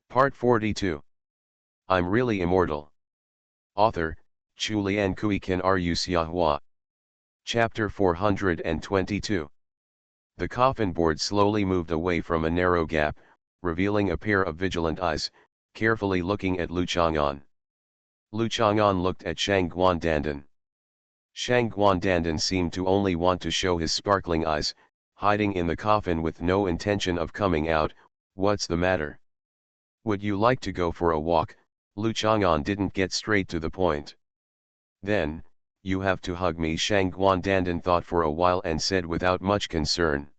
Part 42. I'm Really Immortal. Author, Chulian Kuikan Rusiahua. Chapter 422. The coffin board slowly moved away from a narrow gap, revealing a pair of vigilant eyes, carefully looking at Lu Chang'an. Lu Chang'an looked at Shang Guandandan. Shang Guandandan seemed to only want to show his sparkling eyes, hiding in the coffin with no intention of coming out. What's the matter? Would you like to go for a walk? Lu Chang'an didn't get straight to the point. Then, you have to hug me. Shang Guandandan thought for a while and said without much concern.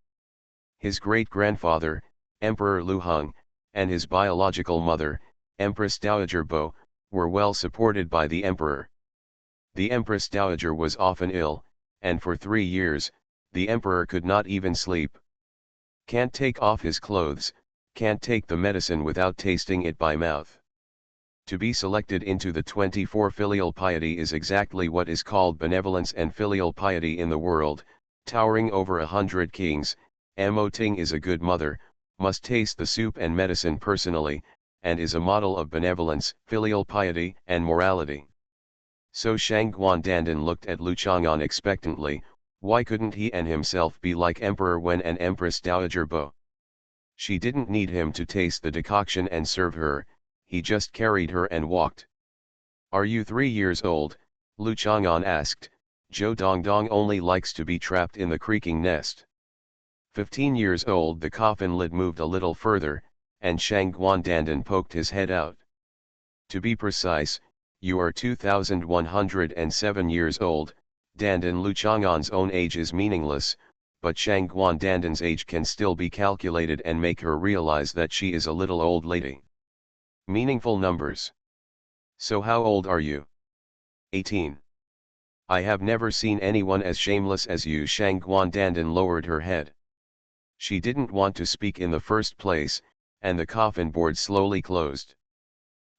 His great-grandfather, Emperor Lu Heng, and his biological mother, Empress Dowager Bo, were well supported by the emperor. The Empress Dowager was often ill, and for 3 years, the emperor could not even sleep. Can't take off his clothes, can't take the medicine without tasting it by mouth. To be selected into the 24 filial piety is exactly what is called benevolence and filial piety in the world, towering over 100 kings. Mo Ting is a good mother, must taste the soup and medicine personally, and is a model of benevolence, filial piety, and morality. So Shang Guandandan looked at Lu Chang'an expectantly. Why couldn't he and himself be like Emperor Wen and Empress Dowager Bo? She didn't need him to taste the decoction and serve her, he just carried her and walked. Are you 3 years old? Lu Chang'an asked. Zhou Dongdong only likes to be trapped in the creaking nest. 15 years old. The coffin lid moved a little further, and Shang Guandandan poked his head out. To be precise, you are 2107 years old. Dandan. Lu Chang'an's own age is meaningless, but Shang Guandandan's age can still be calculated and make her realize that she is a little old lady. Meaningful numbers. So how old are you? 18. I have never seen anyone as shameless as you. Shang Guandandan lowered her head. She didn't want to speak in the first place, and the coffin board slowly closed.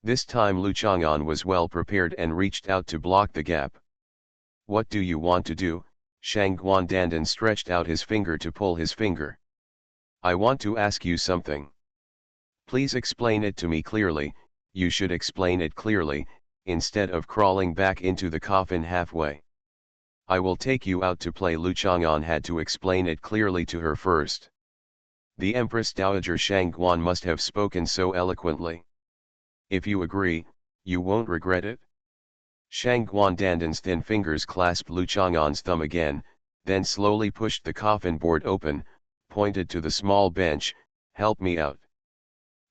This time Lu Chang'an was well prepared and reached out to block the gap. What do you want to do? Shang Guandandan stretched out his finger to pull his finger. I want to ask you something. Please explain it to me clearly. You should explain it clearly, instead of crawling back into the coffin halfway. I will take you out to play. Lu Chang'an had to explain it clearly to her first. The Empress Dowager Shang Guan must have spoken so eloquently. If you agree, you won't regret it? Shang Guandandan's thin fingers clasped Lu Chang'an's thumb again, then slowly pushed the coffin board open, pointed to the small bench. Help me out.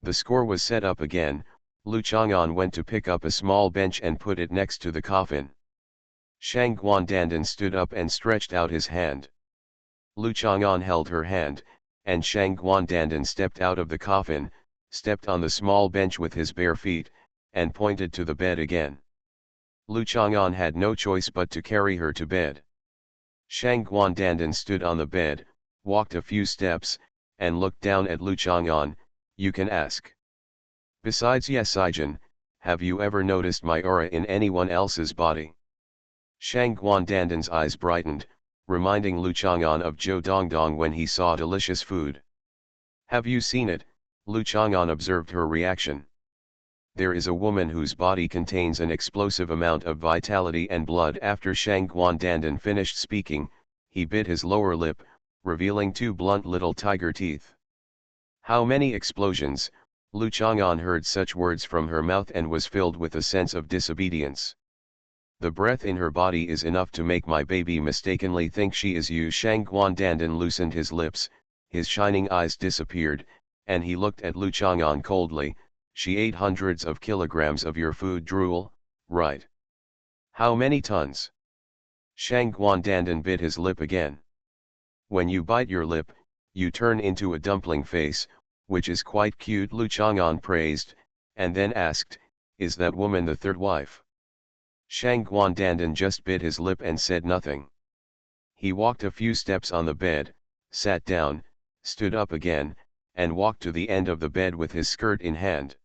The score was set up again. Lu Chang'an went to pick up a small bench and put it next to the coffin. Shang Guandandan stood up and stretched out his hand. Lu Chang'an held her hand, and Shang Guandandan stepped out of the coffin, stepped on the small bench with his bare feet, and pointed to the bed again. Lu Chang'an had no choice but to carry her to bed. Shang Guandandan stood on the bed, walked a few steps, and looked down at Lu Chang'an. You can ask. Besides, yes, Ijin, have you ever noticed my aura in anyone else's body? Shang Guandandan's eyes brightened, reminding Lu Chang'an of Zhou Dongdong when he saw delicious food. Have you seen it? Lu Chang'an observed her reaction. There is a woman whose body contains an explosive amount of vitality and blood. After Shang Guandandan finished speaking, he bit his lower lip, revealing 2 blunt little tiger teeth. How many explosions? Lu Chang'an heard such words from her mouth and was filled with a sense of disobedience. The breath in her body is enough to make my baby mistakenly think she is you. Shang Guandandan loosened his lips, his shining eyes disappeared, and he looked at Lu Chang'an coldly. She ate hundreds of kilograms of your food drool, right? How many tons? Shang Guandandan bit his lip again. When you bite your lip, you turn into a dumpling face, which is quite cute. Lu Chang'an praised, and then asked, is that woman the third wife? Shang Guandandan just bit his lip and said nothing. He walked a few steps on the bed, sat down, stood up again, and walked to the end of the bed with his skirt in hand.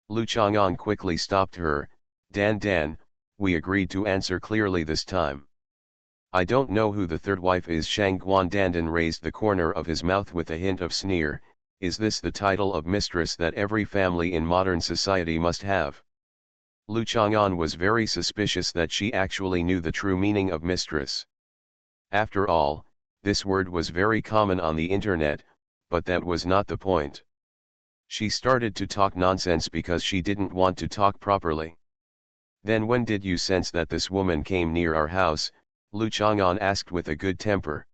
Lu Chang'an quickly stopped her. Dan, we agreed to answer clearly this time. I don't know who the third wife is. Shang Guandandan raised the corner of his mouth with a hint of sneer. Is this the title of mistress that every family in modern society must have? Lu Chang'an was very suspicious that she actually knew the true meaning of mistress. After all, this word was very common on the internet, but that was not the point. She started to talk nonsense because she didn't want to talk properly. Then when did you sense that this woman came near our house? Lu Chang'an asked with a good temper.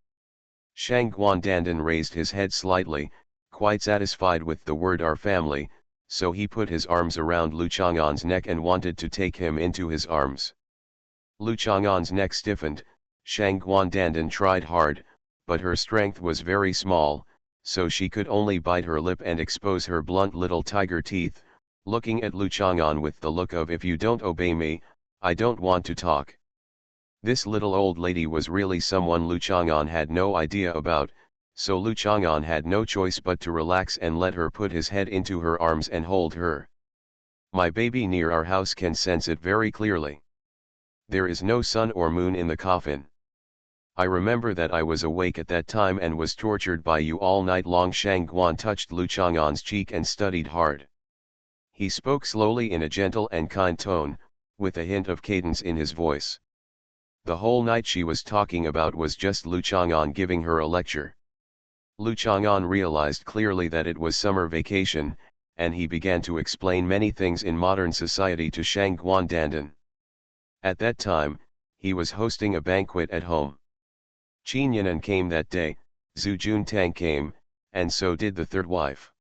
Shang Guandandan raised his head slightly, quite satisfied with the word our family, so he put his arms around Lu Chang'an's neck and wanted to take him into his arms. Lu Chang'an's neck stiffened. Shang Guandandan tried hard, but her strength was very small, so she could only bite her lip and expose her blunt little tiger teeth, looking at Lu Chang'an with the look of if you don't obey me, I don't want to talk. This little old lady was really someone Lu Chang'an had no idea about, so Lu Chang'an had no choice but to relax and let her put his head into her arms and hold her. My baby near our house can sense it very clearly. There is no sun or moon in the coffin. I remember that I was awake at that time and was tortured by you all night long. Shang Guan touched Lu Chang'an's cheek and studied hard. He spoke slowly in a gentle and kind tone, with a hint of cadence in his voice. The whole night she was talking about was just Lu Chang'an giving her a lecture. Lu Chang'an realized clearly that it was summer vacation, and he began to explain many things in modern society to Shang Guandandan. At that time, he was hosting a banquet at home. Qin Yan'an came that day, Zhu Juntang came, and so did the third wife.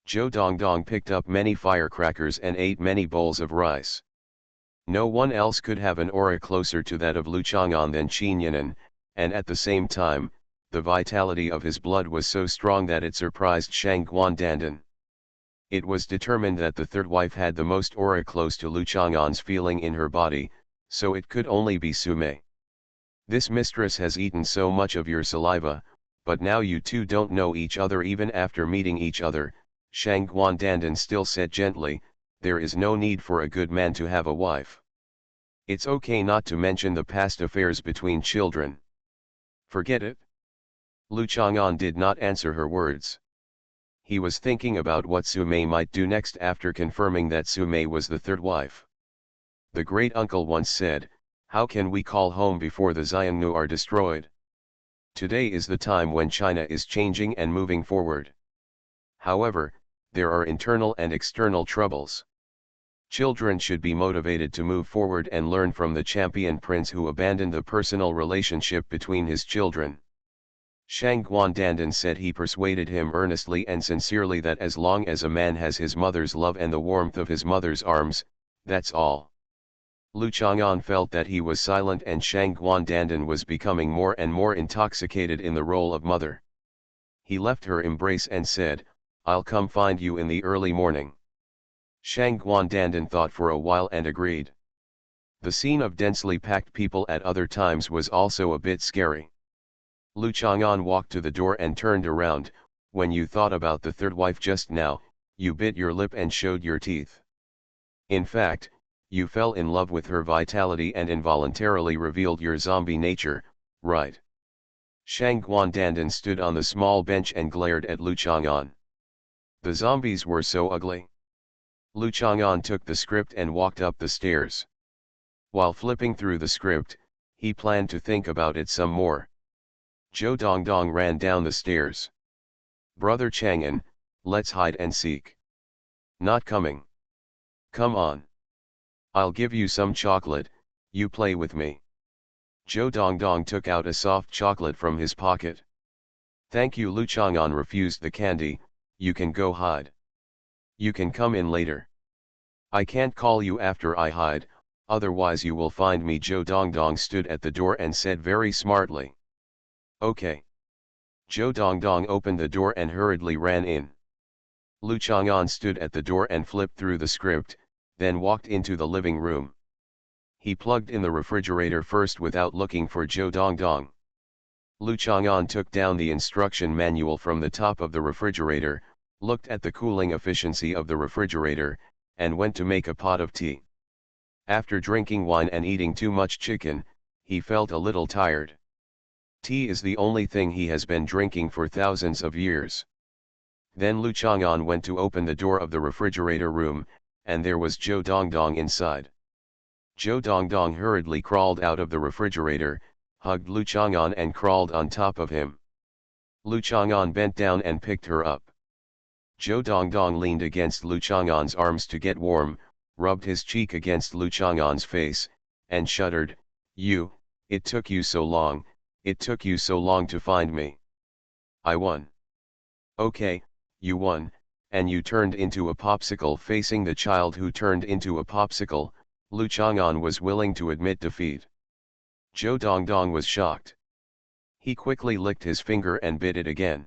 Zhou Dongdong picked up many firecrackers and ate many bowls of rice. No one else could have an aura closer to that of Lu Chang'an than Qin Yan'an, and at the same time, the vitality of his blood was so strong that it surprised Shang Guandandan. It was determined that the third wife had the most aura close to Lu Chang'an's feeling in her body, so it could only be Sumei. This mistress has eaten so much of your saliva, but now you two don't know each other even after meeting each other, Shang Guandandan still said gently, there is no need for a good man to have a wife. It's okay not to mention the past affairs between children. Forget it. Lu Chang'an did not answer her words. He was thinking about what Sumei might do next after confirming that Sumei was the third wife. The great uncle once said, how can we call home before the Xiongnu are destroyed? Today is the time when China is changing and moving forward. However, there are internal and external troubles. Children should be motivated to move forward and learn from the champion prince who abandoned the personal relationship between his children. Shang Guandandan said he persuaded him earnestly and sincerely that as long as a man has his mother's love and the warmth of his mother's arms, that's all. Lu Chang'an felt that he was silent and Shang Guandandan was becoming more and more intoxicated in the role of mother. He left her embrace and said, I'll come find you in the early morning. Shang Guandandan thought for a while and agreed. The scene of densely packed people at other times was also a bit scary. Lu Chang'an walked to the door and turned around. When you thought about the third wife just now, you bit your lip and showed your teeth. In fact, you fell in love with her vitality and involuntarily revealed your zombie nature, right? Shang Guandandan stood on the small bench and glared at Lu Chang'an. The zombies were so ugly. Lu Chang'an took the script and walked up the stairs. While flipping through the script, he planned to think about it some more. Zhou Dongdong ran down the stairs. Brother Chang'an, let's hide and seek. Not coming. Come on. I'll give you some chocolate, you play with me. Zhou Dongdong took out a soft chocolate from his pocket. Thank you. Lu Chang'an refused the candy, you can go hide. You can come in later. I can't call you after I hide, otherwise you will find me. Zhou Dongdong stood at the door and said very smartly. Okay. Zhou Dongdong opened the door and hurriedly ran in. Lu Chang'an stood at the door and flipped through the script, then walked into the living room. He plugged in the refrigerator first without looking for Zhou Dongdong. Lu Chang'an took down the instruction manual from the top of the refrigerator, looked at the cooling efficiency of the refrigerator, and went to make a pot of tea. After drinking wine and eating too much chicken, he felt a little tired. Tea is the only thing he has been drinking for thousands of years. Then Lu Chang'an went to open the door of the refrigerator room, and there was Zhou Dongdong inside. Zhou Dongdong hurriedly crawled out of the refrigerator, hugged Lu Chang'an and crawled on top of him. Lu Chang'an bent down and picked her up. Zhou Dongdong leaned against Lu Chang'an's arms to get warm, rubbed his cheek against Lu Chang'an's face, and shuddered, it took you so long, it took you so long to find me. I won. Okay, you won, and you turned into a popsicle. Facing the child who turned into a popsicle, Lu Chang'an was willing to admit defeat. Zhou Dongdong was shocked. He quickly licked his finger and bit it again.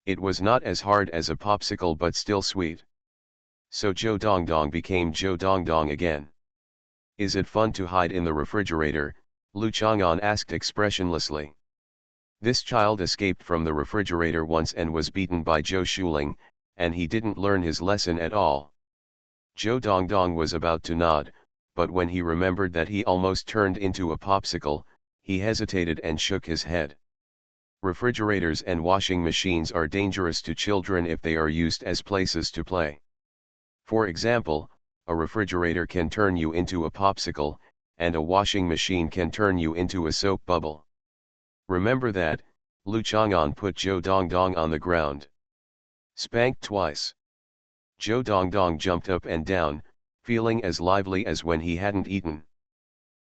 It was not as hard as a popsicle but still sweet. So Zhou Dongdong became Zhou Dongdong again. Is it fun to hide in the refrigerator? Lu Chang'an asked expressionlessly. This child escaped from the refrigerator once and was beaten by Zhou Shuling, and he didn't learn his lesson at all. Zhou Dongdong was about to nod, but when he remembered that he almost turned into a popsicle, he hesitated and shook his head. Refrigerators and washing machines are dangerous to children if they are used as places to play. For example, a refrigerator can turn you into a popsicle, and a washing machine can turn you into a soap bubble. Remember that. Lu Chang'an put Zhou Dongdong on the ground. Spanked twice. Zhou Dongdong jumped up and down, feeling as lively as when he hadn't eaten.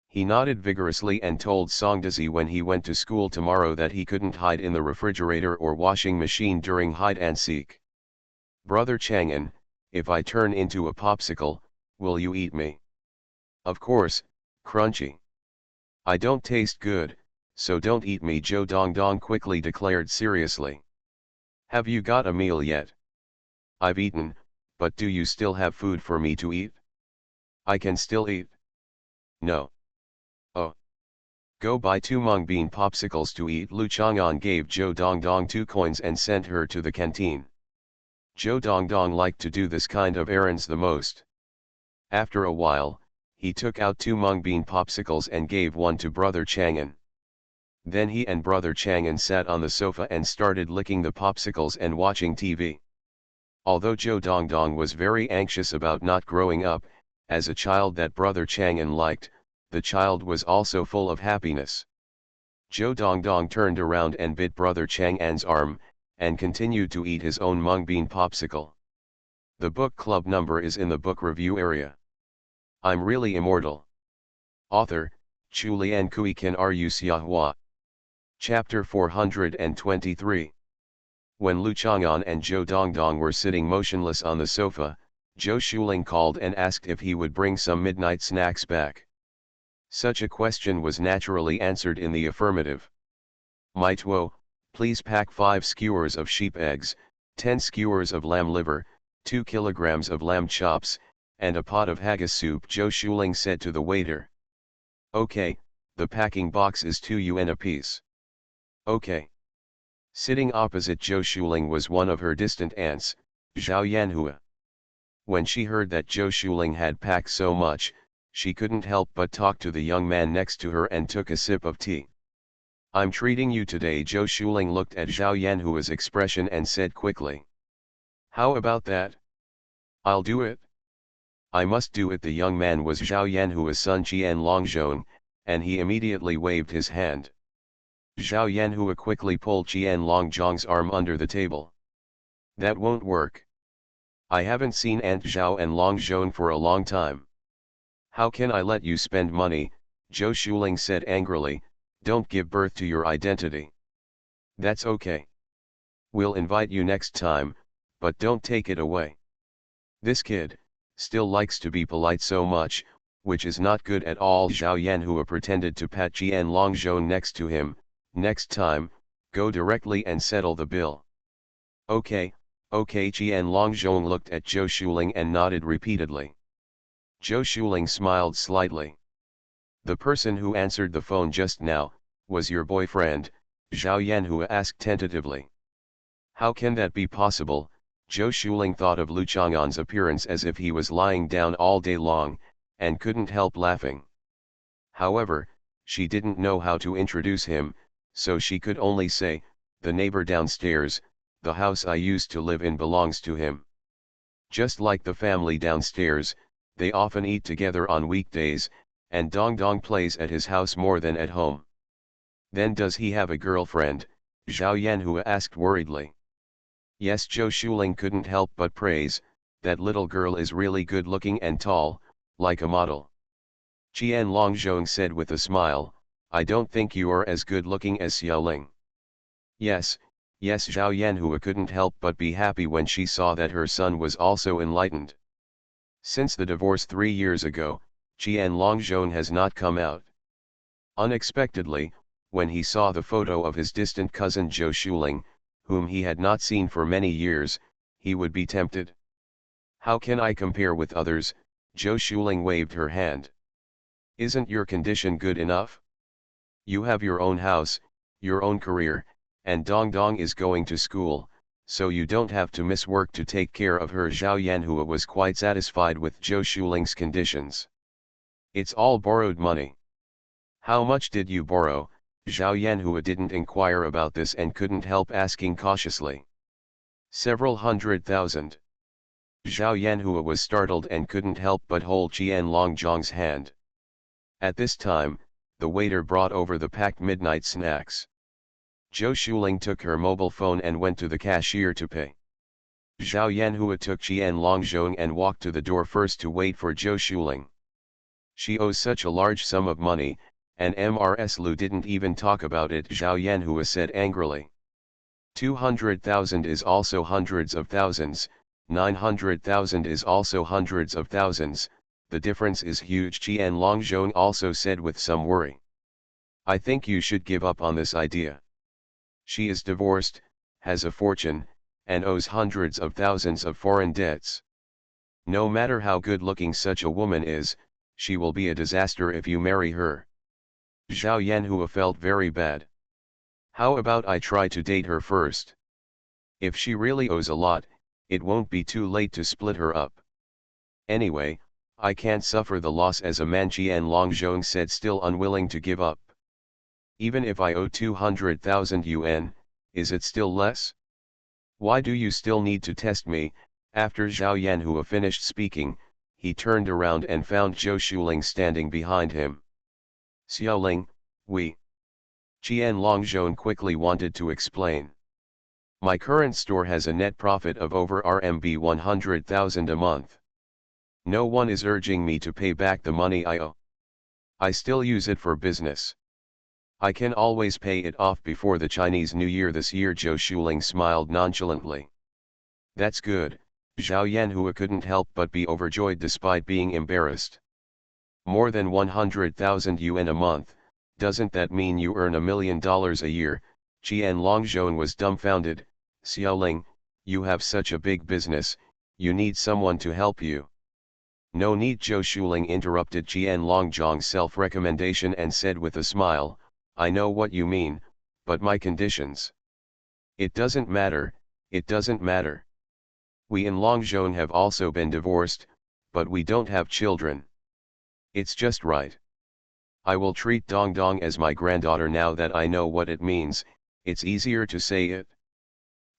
He nodded vigorously and told Songdazi when he went to school tomorrow that he couldn't hide in the refrigerator or washing machine during hide and seek. Brother Chang'an, if I turn into a popsicle, will you eat me? Of course, crunchy. I don't taste good, so don't eat me, Zhou Dongdong quickly declared seriously. Have you got a meal yet? I've eaten, but do you still have food for me to eat? I can still eat. No. Oh. Go buy 2 mung bean popsicles to eat. Lu Chang'an gave Zhou Dongdong 2 coins and sent her to the canteen. Zhou Dongdong liked to do this kind of errands the most. After a while, he took out 2 mung bean popsicles and gave one to Brother Chang'an. Then he and Brother Chang'an sat on the sofa and started licking the popsicles and watching TV. Although Zhou Dongdong was very anxious about not growing up as a child that Brother Chang'an liked, the child was also full of happiness. Zhou Dongdong turned around and bit Brother Chang'an's arm, and continued to eat his own mung bean popsicle. The book club number is in the book review area. I'm Really Immortal. Author, Chu Lian Kui Kan Ru Xiahua. Chapter 423. When Lu Chang'an and Zhou Dongdong were sitting motionless on the sofa, Zhou Shuling called and asked if he would bring some midnight snacks back. Such a question was naturally answered in the affirmative. My Tuo, please pack 5 skewers of sheep eggs, 10 skewers of lamb liver, 2 kilograms of lamb chops, and a pot of haggis soup, Zhou Shuling said to the waiter. Okay, the packing box is 2 yuan apiece. Okay. Sitting opposite Zhou Shuling was one of her distant aunts, Zhao Yanhua. When she heard that Zhou Shuling had packed so much, she couldn't help but talk to the young man next to her and took a sip of tea. I'm treating you today. Zhou Shuling looked at Zhao Yanhua's expression and said quickly. How about that? I'll do it. I must do it. The young man was Zhao Yanhua's son Qian Longzhong, and he immediately waved his hand. Zhao Yanhua quickly pulled Qian Longzhong's arm under the table. That won't work. I haven't seen Aunt Zhao and Longzhong for a long time. How can I let you spend money? Zhou Shuling said angrily. Don't give birth to your identity. That's okay. We'll invite you next time, but don't take it away. This kid still likes to be polite so much, which is not good at all. Zhao Yanhua pretended to pat Qian Longzhong next to him. Next time, go directly and settle the bill. Okay, okay. Qian Longzhong looked at Zhou Shuling and nodded repeatedly. Zhou Shuling smiled slightly. The person who answered the phone just now was your boyfriend, Zhao Yanhua asked tentatively. How can that be possible? Zhou Shuling thought of Lu Chang'an's appearance as if he was lying down all day long, and couldn't help laughing. However, she didn't know how to introduce him, so she could only say, the neighbor downstairs, the house I used to live in belongs to him. Just like the family downstairs, they often eat together on weekdays, and Dong Dong plays at his house more than at home. Then does he have a girlfriend? Zhao Yanhua asked worriedly. Yes, Zhou Shuling couldn't help but praise, that little girl is really good looking and tall, like a model. Qian Longzhong said with a smile, I don't think you are as good looking as Xiaoling. Yes, yes, Zhao Yanhua couldn't help but be happy when she saw that her son was also enlightened. Since the divorce 3 years ago, Qian Longzhong has not come out. Unexpectedly, when he saw the photo of his distant cousin Zhou Shuling, whom he had not seen for many years, he would be tempted. How can I compare with others? Zhou Shuling waved her hand. Isn't your condition good enough? You have your own house, your own career, and Dong Dong is going to school, so you don't have to miss work to take care of her. Zhao Yanhua was quite satisfied with Zhou Shuling's conditions. It's all borrowed money. How much did you borrow? Zhao Yanhua didn't inquire about this and couldn't help asking cautiously. Several 100,000. Zhao Yanhua was startled and couldn't help but hold Qian Longzhong's hand. At this time, the waiter brought over the packed midnight snacks. Zhou Shuling took her mobile phone and went to the cashier to pay. Zhao Yanhua took Qian Longzhong and walked to the door first to wait for Zhou Shuling. She owes such a large sum of money, and Mrs. Lu didn't even talk about it, Zhao Yanhua said angrily. 200,000 is also hundreds of thousands, 900,000 is also hundreds of thousands, the difference is huge, Qian Longzhong also said with some worry. I think you should give up on this idea. She is divorced, has a fortune, and owes hundreds of thousands of foreign debts. No matter how good looking such a woman is, she will be a disaster if you marry her. Zhao Yanhua felt very bad. How about I try to date her first? If she really owes a lot, it won't be too late to split her up. Anyway, I can't suffer the loss as a man, Qian Longzhong said, still unwilling to give up. Even if I owe 200,000 yuan, is it still less? Why do you still need to test me? After Zhao Yanhua finished speaking, he turned around and found Zhou Shuling standing behind him. Xiaoling, we. Qian Longzhong quickly wanted to explain. My current store has a net profit of over RMB 100,000 a month. No one is urging me to pay back the money I owe. I still use it for business. I can always pay it off before the Chinese New Year this year. Zhou Shuling smiled nonchalantly. That's good, Zhao Yanhua couldn't help but be overjoyed despite being embarrassed. More than 100,000 yuan a month, doesn't that mean you earn $1 million a year? Qian Longzhong was dumbfounded. Xiaoling, you have such a big business, you need someone to help you. No need, Zhou Shuling interrupted Qian Longzhong's self-recommendation and said with a smile, I know what you mean, but my conditions. It doesn't matter, it doesn't matter. We in Longzhong have also been divorced, but we don't have children. It's just right. I will treat Dong Dong as my granddaughter now that I know what it means, it's easier to say it.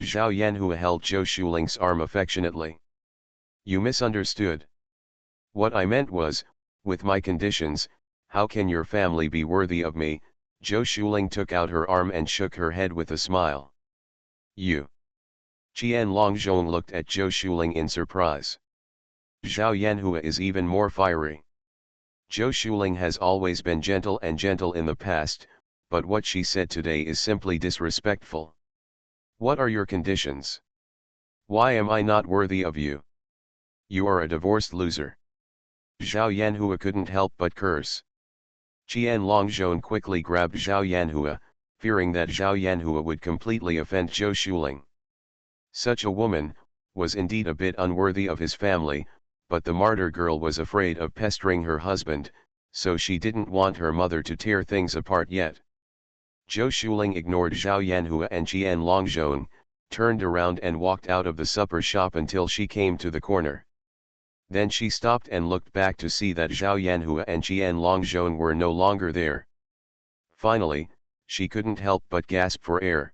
Zhao Yanhua held Zhou Shuling's arm affectionately. You misunderstood. What I meant was, with my conditions, how can your family be worthy of me? Zhou Shuling took out her arm and shook her head with a smile. You. Qian Longzhong looked at Zhou Shuling in surprise. Zhao Yanhua is even more fiery. Zhou Shuling has always been gentle in the past, but what she said today is simply disrespectful. What are your conditions? Why am I not worthy of you? You are a divorced loser. Zhao Yanhua couldn't help but curse. Qian Longzhong quickly grabbed Zhao Yanhua, fearing that Zhao Yanhua would completely offend Zhou Shuling. Such a woman was indeed a bit unworthy of his family, but the martyr girl was afraid of pestering her husband, so she didn't want her mother to tear things apart yet. Zhou Shuling ignored Zhao Yanhua and Qian Longzhong, turned around and walked out of the supper shop until she came to the corner. Then she stopped and looked back to see that Zhao Yanhua and Qian Longzhong were no longer there. Finally, she couldn't help but gasp for air.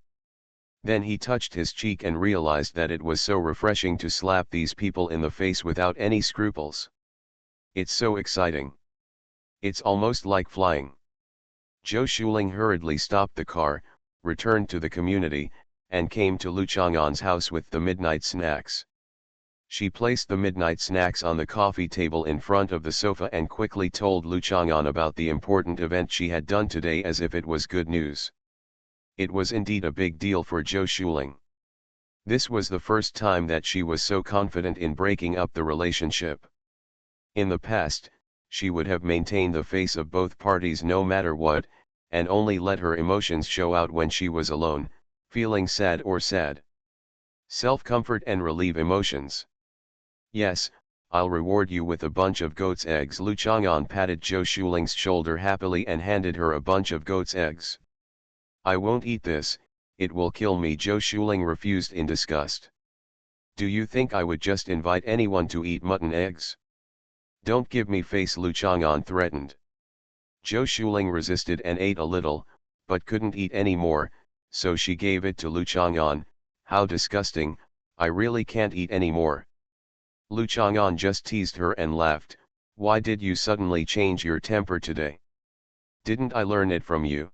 Then he touched his cheek and realized that it was so refreshing to slap these people in the face without any scruples. It's so exciting. It's almost like flying. Zhou Shuling hurriedly stopped the car, returned to the community, and came to Lu Chang'an's house with the midnight snacks. She placed the midnight snacks on the coffee table in front of the sofa and quickly told Lu Chang'an about the important event she had done today as if it was good news. It was indeed a big deal for Zhou Shuling. This was the first time that she was so confident in breaking up the relationship. In the past, she would have maintained the face of both parties no matter what, and only let her emotions show out when she was alone, feeling sad or sad. Self-comfort and relieve emotions. Yes, I'll reward you with a bunch of goat's eggs. Lu Chang'an patted Zhou Shuling's shoulder happily and handed her a bunch of goat's eggs. I won't eat this, it will kill me. Zhou Shuling refused in disgust. Do you think I would just invite anyone to eat mutton eggs? Don't give me face, Lu Chang'an threatened. Zhou Shuling resisted and ate a little, but couldn't eat any more, so she gave it to Lu Chang'an. How disgusting, I really can't eat any more. Lu Chang'an just teased her and laughed. Why did you suddenly change your temper today? Didn't I learn it from you?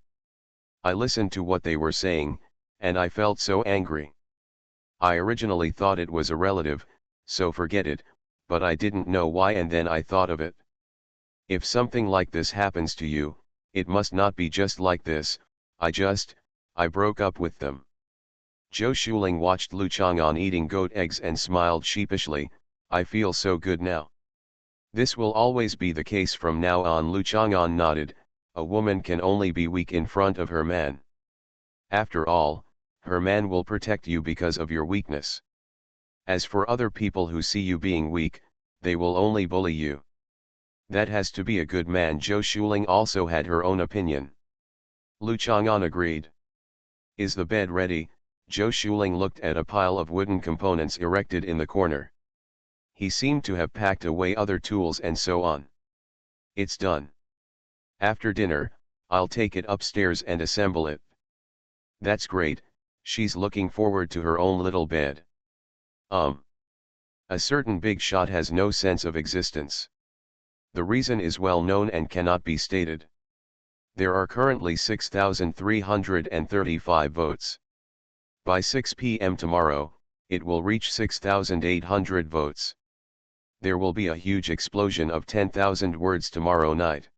I listened to what they were saying, and I felt so angry. I originally thought it was a relative, so forget it, but I didn't know why, and then I thought of it. If something like this happens to you, it must not be just like this. I broke up with them. Zhou Shuling watched Lu Chang'an eating goat eggs and smiled sheepishly. I feel so good now. This will always be the case from now on. Lu Chang'an nodded. A woman can only be weak in front of her man. After all, her man will protect you because of your weakness. As for other people who see you being weak, they will only bully you. That has to be a good man. Zhou Shuling also had her own opinion. Lu Chang'an agreed. Is the bed ready? Zhou Shuling looked at a pile of wooden components erected in the corner. He seemed to have packed away other tools and so on. It's done. After dinner, I'll take it upstairs and assemble it. That's great, she's looking forward to her own little bed. A certain big shot has no sense of existence. The reason is well known and cannot be stated. There are currently 6,335 votes. By 6 p.m. tomorrow, it will reach 6,800 votes. There will be a huge explosion of 10,000 words tomorrow night.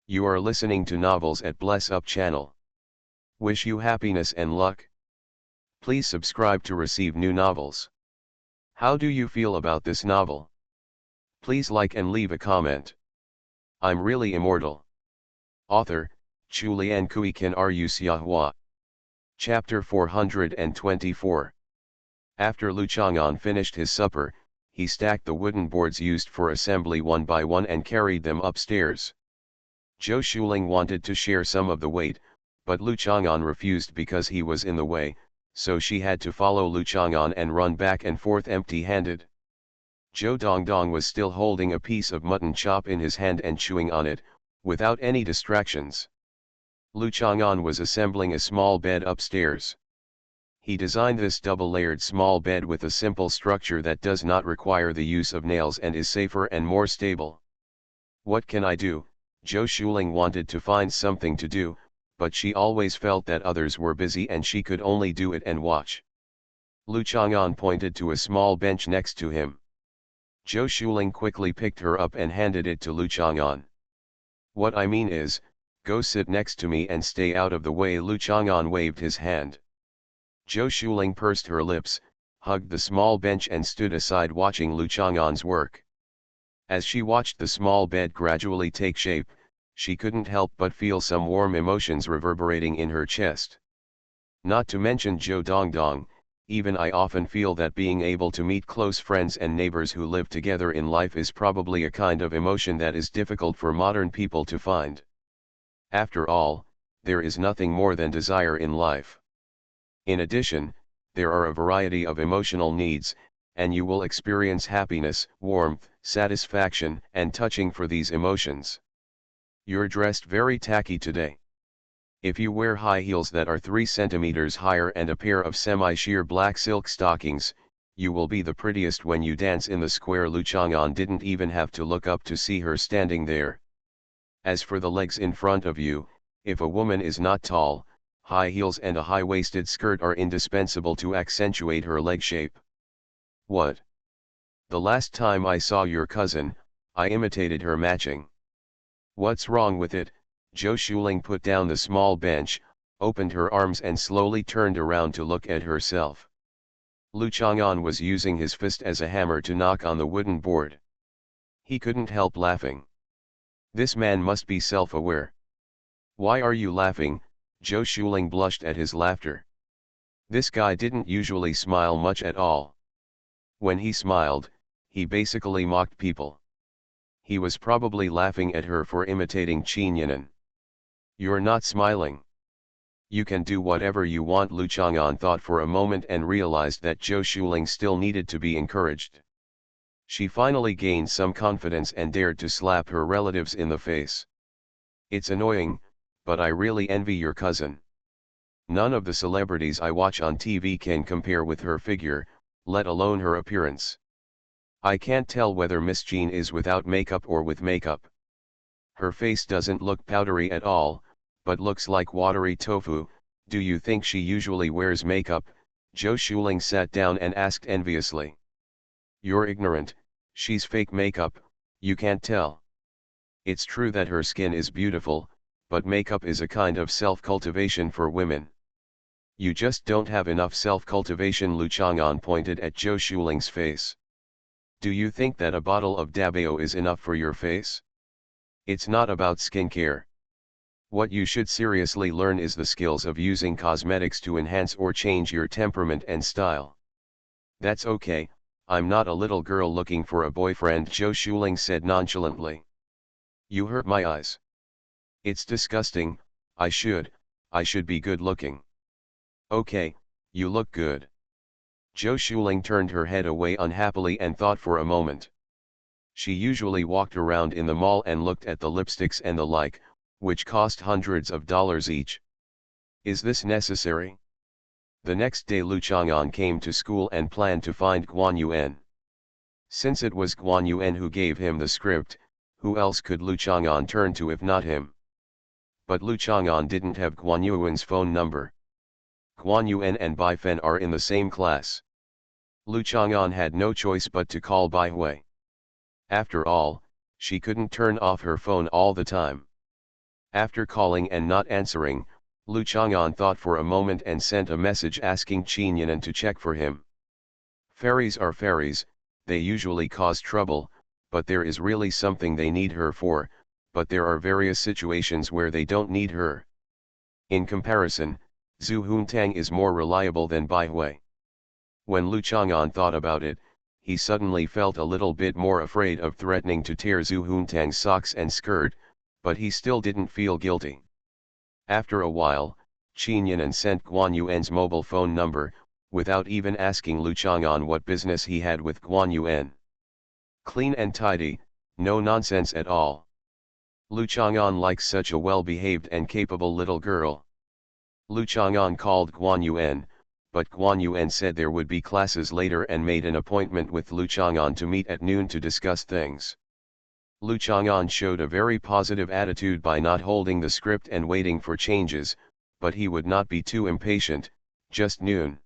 You are listening to Novels at Bless Up channel. Wish you happiness and luck. Please subscribe to receive new novels. How do you feel about this novel? Please like and leave a comment. I'm really immortal. Author, Chulian Kui Kan Ru Xiahua. Chapter 424. After Lu Chang'an finished his supper, he stacked the wooden boards used for assembly one by one and carried them upstairs. Zhou Shuling wanted to share some of the weight, but Lu Chang'an refused because he was in the way, so she had to follow Lu Chang'an and run back and forth empty-handed. Zhou Dongdong was still holding a piece of mutton chop in his hand and chewing on it, without any distractions. Lu Chang'an was assembling a small bed upstairs. He designed this double-layered small bed with a simple structure that does not require the use of nails and is safer and more stable. What can I do? Zhou Shuling wanted to find something to do, but she always felt that others were busy and she could only do it and watch. Lu Chang'an pointed to a small bench next to him. Zhou Shuling quickly picked her up and handed it to Lu Chang'an. What I mean is, go sit next to me and stay out of the way. Lu Chang'an waved his hand. Zhou Shuling pursed her lips, hugged the small bench and stood aside watching Lu Chang'an's work. As she watched the small bed gradually take shape, she couldn't help but feel some warm emotions reverberating in her chest. Not to mention Zhou Dongdong, even I often feel that being able to meet close friends and neighbors who live together in life is probably a kind of emotion that is difficult for modern people to find. After all, there is nothing more than desire in life. In addition, there are a variety of emotional needs, and you will experience happiness, warmth, satisfaction, and touching for these emotions. You're dressed very tacky today. If you wear high heels that are 3 centimeters higher and a pair of semi-sheer black silk stockings, you will be the prettiest when you dance in the square. Lu Chang'an didn't even have to look up to see her standing there. As for the legs in front of you, if a woman is not tall, high heels and a high-waisted skirt are indispensable to accentuate her leg shape. What? The last time I saw your cousin, I imitated her matching. What's wrong with it? Zhou Shuling put down the small bench, opened her arms and slowly turned around to look at herself. Lu Chang'an was using his fist as a hammer to knock on the wooden board. He couldn't help laughing. This man must be self-aware. Why are you laughing? Zhou Shuling blushed at his laughter. This guy didn't usually smile much at all. When he smiled, he basically mocked people. He was probably laughing at her for imitating Qin Yinan. You're not smiling. You can do whatever you want. Lu Chang'an thought for a moment and realized that Zhou Shuling still needed to be encouraged. She finally gained some confidence and dared to slap her relatives in the face. It's annoying, but I really envy your cousin. None of the celebrities I watch on TV can compare with her figure, let alone her appearance. I can't tell whether Miss Jean is without makeup or with makeup. Her face doesn't look powdery at all, but looks like watery tofu. Do you think she usually wears makeup? Zhou Shuling sat down and asked enviously. You're ignorant, she's fake makeup, you can't tell. It's true that her skin is beautiful, but makeup is a kind of self-cultivation for women. You just don't have enough self-cultivation. Lu Chang'an pointed at Zhou Shuling's face. Do you think that a bottle of Dabao is enough for your face? It's not about skincare. What you should seriously learn is the skills of using cosmetics to enhance or change your temperament and style. That's okay, I'm not a little girl looking for a boyfriend, Zhou Shuling said nonchalantly. You hurt my eyes. It's disgusting. I should be good looking. Okay, you look good. Zhou Shuling turned her head away unhappily and thought for a moment. She usually walked around in the mall and looked at the lipsticks and the like, which cost hundreds of dollars each. Is this necessary? The next day Lu Chang'an came to school and planned to find Guan Yuan. Since it was Guan Yuan who gave him the script, who else could Lu Chang'an turn to if not him? But Lu Chang'an didn't have Guan Yuan's phone number. Guan Yuan and Bai Fen are in the same class. Lu Chang'an had no choice but to call Bai Hui. After all, she couldn't turn off her phone all the time. After calling and not answering, Lu Chang'an thought for a moment and sent a message asking Qin Yinan to check for him. Fairies are fairies, they usually cause trouble, but there is really something they need her for, but there are various situations where they don't need her. In comparison, Zhu Huntang is more reliable than Bai Hui. When Lu Chang'an thought about it, he suddenly felt a little bit more afraid of threatening to tear Zhu Huntang's socks and skirt, but he still didn't feel guilty. After a while, Qin Yinan sent Guan Yuan's mobile phone number, without even asking Lu Chang'an what business he had with Guan Yuan. Clean and tidy, no nonsense at all. Lu Chang'an likes such a well-behaved and capable little girl. Lu Chang'an called Guan Yuan, but Guan Yuan said there would be classes later and made an appointment with Lu Chang'an to meet at noon to discuss things. Lu Chang'an showed a very positive attitude by not holding the script and waiting for changes, but he would not be too impatient. Just noon.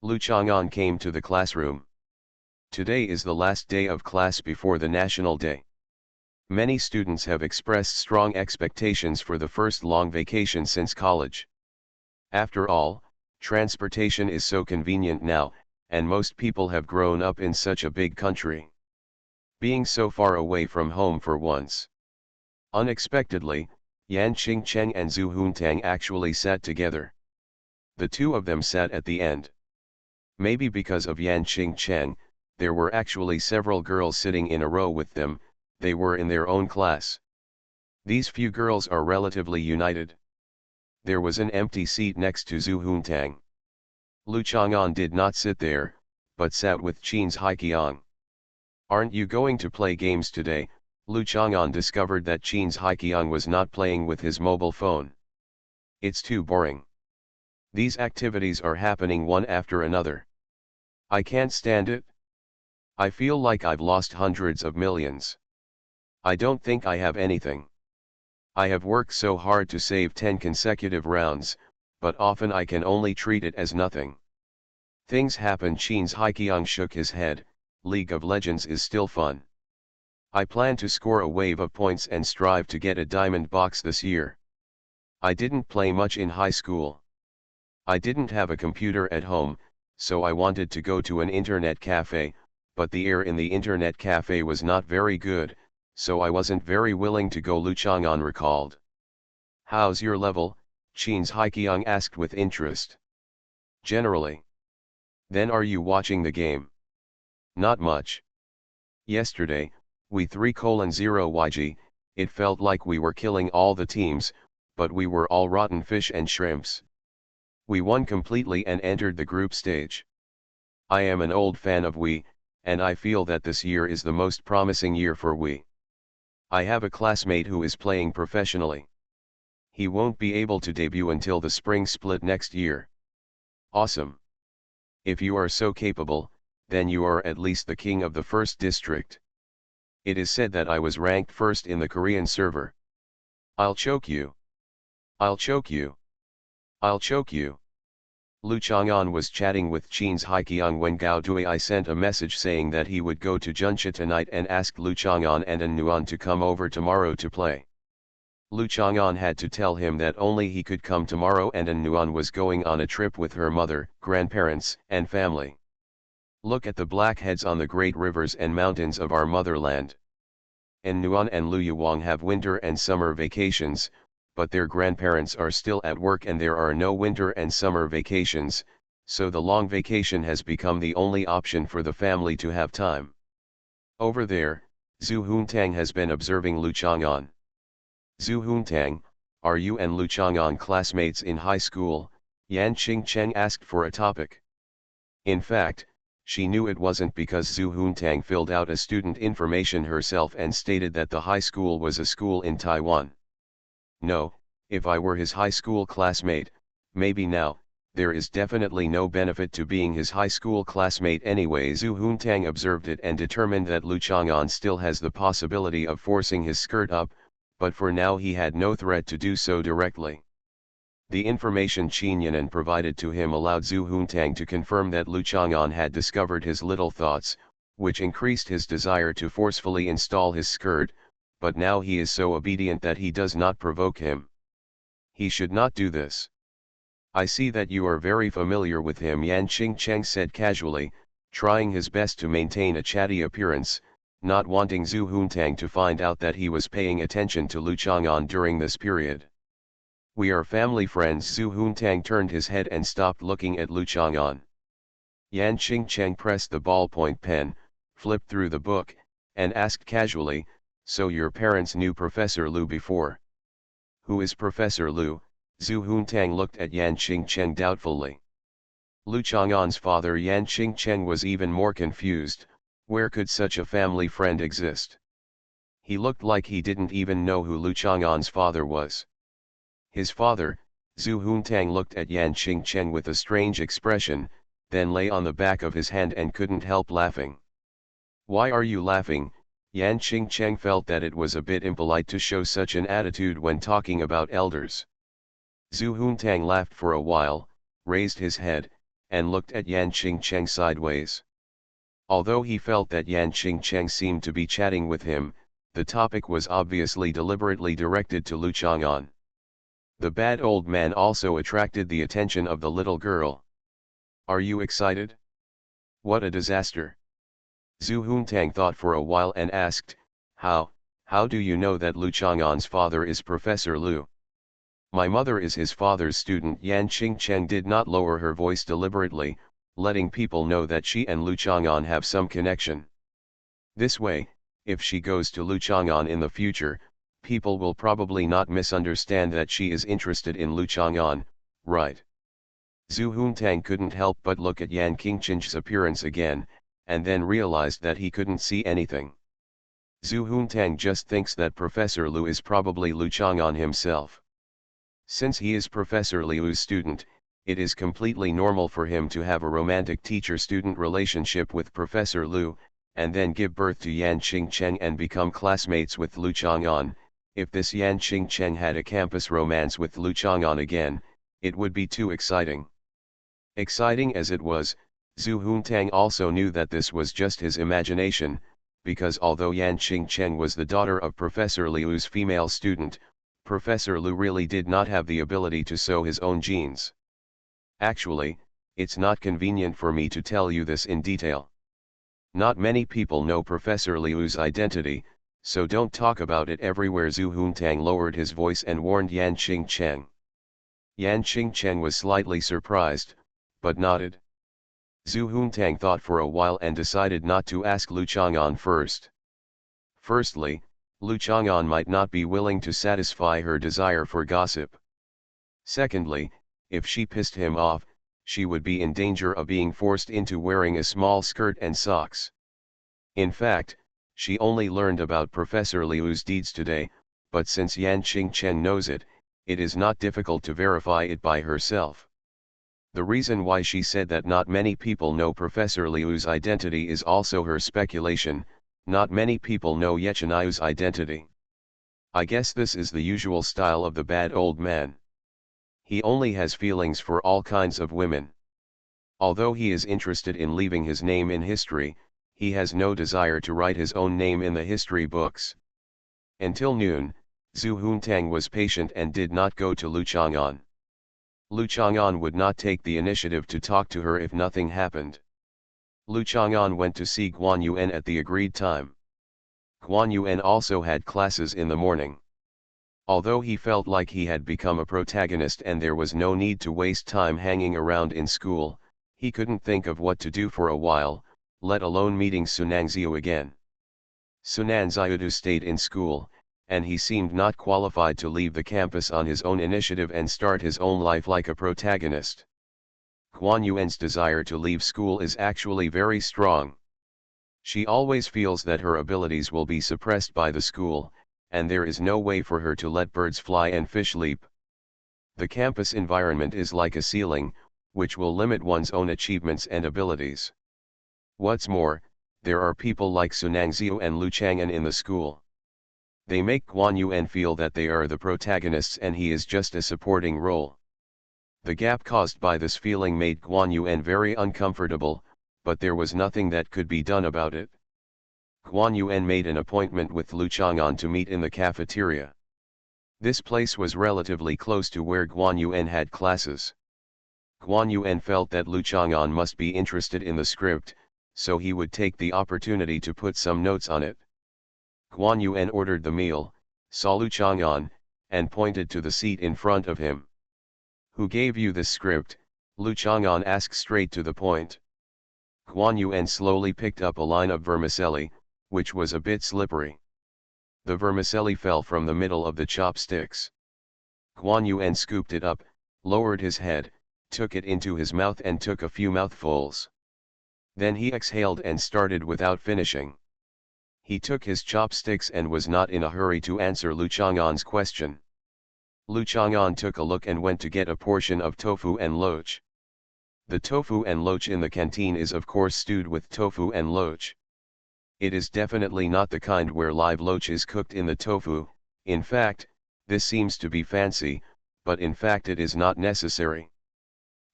Lu Chang'an came to the classroom. Today is the last day of class before the National Day. Many students have expressed strong expectations for the first long vacation since college. After all, transportation is so convenient now, and most people have grown up in such a big country. Being so far away from home for once. Unexpectedly, Yan Qingcheng and Zhu Huntang actually sat together. The two of them sat at the end. Maybe because of Yan Qingcheng, there were actually several girls sitting in a row with them, they were in their own class. These few girls are relatively united. There was an empty seat next to Zhu Huntang. Lu Chang'an did not sit there, but sat with Qin's Haiqiang. Aren't you going to play games today? Lu Chang'an discovered that Qin's Haiqiang was not playing with his mobile phone. It's too boring. These activities are happening one after another. I can't stand it. I feel like I've lost hundreds of millions. I don't think I have anything. I have worked so hard to save 10 consecutive rounds, but often I can only treat it as nothing. Things happen. Shin's Haikyung shook his head. League of Legends is still fun. I plan to score a wave of points and strive to get a diamond box this year. I didn't play much in high school. I didn't have a computer at home, so I wanted to go to an internet cafe, but the air in the internet cafe was not very good, so I wasn't very willing to go. Lu Chang'an recalled. How's your level? Shin's Haikyung asked with interest. Generally. Then are you watching the game? Not much. Yesterday, we 3:0 YG, it felt like we were killing all the teams, but we were all rotten fish and shrimps. We won completely and entered the group stage. I am an old fan of Wii, and I feel that this year is the most promising year for Wii. I have a classmate who is playing professionally. He won't be able to debut until the spring split next year. Awesome. If you are so capable, then you are at least the king of the first district. It is said that I was ranked first in the Korean server. I'll choke you. I'll choke you. I'll choke you. Lu Chang'an was chatting with Shin's Haikyung when Gao Dui sent a message saying that he would go to Junsha tonight and asked Lu Chang'an and An Nuan to come over tomorrow to play. Lu Chang'an had to tell him that only he could come tomorrow and An Nuan was going on a trip with her mother, grandparents, and family. Look at the blackheads on the great rivers and mountains of our motherland. An Nuan and Lu Yuwang have winter and summer vacations, but their grandparents are still at work and there are no winter and summer vacations, so the long vacation has become the only option for the family to have time. Over there, Zhu Huntang has been observing Lu Chang'an. Zhu Huntang, are you and Lu Chang'an classmates in high school? Yan Qingcheng asked for a topic. In fact, she knew it wasn't because Zhu Huntang filled out a student information herself and stated that the high school was a school in Taiwan. No, if I were his high school classmate, maybe now, there is definitely no benefit to being his high school classmate anyway. Zhu Huntang observed it and determined that Lu Chang'an still has the possibility of forcing his skirt up, but for now he had no threat to do so directly. The information Qin Yanan provided to him allowed Zhu Huntang to confirm that Lu Chang'an had discovered his little thoughts, which increased his desire to forcefully install his skirt, but now he is so obedient that he does not provoke him. He should not do this. I see that you are very familiar with him, Yan Qingcheng said casually, trying his best to maintain a chatty appearance, not wanting Zhu Huntang to find out that he was paying attention to Lu Chang'an during this period. We are family friends. Zhu Huntang turned his head and stopped looking at Lu Chang'an. Yan Qingcheng pressed the ballpoint pen, flipped through the book, and asked casually, so your parents knew Professor Lu before? Who is Professor Lu? Zhu Huntang looked at Yan Qingcheng doubtfully. Lu Chang'an's father. Yan Qingcheng was even more confused. Where could such a family friend exist? He looked like he didn't even know who Lu Chang'an's father was. His father. Zhu Huntang looked at Yan Qingcheng with a strange expression, then lay on the back of his hand and couldn't help laughing. Why are you laughing? Yan Qingcheng felt that it was a bit impolite to show such an attitude when talking about elders. Zhu Huntang laughed for a while, raised his head, and looked at Yan Qingcheng sideways. Although he felt that Yan Qingcheng seemed to be chatting with him, the topic was obviously deliberately directed to Lu Chang'an. The bad old man also attracted the attention of the little girl. Are you excited? What a disaster. Zhu Huntang thought for a while and asked, how do you know that Lu Chang'an's father is Professor Lu? My mother is his father's student. Yan Qingcheng did not lower her voice deliberately, letting people know that she and Lu Chang'an have some connection. This way, if she goes to Lu Chang'an in the future, people will probably not misunderstand that she is interested in Lu Chang'an, right? Zhu Huntang couldn't help but look at Yan Qingcheng's appearance again, and then realized that he couldn't see anything. Zhu Huntang just thinks that Professor Lu is probably Lu Chang'an himself. Since he is Professor Liu's student, it is completely normal for him to have a romantic teacher-student relationship with Professor Liu, and then give birth to Yan Qingcheng and become classmates with Lu Chang'an. If this Yan Qingcheng had a campus romance with Lu Chang'an again, it would be too exciting. Exciting as it was, Zhu Huntang also knew that this was just his imagination, because although Yan Qingcheng was the daughter of Professor Liu's female student, Professor Liu really did not have the ability to sow his own genes. Actually, it's not convenient for me to tell you this in detail. Not many people know Professor Liu's identity, so don't talk about it everywhere. Zhu Huntang lowered his voice and warned Yan Qingcheng. Yan Qingcheng was slightly surprised, but nodded. Zhu Huntang thought for a while and decided not to ask Lu Chang'an first. Firstly, Lu Chang'an might not be willing to satisfy her desire for gossip. Secondly, if she pissed him off, she would be in danger of being forced into wearing a small skirt and socks. In fact, she only learned about Professor Liu's deeds today, but since Yan Qingcheng knows it, it is not difficult to verify it by herself. The reason why she said that not many people know Professor Liu's identity is also her speculation. Not many people know Ye Chenai's identity. I guess this is the usual style of the bad old man. He only has feelings for all kinds of women. Although he is interested in leaving his name in history, he has no desire to write his own name in the history books. Until noon, Zhu Huntang was patient and did not go to Lu Chang'an. Lu Chang'an would not take the initiative to talk to her if nothing happened. Lu Chang'an went to see Guan Yuan at the agreed time. Guan Yuan also had classes in the morning. Although he felt like he had become a protagonist and there was no need to waste time hanging around in school, he couldn't think of what to do for a while, let alone meeting Sunangziu again. Sunangziu stayed in school, and he seemed not qualified to leave the campus on his own initiative and start his own life like a protagonist. Guan Yuan's desire to leave school is actually very strong. She always feels that her abilities will be suppressed by the school, and there is no way for her to let birds fly and fish leap. The campus environment is like a ceiling, which will limit one's own achievements and abilities. What's more, there are people like Sunangziu and Lu Chang'an in the school. They make Guan Yuan feel that they are the protagonists and he is just a supporting role. The gap caused by this feeling made Guan Yuan very uncomfortable, but there was nothing that could be done about it. Guan Yuan made an appointment with Lu Chang'an to meet in the cafeteria. This place was relatively close to where Guan Yuan had classes. Guan Yuan felt that Lu Chang'an must be interested in the script, so he would take the opportunity to put some notes on it. Guan Yuan ordered the meal, saw Lu Chang'an, and pointed to the seat in front of him. "Who gave you this script?" Lu Chang'an asked straight to the point. Guan Yuan slowly picked up a line of vermicelli, which was a bit slippery. The vermicelli fell from the middle of the chopsticks. Guan Yuan scooped it up, lowered his head, took it into his mouth and took a few mouthfuls. Then he exhaled and started without finishing. He took his chopsticks and was not in a hurry to answer Lu Chang'an's question. Lu Chang'an took a look and went to get a portion of tofu and loach. The tofu and loach in the canteen is of course stewed with tofu and loach. It is definitely not the kind where live loach is cooked in the tofu. In fact, this seems to be fancy, but in fact it is not necessary.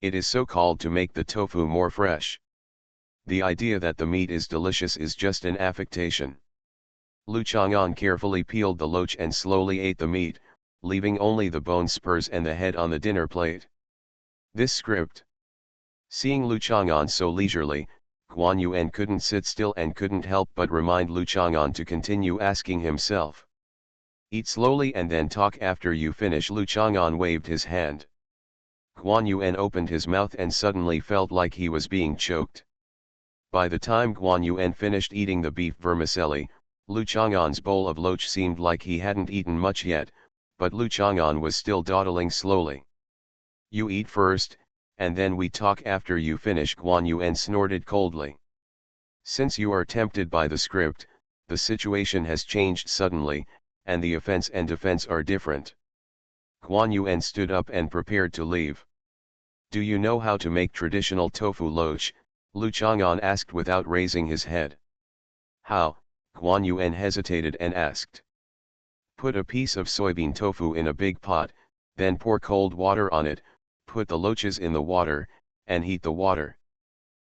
It is so called to make the tofu more fresh. The idea that the meat is delicious is just an affectation. Lu Chang'an carefully peeled the loach and slowly ate the meat, leaving only the bone spurs and the head on the dinner plate. This script. Seeing Lu Chang'an so leisurely, Guan Yuan couldn't sit still and couldn't help but remind Lu Chang'an to continue asking himself. "Eat slowly and then talk after you finish." Lu Chang'an waved his hand. Guan Yuan opened his mouth and suddenly felt like he was being choked. By the time Guan Yuan finished eating the beef vermicelli, Lu Chang'an's bowl of loach seemed like he hadn't eaten much yet, but Lu Chang'an was still dawdling slowly. "You eat first, and then we talk after you finish." Guan Yuan snorted coldly. "Since you are tempted by the script, the situation has changed suddenly, and the offense and defense are different. Guan Yuan stood up and prepared to leave. Do you know how to make traditional tofu loach? Lu Chang'an asked without raising his head. How? Guan Yuan hesitated and asked. Put a piece of soybean tofu in a big pot, then pour cold water on it, put the loaches in the water, and heat the water.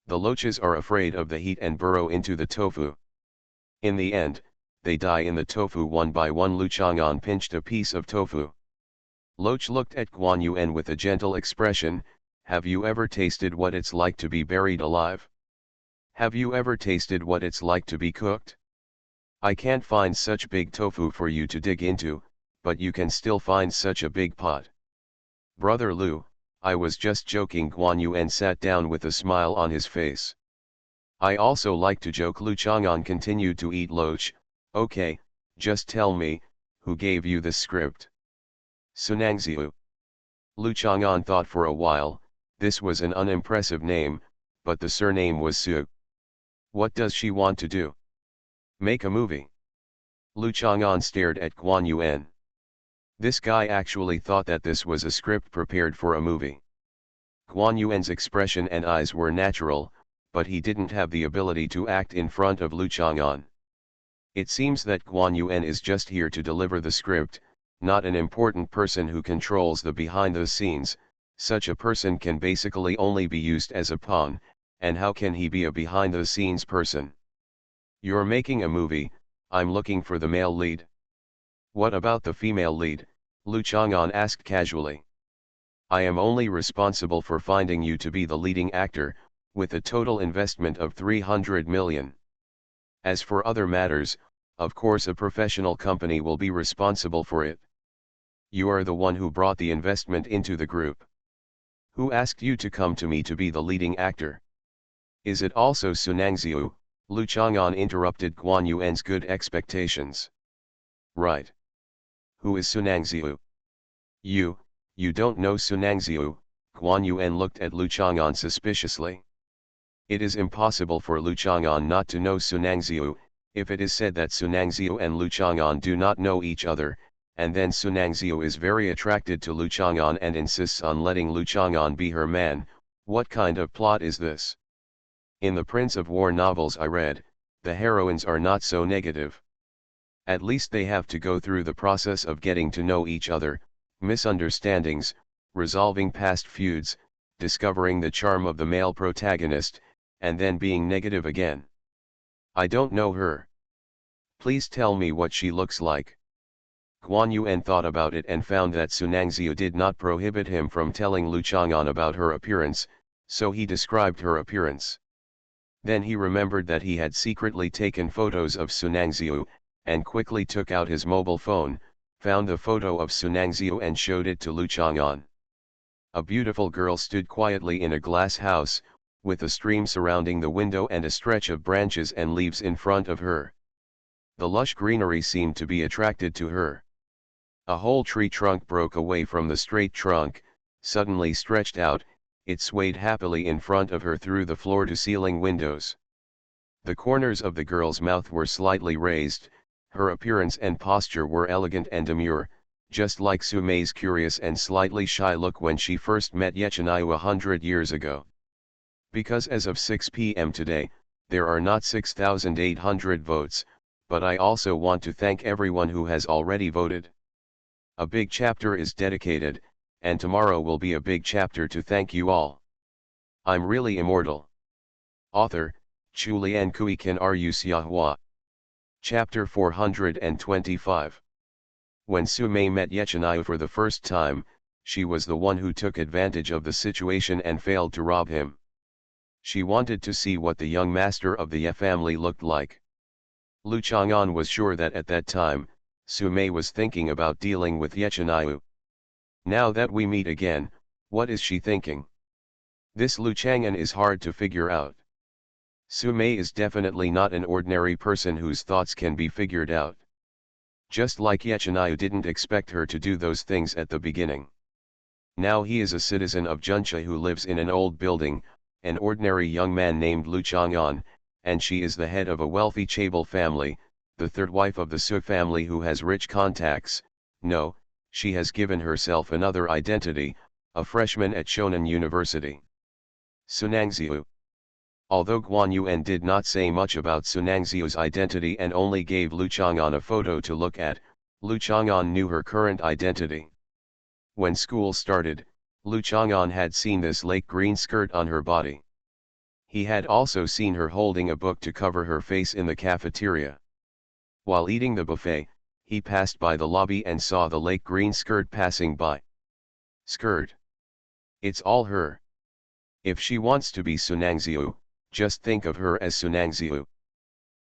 The loaches are afraid of the heat and burrow into the tofu. In the end, they die in the tofu one by one. Lu Chang'an pinched a piece of tofu. Loach looked at Guan Yuan with a gentle expression. Have you ever tasted what it's like to be buried alive? Have you ever tasted what it's like to be cooked? I can't find such big tofu for you to dig into, but you can still find such a big pot. Brother Lu, I was just joking. Guan Yuan sat down with a smile on his face. I also like to joke. Lu Chang'an continued to eat loach. Okay, just tell me, who gave you this script? Sunangziu. Lu Chang'an thought for a while. This was an unimpressive name, but the surname was Su. What does she want to do? Make a movie? Lu Chang'an stared at Guan Yuan. This guy actually thought that this was a script prepared for a movie. Guan Yuan's expression and eyes were natural, but he didn't have the ability to act in front of Lu Chang'an. It seems that Guan Yuan is just here to deliver the script, not an important person who controls the behind the scenes. Such a person can basically only be used as a pawn, and how can he be a behind the scenes person? You're making a movie, I'm looking for the male lead. What about the female lead? Lu Chang'an asked casually. I am only responsible for finding you to be the leading actor, with a total investment of 300 million. As for other matters, of course a professional company will be responsible for it. You are the one who brought the investment into the group. Who asked you to come to me to be the leading actor? Is it also Sunangziu? Lu Chang'an interrupted Guan Yuan's good expectations. Right. Who is Sunangziu? You don't know Sunangziu? Guan Yuan looked at Lu Chang'an suspiciously. It is impossible for Lu Chang'an not to know Sunangziu. If it is said that Sunangziu and Lu Chang'an do not know each other, and then Sunangziu is very attracted to Lu Chang'an and insists on letting Lu Chang'an be her man, what kind of plot is this? In the Prince of War novels I read, the heroines are not so negative. At least they have to go through the process of getting to know each other, misunderstandings, resolving past feuds, discovering the charm of the male protagonist, and then being negative again. I don't know her. Please tell me what she looks like. Guan Yuan thought about it and found that Sunangziu did not prohibit him from telling Lu Chang'an about her appearance, so he described her appearance. Then he remembered that he had secretly taken photos of Sunangziu, and quickly took out his mobile phone, found the photo of Sunangziu and showed it to Lu Chang'an. A beautiful girl stood quietly in a glass house, with a stream surrounding the window and a stretch of branches and leaves in front of her. The lush greenery seemed to be attracted to her. A whole tree trunk broke away from the straight trunk, suddenly stretched out, it swayed happily in front of her through the floor-to-ceiling windows. The corners of the girl's mouth were slightly raised, her appearance and posture were elegant and demure, just like Su Mei's curious and slightly shy look when she first met Yechinayu 100 years ago. Because as of 6 p.m. today, there are not 6,800 votes, but I also want to thank everyone who has already voted. A big chapter is dedicated, and tomorrow will be a big chapter to thank you all. I'm really immortal. Author, Chulian Kui Kan Ru Xiahua. Chapter 425. When Su Mei met Yechinayu for the first time, she was the one who took advantage of the situation and failed to rob him. She wanted to see what the young master of the Ye family looked like. Lu Chang'an was sure that at that time, Su Mei was thinking about dealing with Yechinayu. Now that we meet again, what is she thinking? This Lu Chang'an is hard to figure out. Su Mei is definitely not an ordinary person whose thoughts can be figured out. Just like Yechinayu didn't expect her to do those things at the beginning. Now he is a citizen of Juncha who lives in an old building, an ordinary young man named Lu Chang'an, and she is the head of a wealthy Chabal family, the third wife of the Su family who has rich contacts. No, She has given herself another identity, a freshman at Shonan University. Sunangziu. Although Guan Yuan did not say much about Sunangziu's identity and only gave Lu Chang'an a photo to look at, Lu Chang'an knew her current identity. When school started, Lu Chang'an had seen this lake green skirt on her body. He had also seen her holding a book to cover her face in the cafeteria. While eating the buffet, he passed by the lobby and saw the lake green skirt passing by. Skirt. It's all her. If she wants to be Sunangziu, just think of her as Sunangziu.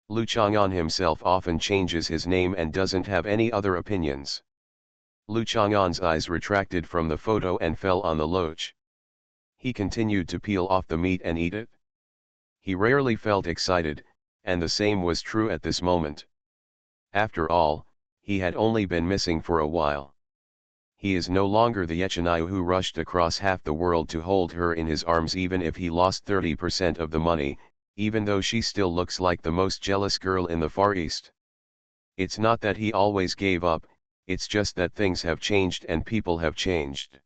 Lu Chang'an himself often changes his name and doesn't have any other opinions. Lu Chang'an's eyes retracted from the photo and fell on the loach. He continued to peel off the meat and eat it. He rarely felt excited, and the same was true at this moment. After all, he had only been missing for a while. He is no longer the Yechinayu who rushed across half the world to hold her in his arms even if he lost 30% of the money, even though she still looks like the most jealous girl in the Far East. It's not that he always gave up, it's just that things have changed and people have changed.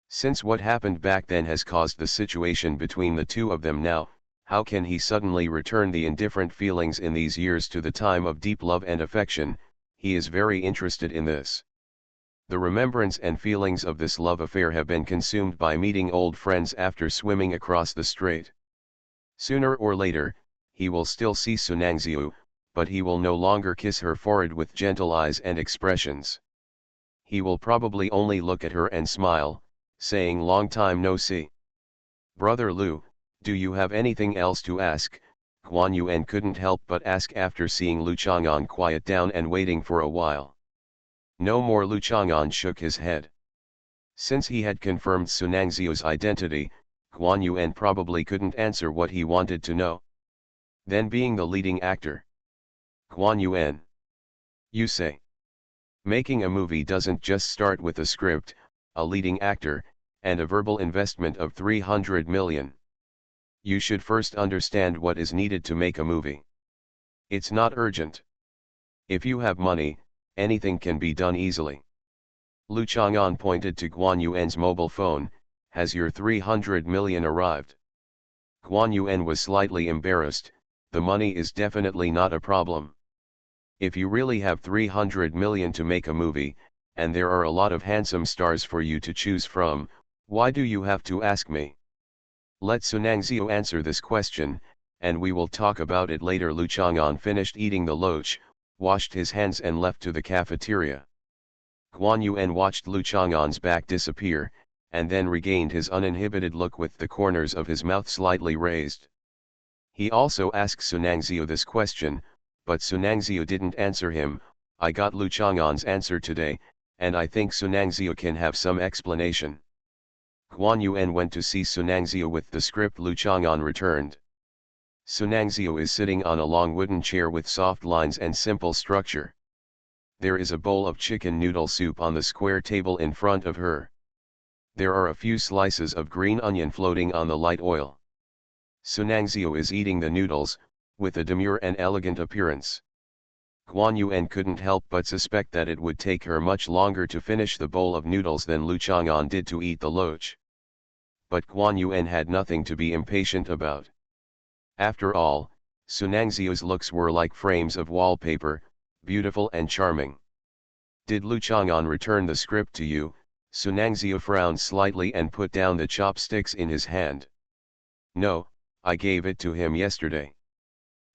Since what happened back then has caused the situation between the two of them now, how can he suddenly return the indifferent feelings in these years to the time of deep love and affection? He is very interested in this. The remembrance and feelings of this love affair have been consumed by meeting old friends after swimming across the strait. Sooner or later, he will still see Sunangziu, but he will no longer kiss her forehead with gentle eyes and expressions. He will probably only look at her and smile, saying long time no see. Brother Lu, do you have anything else to ask? Guan Yuan couldn't help but ask after seeing Lu Chang'an quiet down and waiting for a while. No more. Lu Chang'an shook his head. Since he had confirmed Sunangziu's identity, Guan Yuan probably couldn't answer what he wanted to know. Then being the leading actor. Guan Yuan. You say. Making a movie doesn't just start with a script, a leading actor, and a verbal investment of 300 million. You should first understand what is needed to make a movie. It's not urgent. If you have money, anything can be done easily. Lu Chang'an pointed to Guan Yuan's mobile phone. Has your 300 million arrived? Guan Yuan was slightly embarrassed. The money is definitely not a problem. If you really have 300 million to make a movie, and there are a lot of handsome stars for you to choose from, why do you have to ask me? Let Sunangziu answer this question, and we will talk about it later. Lu Chang'an finished eating the loach, washed his hands and left to the cafeteria. Guan Yuan watched Lu Chang'an's back disappear, and then regained his uninhibited look with the corners of his mouth slightly raised. He also asked Sunangziu this question, but Sunangziu didn't answer him. I got Lu Chang'an's answer today, and I think Sunangziu can have some explanation. Guan Yuan went to see Sunangziu with the script. Lu Chang'an returned. Sunangziu is sitting on a long wooden chair with soft lines and simple structure. There is a bowl of chicken noodle soup on the square table in front of her. There are a few slices of green onion floating on the light oil. Sunangziu is eating the noodles, with a demure and elegant appearance. Guan Yuan couldn't help but suspect that it would take her much longer to finish the bowl of noodles than Lu Chang'an did to eat the loach. But Guan Yuan had nothing to be impatient about. After all, Sunangziu's looks were like frames of wallpaper, beautiful and charming. Did Lu Chang'an return the script to you? Sunangziu frowned slightly and put down the chopsticks in his hand. No, I gave it to him yesterday.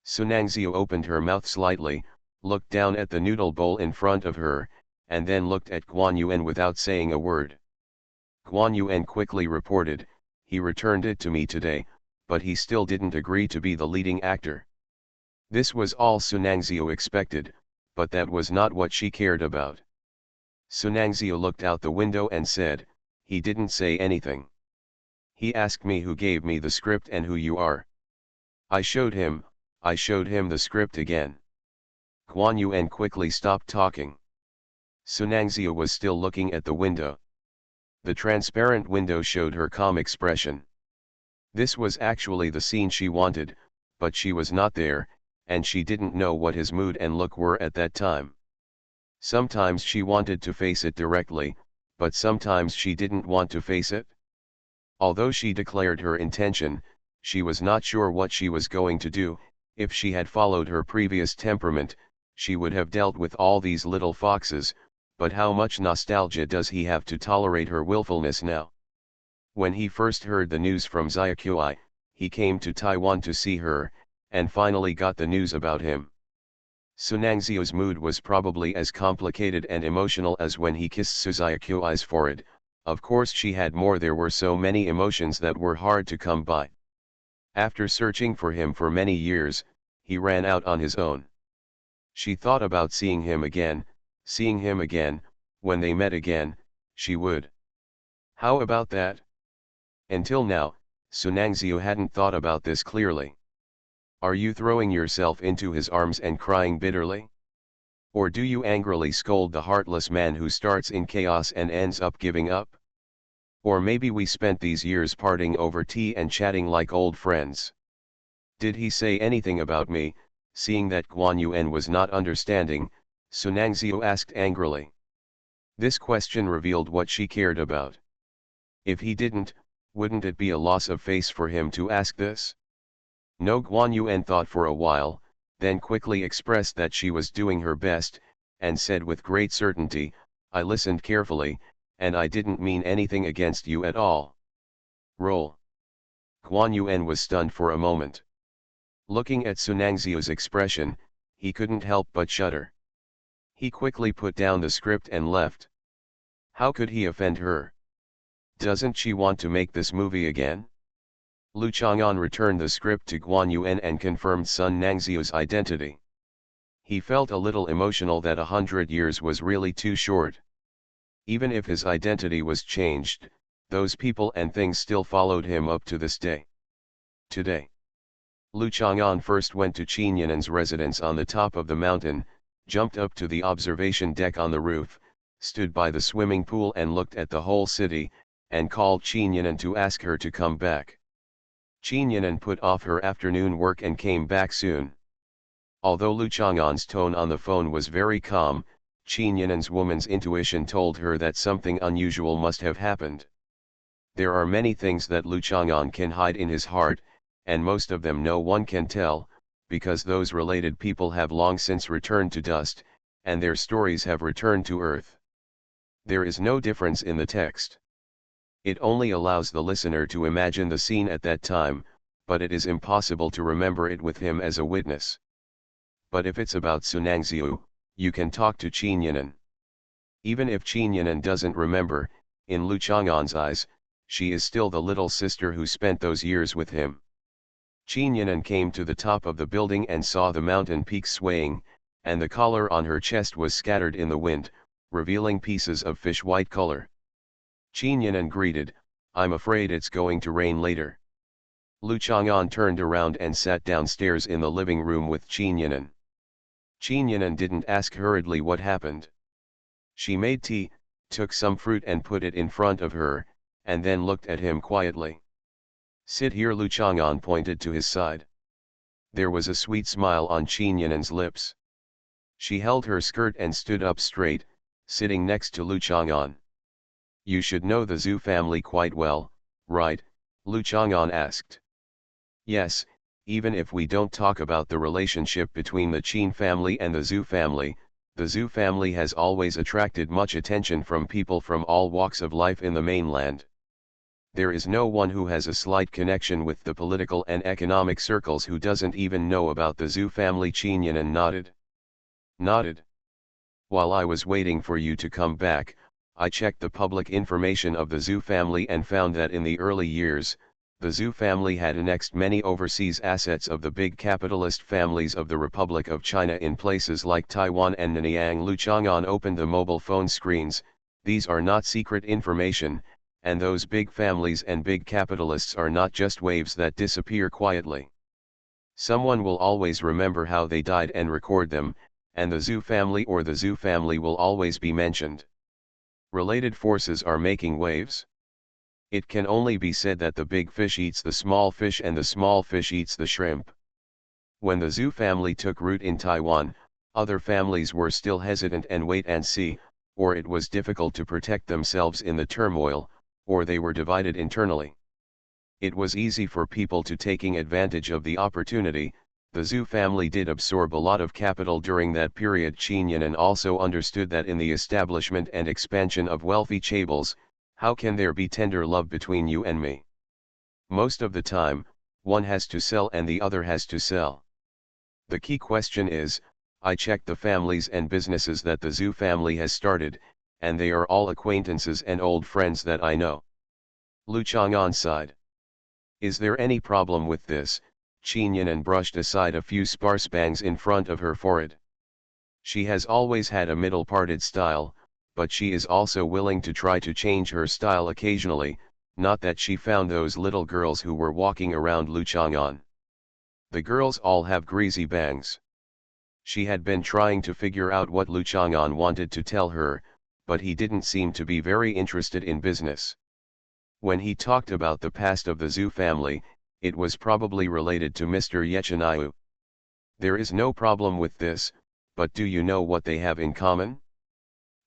Sunangziu opened her mouth slightly, looked down at the noodle bowl in front of her, and then looked at Guan Yuan without saying a word. Guan Yuan quickly reported, he returned it to me today, but he still didn't agree to be the leading actor. This was all Sunangziu expected, but that was not what she cared about. Sunangziu looked out the window and said, he didn't say anything. He asked me who gave me the script and who you are. I showed him the script again. Guan Yuan quickly stopped talking. Sunangziu was still looking at the window. The transparent window showed her calm expression. This was actually the scene she wanted, but she was not there, and she didn't know what his mood and look were at that time. Sometimes she wanted to face it directly, but sometimes she didn't want to face it. Although she declared her intention, she was not sure what she was going to do. If she had followed her previous temperament, she would have dealt with all these little foxes, but how much nostalgia does he have to tolerate her willfulness now? When he first heard the news from Xiaoqui, he came to Taiwan to see her, and finally got the news about him. Sunangzio's mood was probably as complicated and emotional as when he kissed Xiaoqui's forehead. Of course she had more. There were so many emotions that were hard to come by. After searching for him for many years, he ran out on his own. She thought about seeing him again, when they met again, she would. How about that? Until now, Sunangzio hadn't thought about this clearly. Are you throwing yourself into his arms and crying bitterly? Or do you angrily scold the heartless man who starts in chaos and ends up giving up? Or maybe we spent these years parting over tea and chatting like old friends. Did he say anything about me? Seeing that Guan Yuan was not understanding, Sunangzio asked angrily. This question revealed what she cared about. If he didn't, wouldn't it be a loss of face for him to ask this? No. Guan Yuan thought for a while, then quickly expressed that she was doing her best, and said with great certainty, I listened carefully, and I didn't mean anything against you at all. Roll. Guan Yuan was stunned for a moment. Looking at Sunangzio's expression, he couldn't help but shudder. He quickly put down the script and left. How could he offend her? Doesn't she want to make this movie again? Lu Chang'an returned the script to Guan Yuan and confirmed Sunangzio's identity. He felt a little emotional that 100 years was really too short. Even if his identity was changed, those people and things still followed him up to this day. Today, Lu Chang'an first went to Qin Yinan's residence on the top of the mountain, jumped up to the observation deck on the roof, stood by the swimming pool and looked at the whole city, and called Qin Yinan to ask her to come back. Qin Yinan put off her afternoon work and came back soon. Although Lu Chang'an's tone on the phone was very calm, Qin Yinan's woman's intuition told her that something unusual must have happened. There are many things that Lu Chang'an can hide in his heart, and most of them no one can tell, because those related people have long since returned to dust, and their stories have returned to earth. There is no difference in the text. It only allows the listener to imagine the scene at that time, but it is impossible to remember it with him as a witness. But if it's about Sunangzio, you can talk to Qin Yinan. Even if Qin Yinan doesn't remember, in Lu Chang'an's eyes, she is still the little sister who spent those years with him. Qin Yinan came to the top of the building and saw the mountain peaks swaying, and the collar on her chest was scattered in the wind, revealing pieces of fish-white color. Qin Yinan greeted, I'm afraid it's going to rain later. Lu Chang'an turned around and sat downstairs in the living room with Qin Yinan. Qin Yinan didn't ask hurriedly what happened. She made tea, took some fruit and put it in front of her, and then looked at him quietly. Sit here. Lu Chang'an pointed to his side. There was a sweet smile on Qin Yinan's lips. She held her skirt and stood up straight, sitting next to Lu Chang'an. You should know the Zhu family quite well, right? Lu Chang'an asked. Yes, even if we don't talk about the relationship between the Qin family and the Zhu family has always attracted much attention from people from all walks of life in the mainland. There is no one who has a slight connection with the political and economic circles who doesn't even know about the Zhu family. Qin Yinan nodded. While I was waiting for you to come back, I checked the public information of the Zhu family and found that in the early years, the Zhu family had annexed many overseas assets of the big capitalist families of the Republic of China in places like Taiwan and Nanyang. Lu Chang'an opened the mobile phone screens. These are not secret information, and those big families and big capitalists are not just waves that disappear quietly. Someone will always remember how they died and record them, and the Zhu family or the Zhu family will always be mentioned. Related forces are making waves. It can only be said that the big fish eats the small fish and the small fish eats the shrimp. When the Zhu family took root in Taiwan, Other families were still hesitant and wait and see, or it was difficult to protect themselves in the turmoil, or they were divided internally. It was easy for people to taking advantage of the opportunity. The Zhou family did absorb a lot of capital during that period. Qin Yan'an also understood that in the establishment and expansion of wealthy chaebols, how can there be tender love between you and me? Most of the time, one has to sell and the other has to sell. The key question is, I checked the families and businesses that the Zhou family has started, and they are all acquaintances and old friends that I know. Lu Chang'an sighed. Is there any problem with this? Qin Yan'an brushed aside a few sparse bangs in front of her forehead. She has always had a middle-parted style, but she is also willing to try to change her style occasionally, not that she found those little girls who were walking around Lu Chang'an. The girls all have greasy bangs. She had been trying to figure out what Lu Chang'an wanted to tell her, but he didn't seem to be very interested in business. When he talked about the past of the Zhou family, it was probably related to Mr. Yechaniu. There is no problem with this, but do you know what they have in common?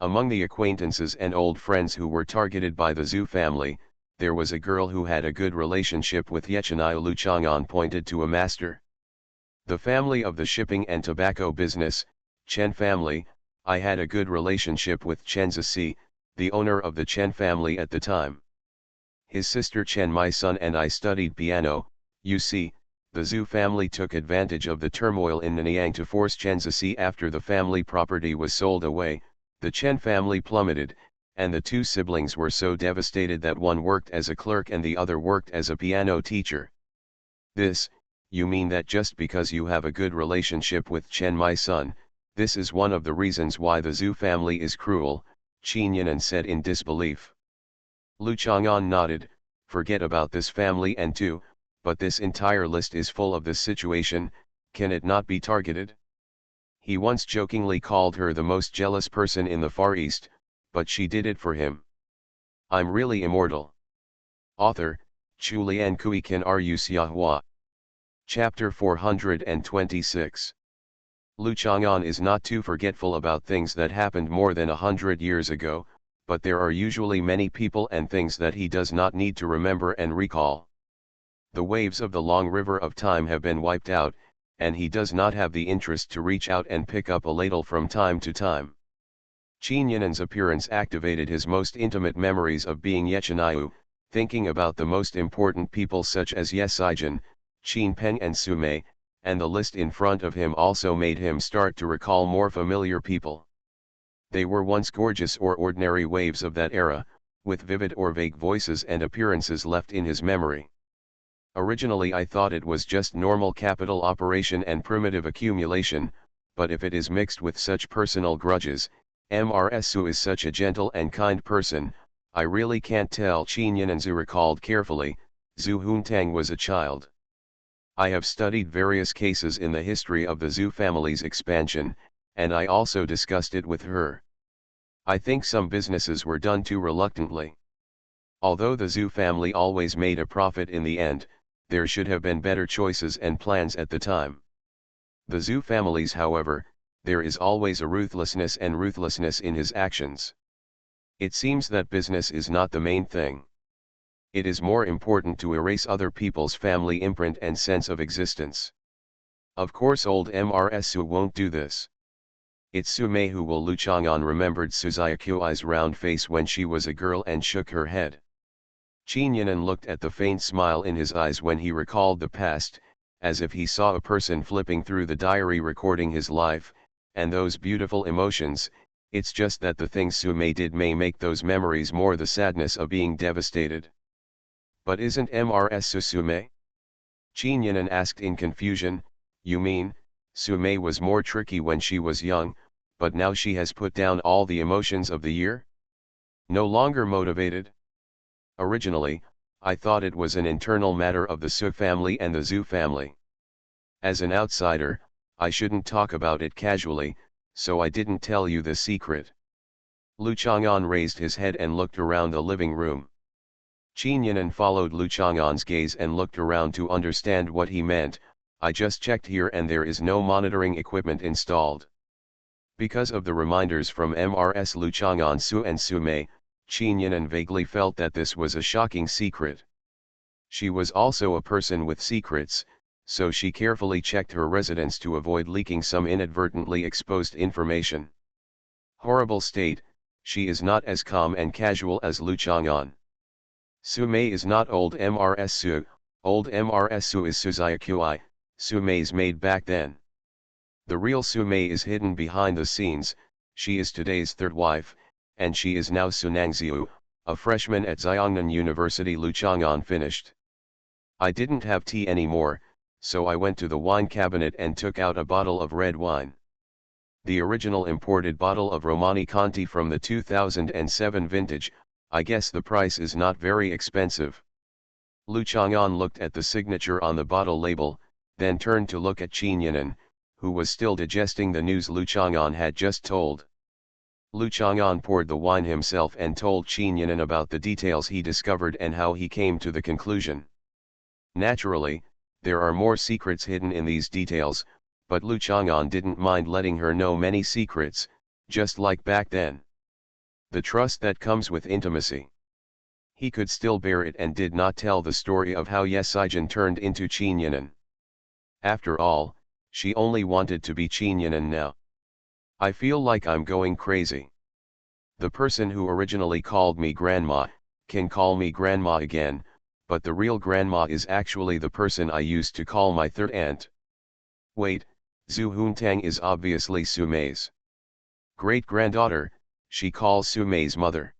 Among the acquaintances and old friends who were targeted by the Zhou family, there was a girl who had a good relationship with Yechaniu. Lu Chang'an pointed to a master. The family of the shipping and tobacco business, Chen family. I had a good relationship with Chen Zici, the owner of the Chen family at the time. His sister Chen, my son, and I studied piano. You see, the Zhou family took advantage of the turmoil in Nanyang to force Chen Zici. After the family property was sold away, the Chen family plummeted, and the two siblings were so devastated that one worked as a clerk and the other worked as a piano teacher. This, you mean that just because you have a good relationship with Chen, my son, this is one of the reasons why the Zhou family is cruel? Qin Yan'an said in disbelief. Lu Chang'an nodded. Forget about this family and two, but this entire list is full of this situation. Can it not be targeted? He once jokingly called her the most jealous person in the Far East, but she did it for him. I'm really immortal. Author, Chu Lian Kui Kan Ru Xiahua. Chapter 426. Lu Chang'an is not too forgetful about things that happened more than 100 years ago, but there are usually many people and things that he does not need to remember and recall. The waves of the long river of time have been wiped out, and he does not have the interest to reach out and pick up a ladle from time to time. Qin Yan'an's appearance activated his most intimate memories of being Yechaniu, thinking about the most important people such as Ye Sijin, Qin Peng and Su Mei, and the list in front of him also made him start to recall more familiar people. They were once gorgeous or ordinary waves of that era, with vivid or vague voices and appearances left in his memory. Originally I thought it was just normal capital operation and primitive accumulation, but if it is mixed with such personal grudges, Mrsu is such a gentle and kind person, I really can't tell. Qin Yan'an recalled carefully. Zhu Huntang was a child. I have studied various cases in the history of the Zhou family's expansion, and I also discussed it with her. I think some businesses were done too reluctantly. Although the Zhou family always made a profit in the end, there should have been better choices and plans at the time. The Zhou families, however, there is always a ruthlessness in his actions. It seems that business is not the main thing. It is more important to erase other people's family imprint and sense of existence. Of course old Mrsu won't do this. It's Su Mei who will. Lu Chang'an remembered Suzayakui's round face when she was a girl and shook her head. Qin Yan'an looked at the faint smile in his eyes when he recalled the past, as if he saw a person flipping through the diary recording his life, and those beautiful emotions. It's just that the things Su Mei did may make those memories more the sadness of being devastated. But isn't Mrsu Su Mei? Qin Yan'an asked in confusion. You mean, Su Mei was more tricky when she was young, but now she has put down all the emotions of the year? No longer motivated? Originally, I thought it was an internal matter of the Su family and the Zhou family. As an outsider, I shouldn't talk about it casually, so I didn't tell you the secret. Lu Chang'an raised his head and looked around the living room. Qin Yan'an followed Lu Chang'an's gaze and looked around to understand what he meant. I just checked here and there is no monitoring equipment installed. Because of the reminders from Mrs. Lu Chang'an Su and Su Mei, Qin Yinan vaguely felt that this was a shocking secret. She was also a person with secrets, so she carefully checked her residence to avoid leaking some inadvertently exposed information. Horrible state, she is not as calm and casual as Lu Chang'an. Su Mei is not old Mrs. Su, old Mrs. Su is Suzyaqui, Su Mei's maid back then. The real Su Mei is hidden behind the scenes, she is today's third wife, and she is now Su Nangxiu, a freshman at Xiongnan University. Lu Chang'an finished. I didn't have tea anymore, so I went to the wine cabinet and took out a bottle of red wine. The original imported bottle of Romani Conti from the 2007 vintage, I guess the price is not very expensive. Lu Chang'an looked at the signature on the bottle label, then turned to look at Qin Yinan, who was still digesting the news Lu Chang'an had just told. Lu Chang'an poured the wine himself and told Qin Yinan about the details he discovered and how he came to the conclusion. Naturally, there are more secrets hidden in these details, but Lu Chang'an didn't mind letting her know many secrets, just like back then. The trust that comes with intimacy. He could still bear it and did not tell the story of how Yesijin turned into Qin Yinan. After all, she only wanted to be Qin Yinan now. I feel like I'm going crazy. The person who originally called me grandma, can call me grandma again, but the real grandma is actually the person I used to call my third aunt. Wait, Zhu Huntang is obviously Su Mei's great-granddaughter, she calls Su Mei's mother.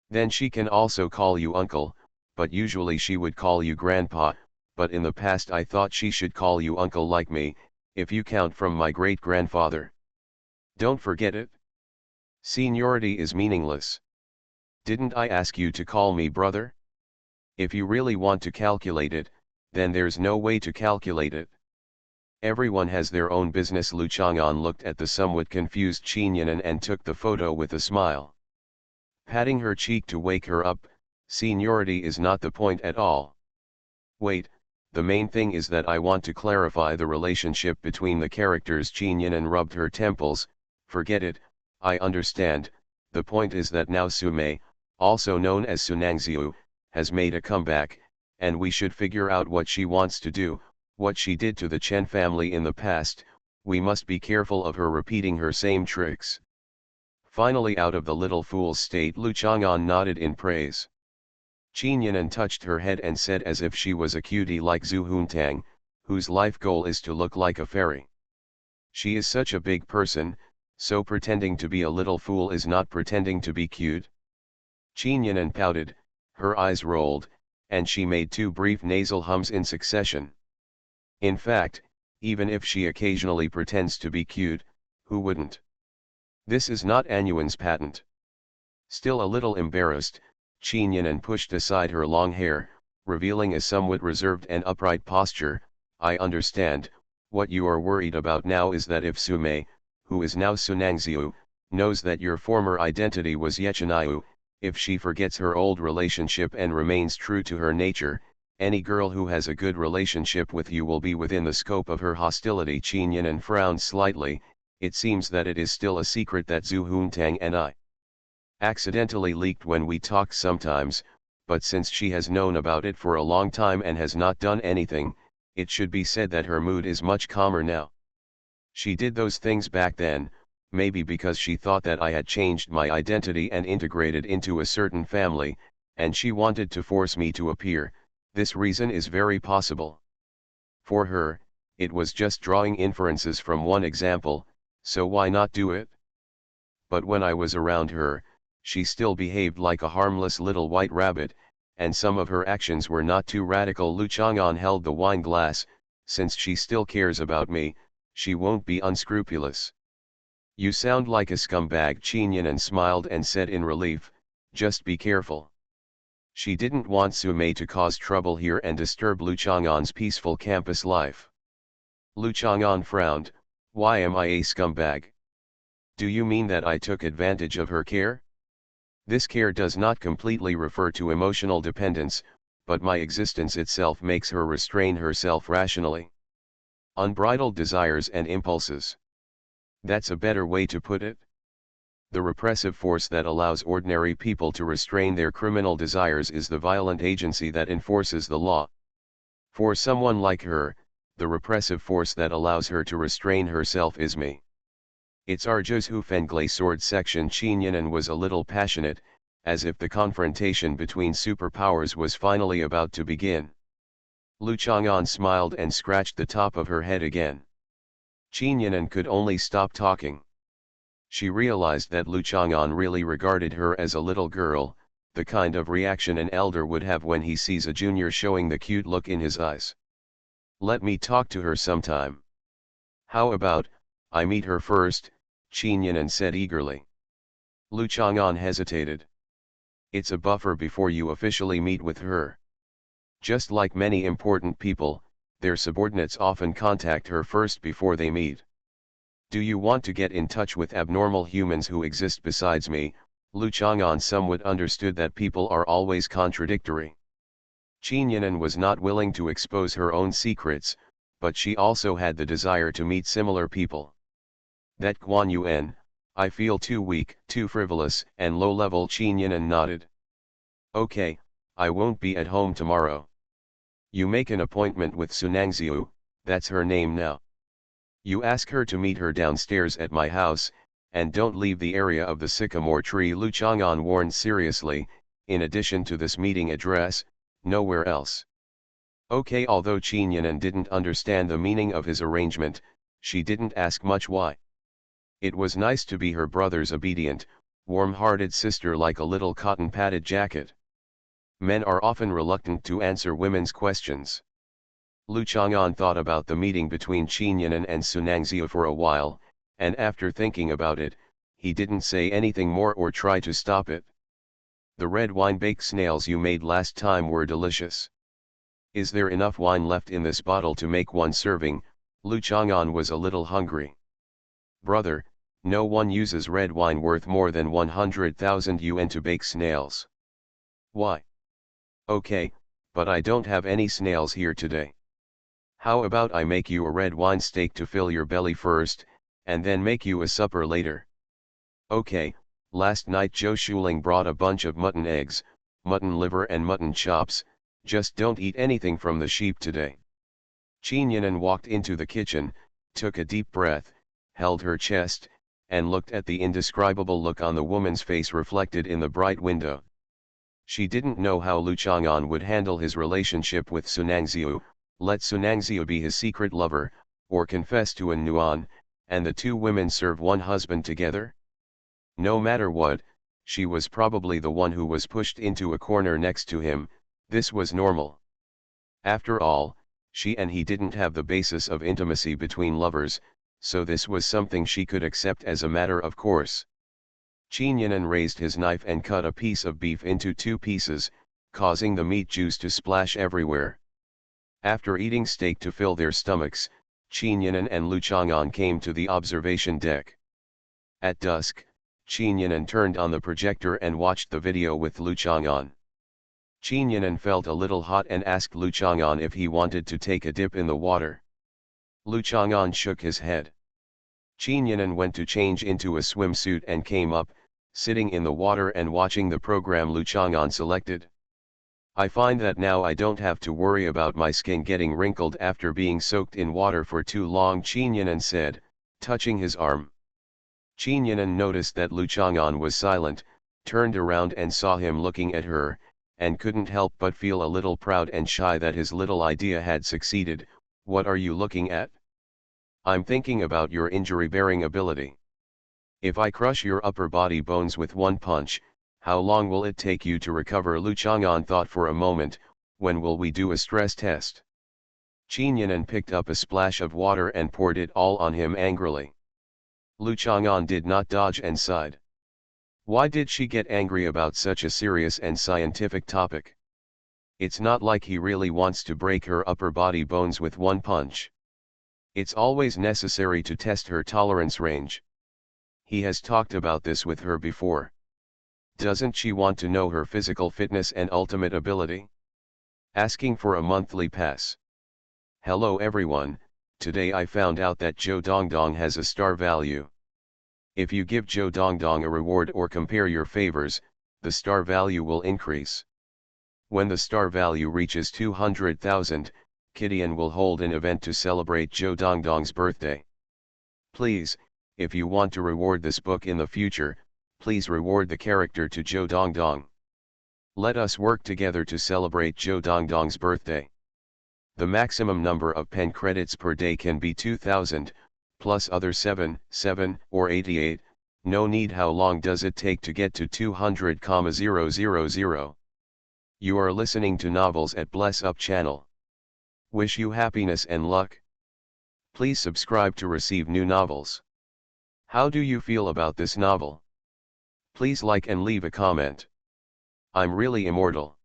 Then she can also call you uncle, but usually she would call you grandpa, but in the past I thought she should call you uncle like me, if you count from my great-grandfather. Don't forget it. Seniority is meaningless. Didn't I ask you to call me brother? If you really want to calculate it, then there's no way to calculate it. Everyone has their own business. Lu Chang'an looked at the somewhat confused Qin Yinan and took the photo with a smile. Patting her cheek to wake her up, seniority is not the point at all. Wait, the main thing is that I want to clarify the relationship between the characters. Qin Yinan rubbed her temples. Forget it, I understand, the point is that now Su Mei, also known as Su Nangxiu, has made a comeback, and we should figure out what she wants to do, what she did to the Chen family in the past. We must be careful of her repeating her same tricks. Finally out of the little fool's state, Lu Chang'an nodded in praise. Qin Yinan touched her head and said as if she was a cutie like Zhu Huntang, whose life goal is to look like a fairy. She is such a big person, so pretending to be a little fool is not pretending to be cute. Qin Yinan pouted, her eyes rolled, and she made two brief nasal hums in succession. In fact, even if she occasionally pretends to be cute, who wouldn't? This is not Anyuan's patent. Still a little embarrassed, Qin Yinan pushed aside her long hair, revealing a somewhat reserved and upright posture. I understand, what you are worried about now is that if Su Mei, who is now Su Nangxiu, knows that your former identity was Yechinayu, if she forgets her old relationship and remains true to her nature, any girl who has a good relationship with you will be within the scope of her hostility. Qin Yinan frowned slightly. It seems that it is still a secret that Zhu Huntang and I accidentally leaked when we talked sometimes, but since she has known about it for a long time and has not done anything, it should be said that her mood is much calmer now. She did those things back then, maybe because she thought that I had changed my identity and integrated into a certain family, and she wanted to force me to appear. This reason is very possible. For her, it was just drawing inferences from one example, so why not do it? But when I was around her, she still behaved like a harmless little white rabbit, and some of her actions were not too radical. Lu Chang'an held the wine glass. Since she still cares about me, she won't be unscrupulous. You sound like a scumbag. Qin Yinan smiled and said in relief, just be careful. She didn't want Su Mei to cause trouble here and disturb Lu Chang'an's peaceful campus life. Lu Chang'an frowned. Why am I a scumbag? Do you mean that I took advantage of her care? This care does not completely refer to emotional dependence, but my existence itself makes her restrain herself rationally. Unbridled desires and impulses. That's a better way to put it. The repressive force that allows ordinary people to restrain their criminal desires is the violent agency that enforces the law. For someone like her, the repressive force that allows her to restrain herself is me. It's Arjo's Hoofenglay sword section. Chinyanan was a little passionate, as if the confrontation between superpowers was finally about to begin. Lu Chang'an smiled and scratched the top of her head again. Chinyanan could only stop talking. She realized that Lu Chang'an really regarded her as a little girl, the kind of reaction an elder would have when he sees a junior showing the cute look in his eyes. Let me talk to her sometime. How about, I meet her first, Chinyanan said eagerly. Lu Chang'an hesitated. It's a buffer before you officially meet with her. Just like many important people, their subordinates often contact her first before they meet. Do you want to get in touch with abnormal humans who exist besides me? Lu Chang'an somewhat understood that people are always contradictory. Chinyanan was not willing to expose her own secrets, but she also had the desire to meet similar people. That Guan Yuan, I feel too weak, too frivolous and low-level. Chinyanan nodded. Okay, I won't be at home tomorrow. You make an appointment with Sunangziu, that's her name now. You ask her to meet her downstairs at my house, and don't leave the area of the sycamore tree. Lu Chang'an warned seriously, in addition to this meeting address, nowhere else. Okay. Although Chinyanan didn't understand the meaning of his arrangement, she didn't ask much why. It was nice to be her brother's obedient, warm-hearted sister like a little cotton-padded jacket. Men are often reluctant to answer women's questions. Lu Chang'an thought about the meeting between Chinyanan and Sunangziu for a while, and after thinking about it, he didn't say anything more or try to stop it. The red wine baked snails you made last time were delicious. Is there enough wine left in this bottle to make one serving? Lu Chang'an was a little hungry. Brother, no one uses red wine worth more than 100,000 yuan to bake snails. Why? Okay, but I don't have any snails here today. How about I make you a red wine steak to fill your belly first, and then make you a supper later? Okay. Last night Zhou Shuling brought a bunch of mutton eggs, mutton liver and mutton chops, just don't eat anything from the sheep today. Chinyanan walked into the kitchen, took a deep breath, held her chest, and looked at the indescribable look on the woman's face reflected in the bright window. She didn't know how Lu Chang'an would handle his relationship with Sunangziu, let Sunangziu be his secret lover, or confess to An Nuan, and the two women serve one husband together. No matter what, she was probably the one who was pushed into a corner next to him. This was normal. After all, she and he didn't have the basis of intimacy between lovers, so this was something she could accept as a matter of course. Chinyanan raised his knife and cut a piece of beef into 2 pieces, causing the meat juice to splash everywhere. After eating steak to fill their stomachs, Chinyanan and Lu Chang'an came to the observation deck. At dusk, Chinyanan turned on the projector and watched the video with Lu Chang'an. Chinyanan felt a little hot and asked Lu Chang'an if he wanted to take a dip in the water. Lu Chang'an shook his head. Chinyanan went to change into a swimsuit and came up, sitting in the water and watching the program Lu Chang'an selected. I find that now I don't have to worry about my skin getting wrinkled after being soaked in water for too long, Chinyanan said, touching his arm. Chinyanan noticed that Lu Chang'an was silent, turned around and saw him looking at her, and couldn't help but feel a little proud and shy that his little idea had succeeded. What are you looking at? I'm thinking about your injury-bearing ability. If I crush your upper body bones with one punch, how long will it take you to recover? Lu Chang'an thought for a moment. When will we do a stress test? Chinyanan picked up a splash of water and poured it all on him angrily. Lu Chang'an did not dodge and sighed. Why did she get angry about such a serious and scientific topic? It's not like he really wants to break her upper body bones with one punch. It's always necessary to test her tolerance range. He has talked about this with her before. Doesn't she want to know her physical fitness and ultimate ability? Asking for a monthly pass. Hello everyone, today I found out that Zhou Dongdong has a star value. If you give Zhou Dongdong a reward or compare your favors, the star value will increase. When the star value reaches 200,000, Gideon will hold an event to celebrate Zhou Dongdong's birthday. Please, if you want to reward this book in the future, please reward the character to Zhou Dongdong. Let us work together to celebrate Zhou Dongdong's birthday. The maximum number of pen credits per day can be 2000, plus other 7, or 88, no need. How long does it take to get to 200,000? You are listening to Novels at Bless Up channel. Wish you happiness and luck. Please subscribe to receive new novels. How do you feel about this novel? Please like and leave a comment. I'm really immortal.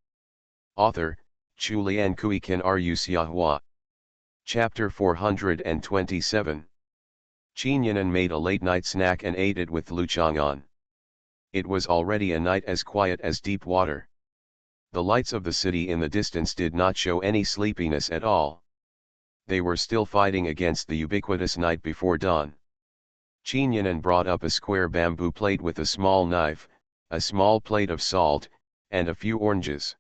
Author, Chulian Kuikan Ru Xiahua. Chapter 427. Qinyanan made a late-night snack and ate it with Lu Chang'an. It was already a night as quiet as deep water. The lights of the city in the distance did not show any sleepiness at all. They were still fighting against the ubiquitous night before dawn. Qinyanan brought up a square bamboo plate with a small knife, a small plate of salt, and a few oranges.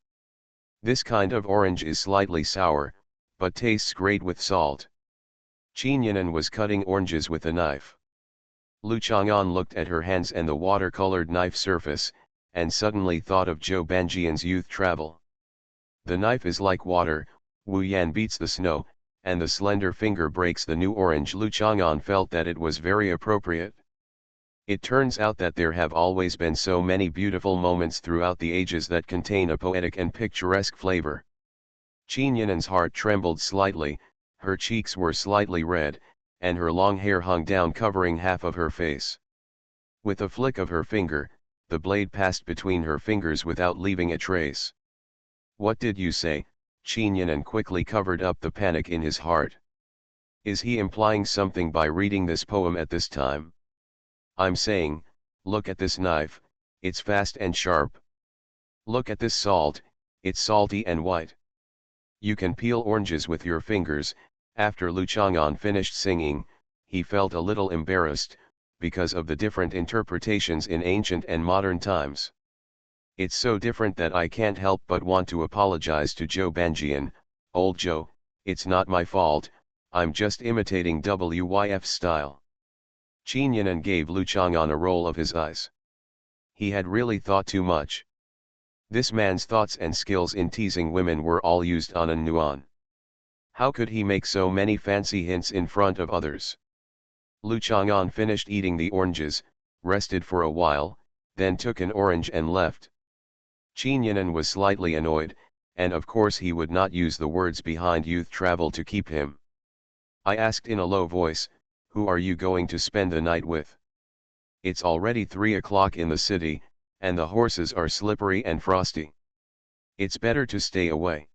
This kind of orange is slightly sour, but tastes great with salt. Qinyanan was cutting oranges with a knife. Lu Chang'an looked at her hands and the watercolored knife surface, and suddenly thought of Zhou Banjian's youth travel. The knife is like water, Wu Yan beats the snow, and the slender finger breaks the new orange. Lu Chang'an felt that it was very appropriate. It turns out that there have always been so many beautiful moments throughout the ages that contain a poetic and picturesque flavor. Qinyanan's heart trembled slightly, her cheeks were slightly red, and her long hair hung down covering half of her face. With a flick of her finger, the blade passed between her fingers without leaving a trace. What did you say? Qinyanan quickly covered up the panic in his heart. Is he implying something by reading this poem at this time? I'm saying, look at this knife, it's fast and sharp. Look at this salt, it's salty and white. You can peel oranges with your fingers. After Lu Chang'an finished singing, he felt a little embarrassed, because of the different interpretations in ancient and modern times. It's so different that I can't help but want to apologize to Zhou Banjian. Old Zhou, it's not my fault, I'm just imitating WYF style. Qinyanan gave Lu Chang'an a roll of his eyes. He had really thought too much. This man's thoughts and skills in teasing women were all used on An Nuan. How could he make so many fancy hints in front of others? Lu Chang'an finished eating the oranges, rested for a while, then took an orange and left. Qinyanan was slightly annoyed, and of course he would not use the words behind youth travel to keep him. I asked in a low voice, who are you going to spend the night with? It's already 3 o'clock in the city, and the horses are slippery and frosty. It's better to stay away.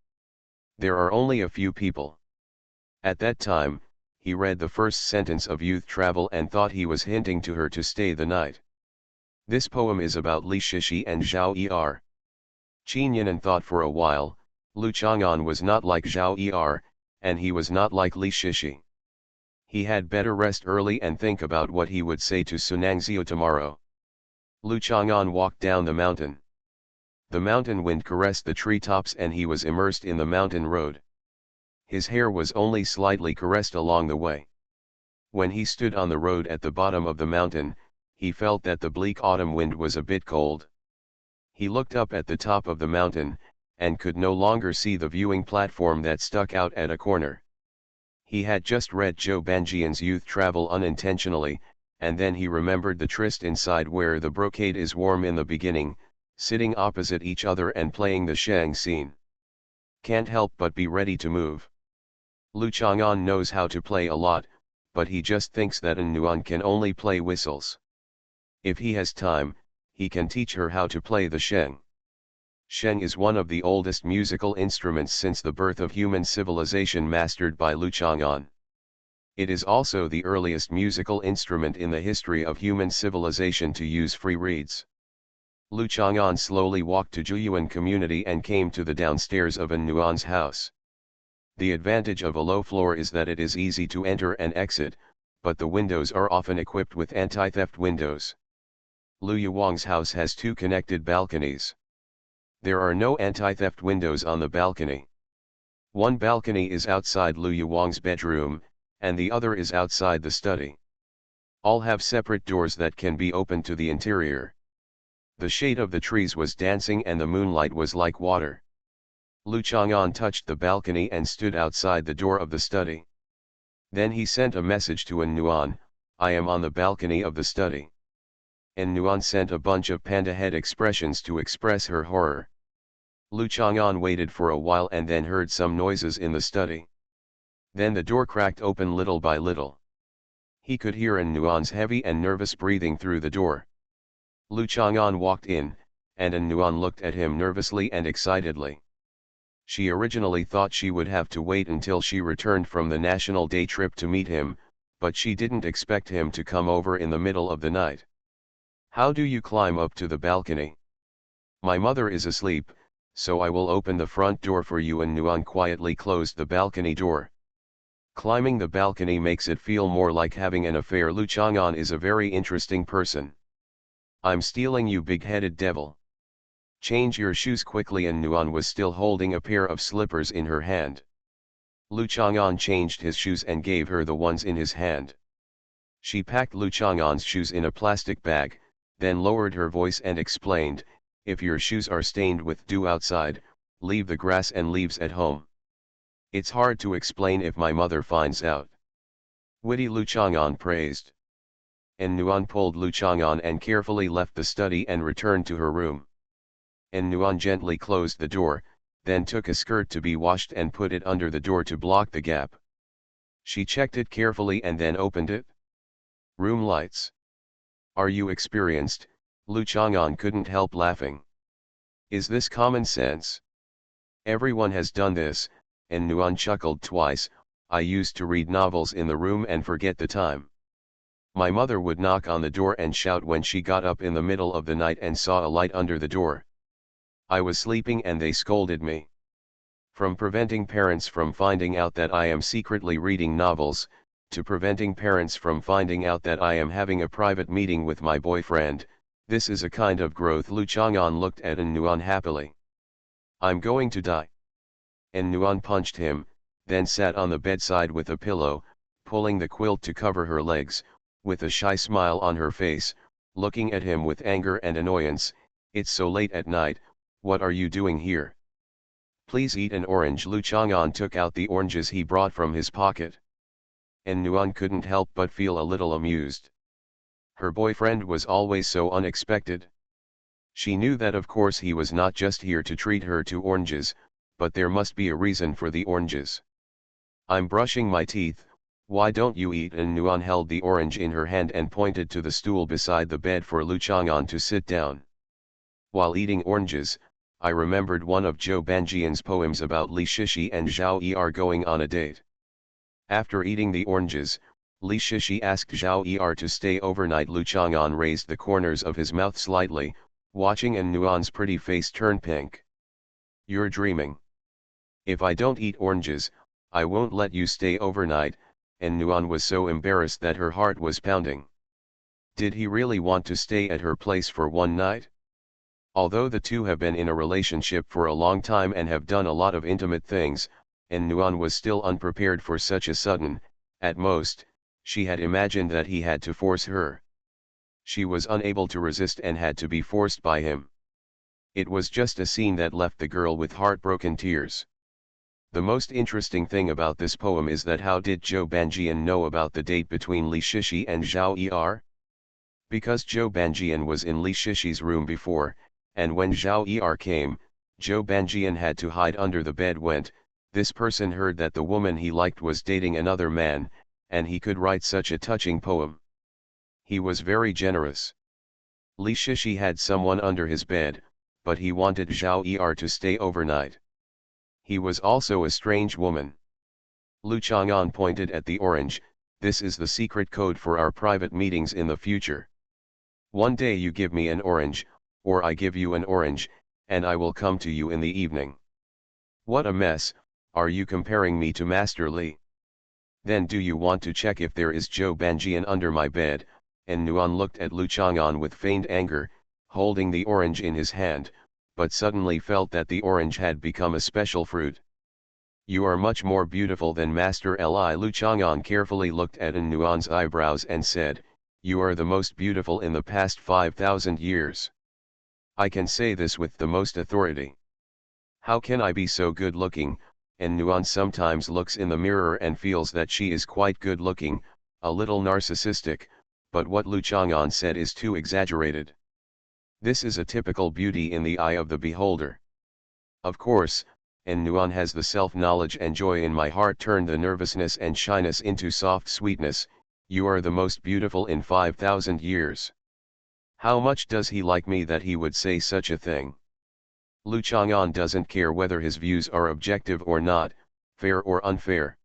There are only a few people. At that time, he read the first sentence of youth travel and thought he was hinting to her to stay the night. This poem is about Li Shishi and Zhao Er. Qinyanan thought for a while, Lu Chang'an was not like Zhao Er, and he was not like Li Shishi. He had better rest early and think about what he would say to Sunangzio tomorrow. Lu Chang'an walked down the mountain. The mountain wind caressed the treetops and he was immersed in the mountain road. His hair was only slightly caressed along the way. When he stood on the road at the bottom of the mountain, he felt that the bleak autumn wind was a bit cold. He looked up at the top of the mountain, and could no longer see the viewing platform that stuck out at a corner. He had just read Zhou Banjian's youth travel unintentionally, and then he remembered the tryst inside where the brocade is warm in the beginning, sitting opposite each other and playing the Sheng scene. Can't help but be ready to move. Lu Chang'an knows how to play a lot, but he just thinks that An Nuan can only play whistles. If he has time, he can teach her how to play the Sheng. Sheng is one of the oldest musical instruments since the birth of human civilization mastered by Lu Chang'an. It is also the earliest musical instrument in the history of human civilization to use free reeds. Lu Chang'an slowly walked to Zhuyuan community and came to the downstairs of An Nuan's house. The advantage of a low floor is that it is easy to enter and exit, but the windows are often equipped with anti-theft windows. Lu Yuwang's house has 2 connected balconies. There are no anti-theft windows on the balcony. One balcony is outside Lu Yuwang's bedroom, and the other is outside the study. All have separate doors that can be opened to the interior. The shade of the trees was dancing and the moonlight was like water. Lu Chang'an touched the balcony and stood outside the door of the study. Then he sent a message to An Nuan, "I am on the balcony of the study." An Nuan sent a bunch of panda head expressions to express her horror. Lu Chang'an waited for a while and then heard some noises in the study. Then the door cracked open little by little. He could hear An Nuan's heavy and nervous breathing through the door. Lu Chang'an walked in, and An Nuan looked at him nervously and excitedly. She originally thought she would have to wait until she returned from the National Day trip to meet him, but she didn't expect him to come over in the middle of the night. "How do you climb up to the balcony?" "My mother is asleep, so I will open the front door for you." And Nuan quietly closed the balcony door. Climbing the balcony makes it feel more like having an affair. Lu Chang'an is a very interesting person. "I'm stealing, you big-headed devil. Change your shoes quickly." And Nuan was still holding a pair of slippers in her hand. Lu Chang'an changed his shoes and gave her the ones in his hand. She packed Lu Chang'an's shoes in a plastic bag, then lowered her voice and explained, "If your shoes are stained with dew outside, leave the grass and leaves at home. It's hard to explain if my mother finds out." Witty, Lu Chang'an praised. And Nuan pulled Lu Chang'an and carefully left the study and returned to her room. And Nuan gently closed the door, then took a skirt to be washed and put it under the door to block the gap. She checked it carefully and then opened it. Room lights. "Are you experienced?" Lu Chang'an couldn't help laughing. "Is this common sense? Everyone has done this," and Nuan chuckled twice. "I used to read novels in the room and forget the time. My mother would knock on the door and shout when she got up in the middle of the night and saw a light under the door. I was sleeping and they scolded me. From preventing parents from finding out that I am secretly reading novels, to preventing parents from finding out that I am having a private meeting with my boyfriend, this is a kind of growth." Lu Chang'an looked at An Nuan happily. "I'm going to die." An Nuan punched him, then sat on the bedside with a pillow, pulling the quilt to cover her legs, with a shy smile on her face, looking at him with anger and annoyance. "It's so late at night, what are you doing here? Please eat an orange." Lu Chang'an took out the oranges he brought from his pocket. And Nuan couldn't help but feel a little amused. Her boyfriend was always so unexpected. She knew that of course he was not just here to treat her to oranges, but there must be a reason for the oranges. "I'm brushing my teeth, why don't you eat?" And Nuan held the orange in her hand and pointed to the stool beside the bed for Lu Chang'an to sit down. While eating oranges, I remembered one of Zhou Banjian's poems about Li Shishi and Zhao Yi going on a date. After eating the oranges, Li Shishi asked Zhao Yi to stay overnight. Lu Chang'an raised the corners of his mouth slightly, watching An Nuan's pretty face turn pink. "You're dreaming. If I don't eat oranges, I won't let you stay overnight." And Nuan was so embarrassed that her heart was pounding. Did he really want to stay at her place for one night? Although the two have been in a relationship for a long time and have done a lot of intimate things, and Nuan was still unprepared for such a sudden, at most, she had imagined that he had to force her. She was unable to resist and had to be forced by him. It was just a scene that left the girl with heartbroken tears. The most interesting thing about this poem is that how did Zhou Banjian know about the date between Li Shishi and Zhao Yi? Because Zhou Banjian was in Li Shishi's room before, and when Zhao Yi came, Zhou Banjian had to hide under the bed. This person heard that the woman he liked was dating another man, and he could write such a touching poem. He was very generous. Li Shishi had someone under his bed, but he wanted Zhao Yi to stay overnight. He was also a strange woman. Lu Chang'an pointed at the orange. "This is the secret code for our private meetings in the future. One day you give me an orange, or I give you an orange, and I will come to you in the evening." "What a mess, are you comparing me to Master Li?" Then do you want to check if there is Joe Banjian under my bed? And Nuan looked at Lu Chang'an with feigned anger, holding the orange in his hand, but suddenly felt that the orange had become a special fruit. You are much more beautiful than Master Li. Lu Chang'an carefully looked at Nuan's eyebrows and said, you are the most beautiful in the past 5,000 years. I can say this with the most authority. How can I be so good looking? And Nuan sometimes looks in the mirror and feels that she is quite good looking, a little narcissistic, but what Lu Chang'an said is too exaggerated. This is a typical beauty in the eye of the beholder. Of course, and Nuan has the self-knowledge and joy in my heart turned the nervousness and shyness into soft sweetness. You are the most beautiful in 5,000 years. How much does he like me that he would say such a thing? Lu Chang'an doesn't care whether his views are objective or not, fair or unfair.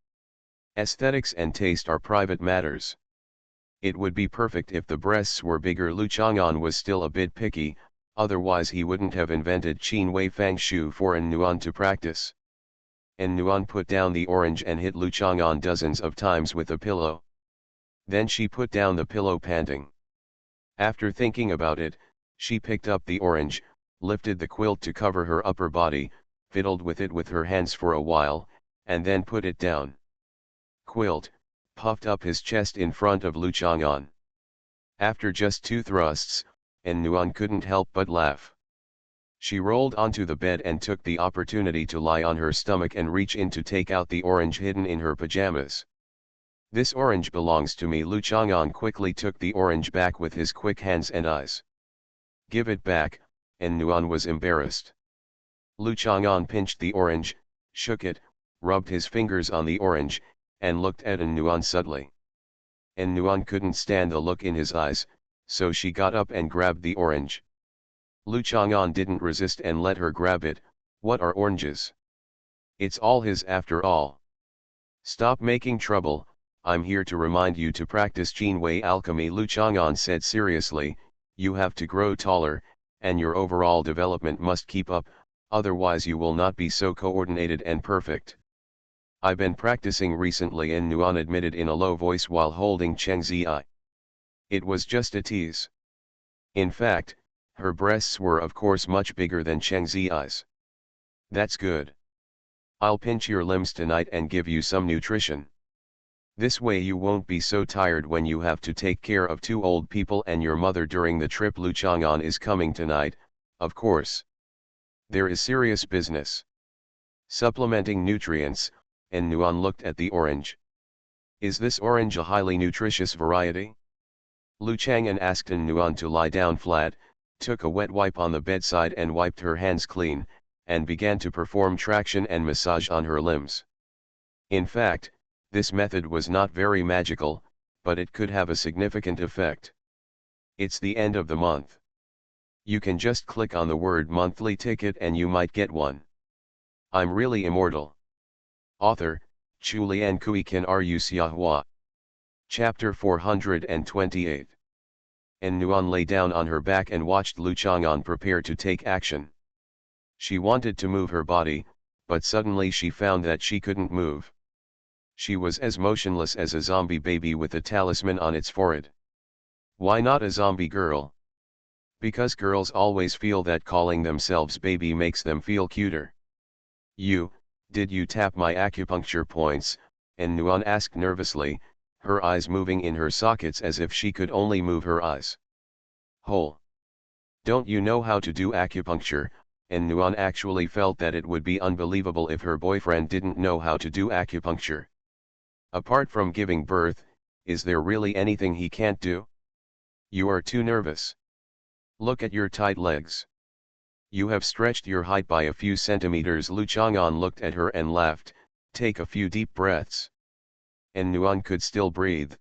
Aesthetics and taste are private matters. It would be perfect if the breasts were bigger. Lu Chang'an was still a bit picky, otherwise he wouldn't have invented Qin Wei Fang Shu for En Nuan to practice. En Nuan put down the orange and hit Lu Chang'an dozens of times with a pillow. Then she put down the pillow panting. After thinking about it, she picked up the orange, lifted the quilt to cover her upper body, fiddled with it with her hands for a while, and then put it down. Quilt, puffed up his chest in front of Lu Chang'an. After just 2 thrusts, En Nuan couldn't help but laugh. She rolled onto the bed and took the opportunity to lie on her stomach and reach in to take out the orange hidden in her pajamas. This orange belongs to me. Lu Chang'an quickly took the orange back with his quick hands and eyes. Give it back, En Nuan was embarrassed. Lu Chang'an pinched the orange, shook it, rubbed his fingers on the orange, and looked at En Nuan subtly. En Nuan couldn't stand the look in his eyes, so she got up and grabbed the orange. Lu Chang'an didn't resist and let her grab it. What are oranges? It's all his after all. Stop making trouble, I'm here to remind you to practice Qin Wei alchemy. Lu Chang'an said seriously, you have to grow taller, and your overall development must keep up, otherwise you will not be so coordinated and perfect. I've been practicing recently, En Nuan admitted in a low voice while holding Cheng Ziyi. It was just a tease. In fact, her breasts were of course much bigger than Cheng Ziyi's. That's good. I'll pinch your limbs tonight and give you some nutrition. This way you won't be so tired when you have to take care of 2 old people and your mother during the trip. Lu Chang'an is coming tonight, of course. There is serious business. Supplementing nutrients, En Nuan looked at the orange. Is this orange a highly nutritious variety? Lu Chang'an asked En Nuan to lie down flat, took a wet wipe on the bedside and wiped her hands clean, and began to perform traction and massage on her limbs. In fact, this method was not very magical, but it could have a significant effect. It's the end of the month. You can just click on the word monthly ticket and you might get one. I'm really immortal. Author, Chulian Kui Kan Ru Xiahua. Chapter 428. En Nuan lay down on her back and watched Lu Chang'an prepare to take action. She wanted to move her body, but suddenly she found that she couldn't move. She was as motionless as a zombie baby with a talisman on its forehead. Why not a zombie girl? Because girls always feel that calling themselves baby makes them feel cuter. Did you tap my acupuncture points? En Nuan asked nervously, her eyes moving in her sockets as if she could only move her eyes. Hole. Don't you know how to do acupuncture? En Nuan actually felt that it would be unbelievable if her boyfriend didn't know how to do acupuncture. Apart from giving birth, is there really anything he can't do? You are too nervous. Look at your tight legs. You have stretched your height by a few centimeters. Lu Chang'an looked at her and laughed. Take a few deep breaths. En Nuan could still breathe.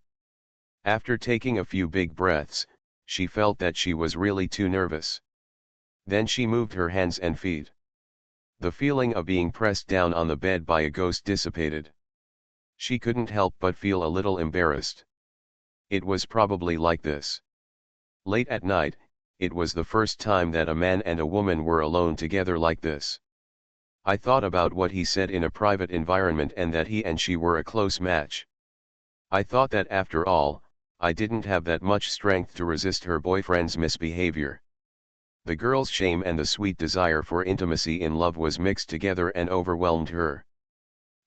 After taking a few big breaths, she felt that she was really too nervous. Then she moved her hands and feet. The feeling of being pressed down on the bed by a ghost dissipated. She couldn't help but feel a little embarrassed. It was probably like this. Late at night, it was the first time that a man and a woman were alone together like this. I thought about what he said in a private environment and that he and she were a close match. I thought that after all, I didn't have that much strength to resist her boyfriend's misbehavior. The girl's shame and the sweet desire for intimacy in love was mixed together and overwhelmed her.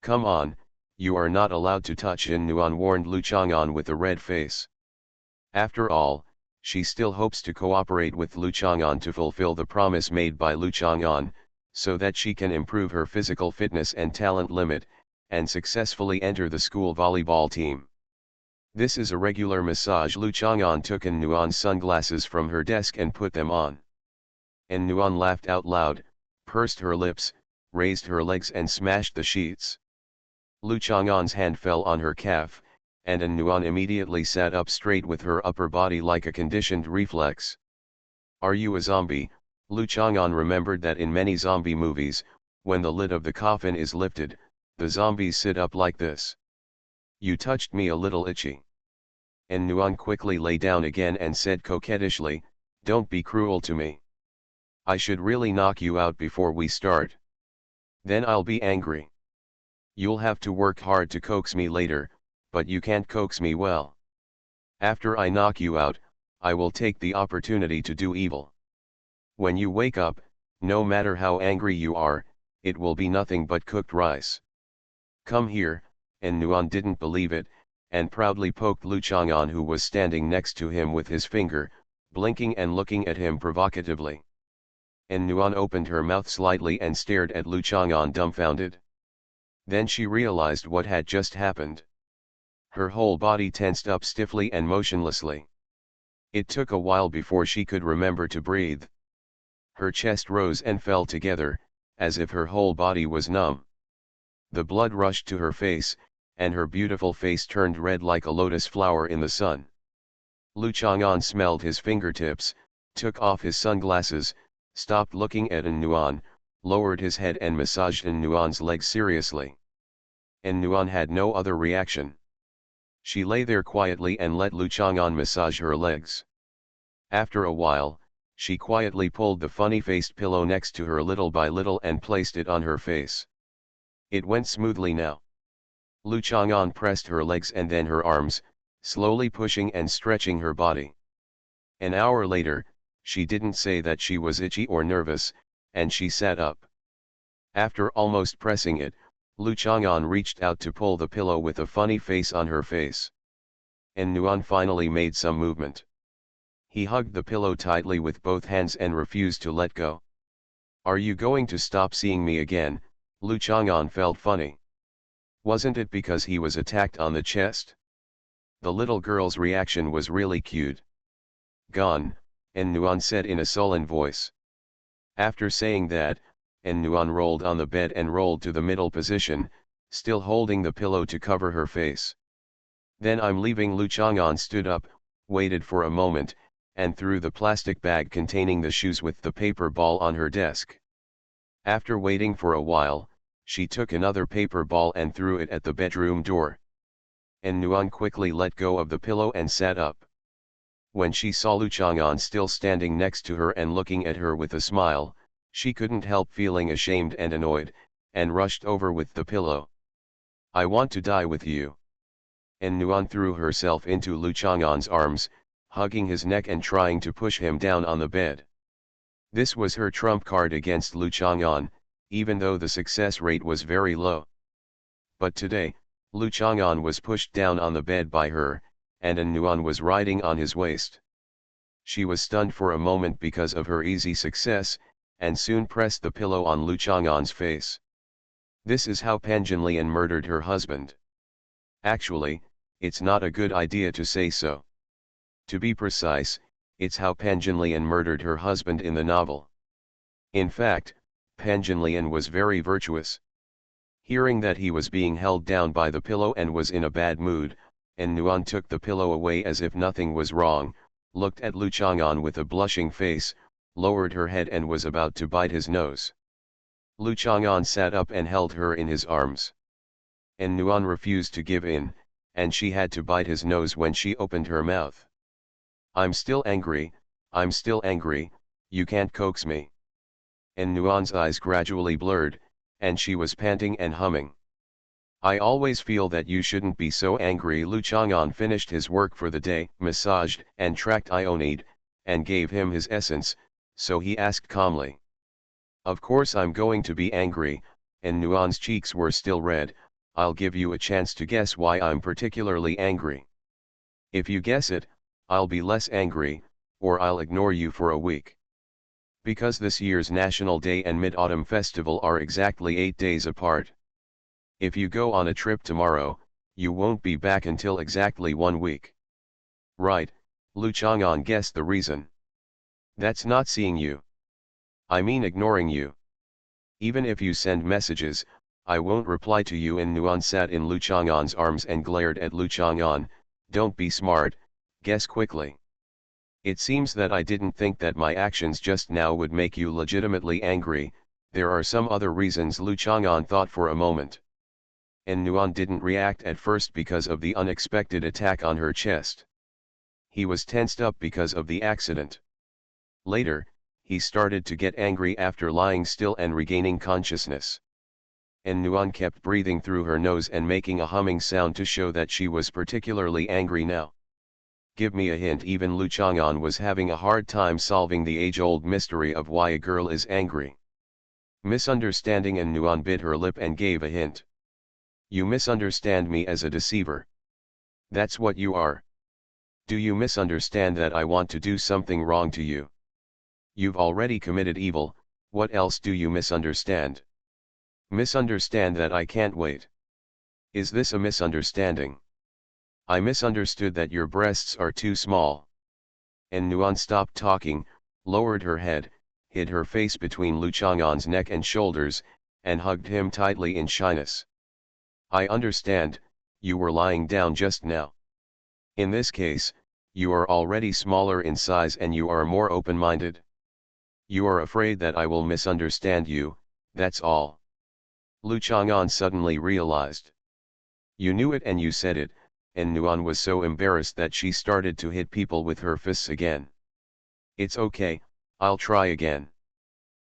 Come on, you are not allowed to touch In Nuan warned Lu Chang'an with a red face. After all, she still hopes to cooperate with Lu Chang'an to fulfill the promise made by Lu Chang'an, so that she can improve her physical fitness and talent limit, and successfully enter the school volleyball team. This is a regular massage. Lu Chang'an took In Nuan's sunglasses from her desk and put them on. In Nuan laughed out loud, pursed her lips, raised her legs and smashed the sheets. Lu Chang'an's hand fell on her calf, and In Nuan immediately sat up straight with her upper body like a conditioned reflex. Are you a zombie? Lu Chang'an remembered that in many zombie movies, when the lid of the coffin is lifted, the zombies sit up like this. You touched me a little itchy. In Nuan quickly lay down again and said coquettishly, don't be cruel to me. I should really knock you out before we start. Then I'll be angry. You'll have to work hard to coax me later, but you can't coax me well. After I knock you out, I will take the opportunity to do evil. When you wake up, no matter how angry you are, it will be nothing but cooked rice. Come here. And Nuan didn't believe it, and proudly poked Lu Chang'an, who was standing next to him, with his finger, blinking and looking at him provocatively. And Nuan opened her mouth slightly and stared at Lu Chang'an dumbfounded. Then she realized what had just happened. Her whole body tensed up stiffly and motionlessly. It took a while before she could remember to breathe. Her chest rose and fell together, as if her whole body was numb. The blood rushed to her face, and her beautiful face turned red like a lotus flower in the sun. Lu Chang'an smelled his fingertips, took off his sunglasses, stopped looking at In Nuan, lowered his head and massaged In Nuan's legs seriously. In Nuan had no other reaction. She lay there quietly and let Lu Chang'an massage her legs. After a while, she quietly pulled the funny-faced pillow next to her little by little and placed it on her face. It went smoothly now. Lu Chang'an pressed her legs and then her arms, slowly pushing and stretching her body. An hour later, she didn't say that she was itchy or nervous, and she sat up. After almost pressing it, Lu Chang'an reached out to pull the pillow with a funny face on her face. And Nuan finally made some movement. He hugged the pillow tightly with both hands and refused to let go. Are you going to stop seeing me again? Lu Chang'an felt funny. Wasn't it because he was attacked on the chest? The little girl's reaction was really cute. Gone, En Nuan said in a sullen voice. After saying that, En Nuan rolled on the bed and rolled to the middle position, still holding the pillow to cover her face. Then I'm leaving. Lu Chang'an stood up, waited for a moment, and threw the plastic bag containing the shoes with the paper ball on her desk. After waiting for a while, she took another paper ball and threw it at the bedroom door. En Nuan quickly let go of the pillow and sat up. When she saw Lu Chang'an still standing next to her and looking at her with a smile, she couldn't help feeling ashamed and annoyed, and rushed over with the pillow. I want to die with you. En Nuan threw herself into Lu Chang'an's arms, hugging his neck and trying to push him down on the bed. This was her trump card against Lu Chang'an, even though the success rate was very low. But today, Lu Chang'an was pushed down on the bed by her, and En Nuan was riding on his waist. She was stunned for a moment because of her easy success, and soon pressed the pillow on Lu Chang'an's face. This is how Pan Jinlian murdered her husband. Actually, it's not a good idea to say so. To be precise, it's how Pan Jinlian murdered her husband in the novel. In fact, Pan Jinlian was very virtuous. Hearing that he was being held down by the pillow and was in a bad mood, En Nuan took the pillow away as if nothing was wrong, looked at Lu Chang'an with a blushing face, lowered her head and was about to bite his nose. Lu Chang'an sat up and held her in his arms. En Nuan refused to give in, and she had to bite his nose when she opened her mouth. I'm still angry, you can't coax me. En Nuan's eyes gradually blurred, and she was panting and humming. I always feel that you shouldn't be so angry. Lu Chang'an finished his work for the day, massaged and tracked Ionid, and gave him his essence, so he asked calmly. Of course I'm going to be angry, and Nuan's cheeks were still red. I'll give you a chance to guess why I'm particularly angry. If you guess it, I'll be less angry, or I'll ignore you for a week. Because this year's National Day and Mid-Autumn Festival are exactly 8 days apart. If you go on a trip tomorrow, you won't be back until exactly 1 week. Right, Lu Chang'an guessed the reason. That's not seeing you. I mean ignoring you. Even if you send messages, I won't reply to you. And Nuan sat in Lu Chang'an's arms and glared at Lu Chang'an. Don't be smart, guess quickly. It seems that I didn't think that my actions just now would make you legitimately angry. There are some other reasons. Lu Chang'an thought for a moment. And Nuan didn't react at first because of the unexpected attack on her chest. He was tensed up because of the accident. Later, he started to get angry after lying still and regaining consciousness. And Nuan kept breathing through her nose and making a humming sound to show that she was particularly angry now. Give me a hint. Even Lu Chang'an was having a hard time solving the age-old mystery of why a girl is angry. Misunderstanding. And Nuan bit her lip and gave a hint. You misunderstand me as a deceiver. That's what you are. Do you misunderstand that I want to do something wrong to you? You've already committed evil. What else do you misunderstand? Misunderstand that I can't wait. Is this a misunderstanding? I misunderstood that your breasts are too small. And Nuan stopped talking, lowered her head, hid her face between Lu Chang'an's neck and shoulders, and hugged him tightly in shyness. I understand, you were lying down just now. In this case, you are already smaller in size and you are more open-minded. You are afraid that I will misunderstand you, that's all. Lu Chang'an suddenly realized. You knew it and you said it, and Nuan was so embarrassed that she started to hit people with her fists again. It's okay, I'll try again.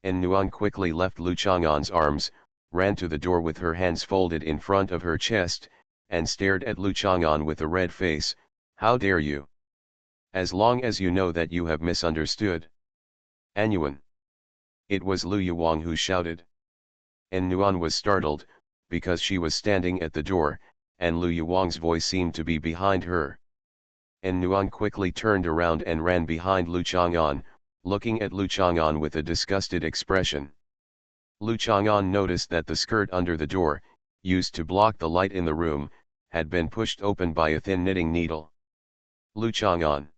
And Nuan quickly left Lu Chang'an's arms, ran to the door with her hands folded in front of her chest, and stared at Lu Chang'an with a red face. How dare you? As long as you know that you have misunderstood. Anyuan. It was Lu Yuwang who shouted. And Nuan was startled, because she was standing at the door, and Lu Yuwang's voice seemed to be behind her. And Nuan quickly turned around and ran behind Lu Chang'an, looking at Lu Chang'an with a disgusted expression. Lu Chang'an noticed that the skirt under the door, used to block the light in the room, had been pushed open by a thin knitting needle. Lu Chang'an.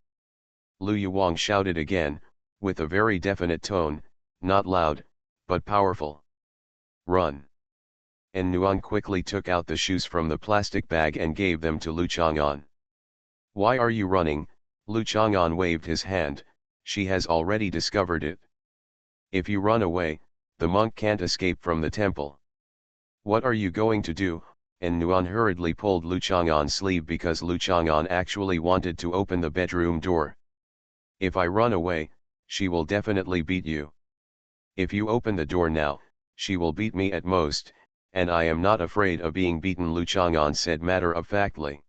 Lu Yuwang shouted again, with a very definite tone, not loud, but powerful. Run. And Nuan quickly took out the shoes from the plastic bag and gave them to Lu Chang'an. Why are you running? Lu Chang'an waved his hand. She has already discovered it. If you run away, the monk can't escape from the temple. What are you going to do? And Nuan hurriedly pulled Lu Chang'an's sleeve because Lu Chang'an actually wanted to open the bedroom door. If I run away, she will definitely beat you. If you open the door now, she will beat me at most, and I am not afraid of being beaten, Lu Chang'an said matter-of-factly.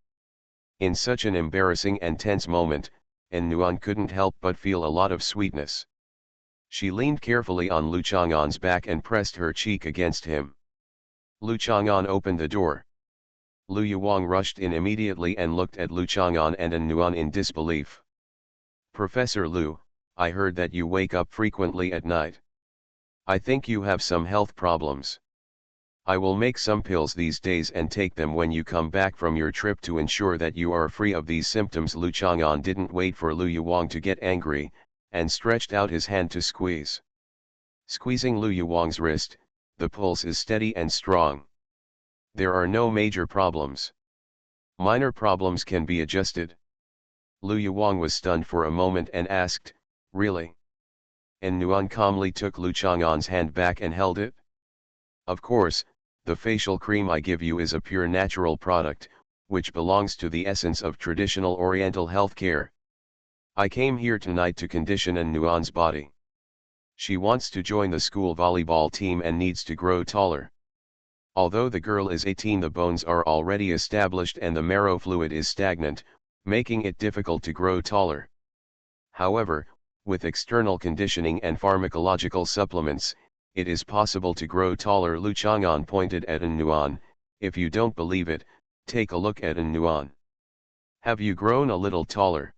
In such an embarrassing and tense moment, and Nuan couldn't help but feel a lot of sweetness. She leaned carefully on Lu Chang'an's back and pressed her cheek against him. Lu Chang'an opened the door. Lu Yuwang rushed in immediately and looked at Lu Chang'an and Nuan in disbelief. Professor Lu, I heard that you wake up frequently at night. I think you have some health problems. I will make some pills these days and take them when you come back from your trip to ensure that you are free of these symptoms. Lu Chang'an didn't wait for Lu Yuwang to get angry, and stretched out his hand to squeeze. Squeezing Lu Yuwang's wrist, the pulse is steady and strong. There are no major problems. Minor problems can be adjusted. Lu Yuwang was stunned for a moment and asked, really? And Nuan calmly took Lu Chang'an's hand back and held it. Of course, the facial cream I give you is a pure natural product, which belongs to the essence of traditional Oriental healthcare. I came here tonight to condition Nuan's body. She wants to join the school volleyball team and needs to grow taller. Although the girl is 18, the bones are already established and the marrow fluid is stagnant, making it difficult to grow taller. However, with external conditioning and pharmacological supplements, it is possible to grow taller. Lu Chang'an pointed at An Nuan. If you don't believe it, take a look at An Nuan. Have you grown a little taller?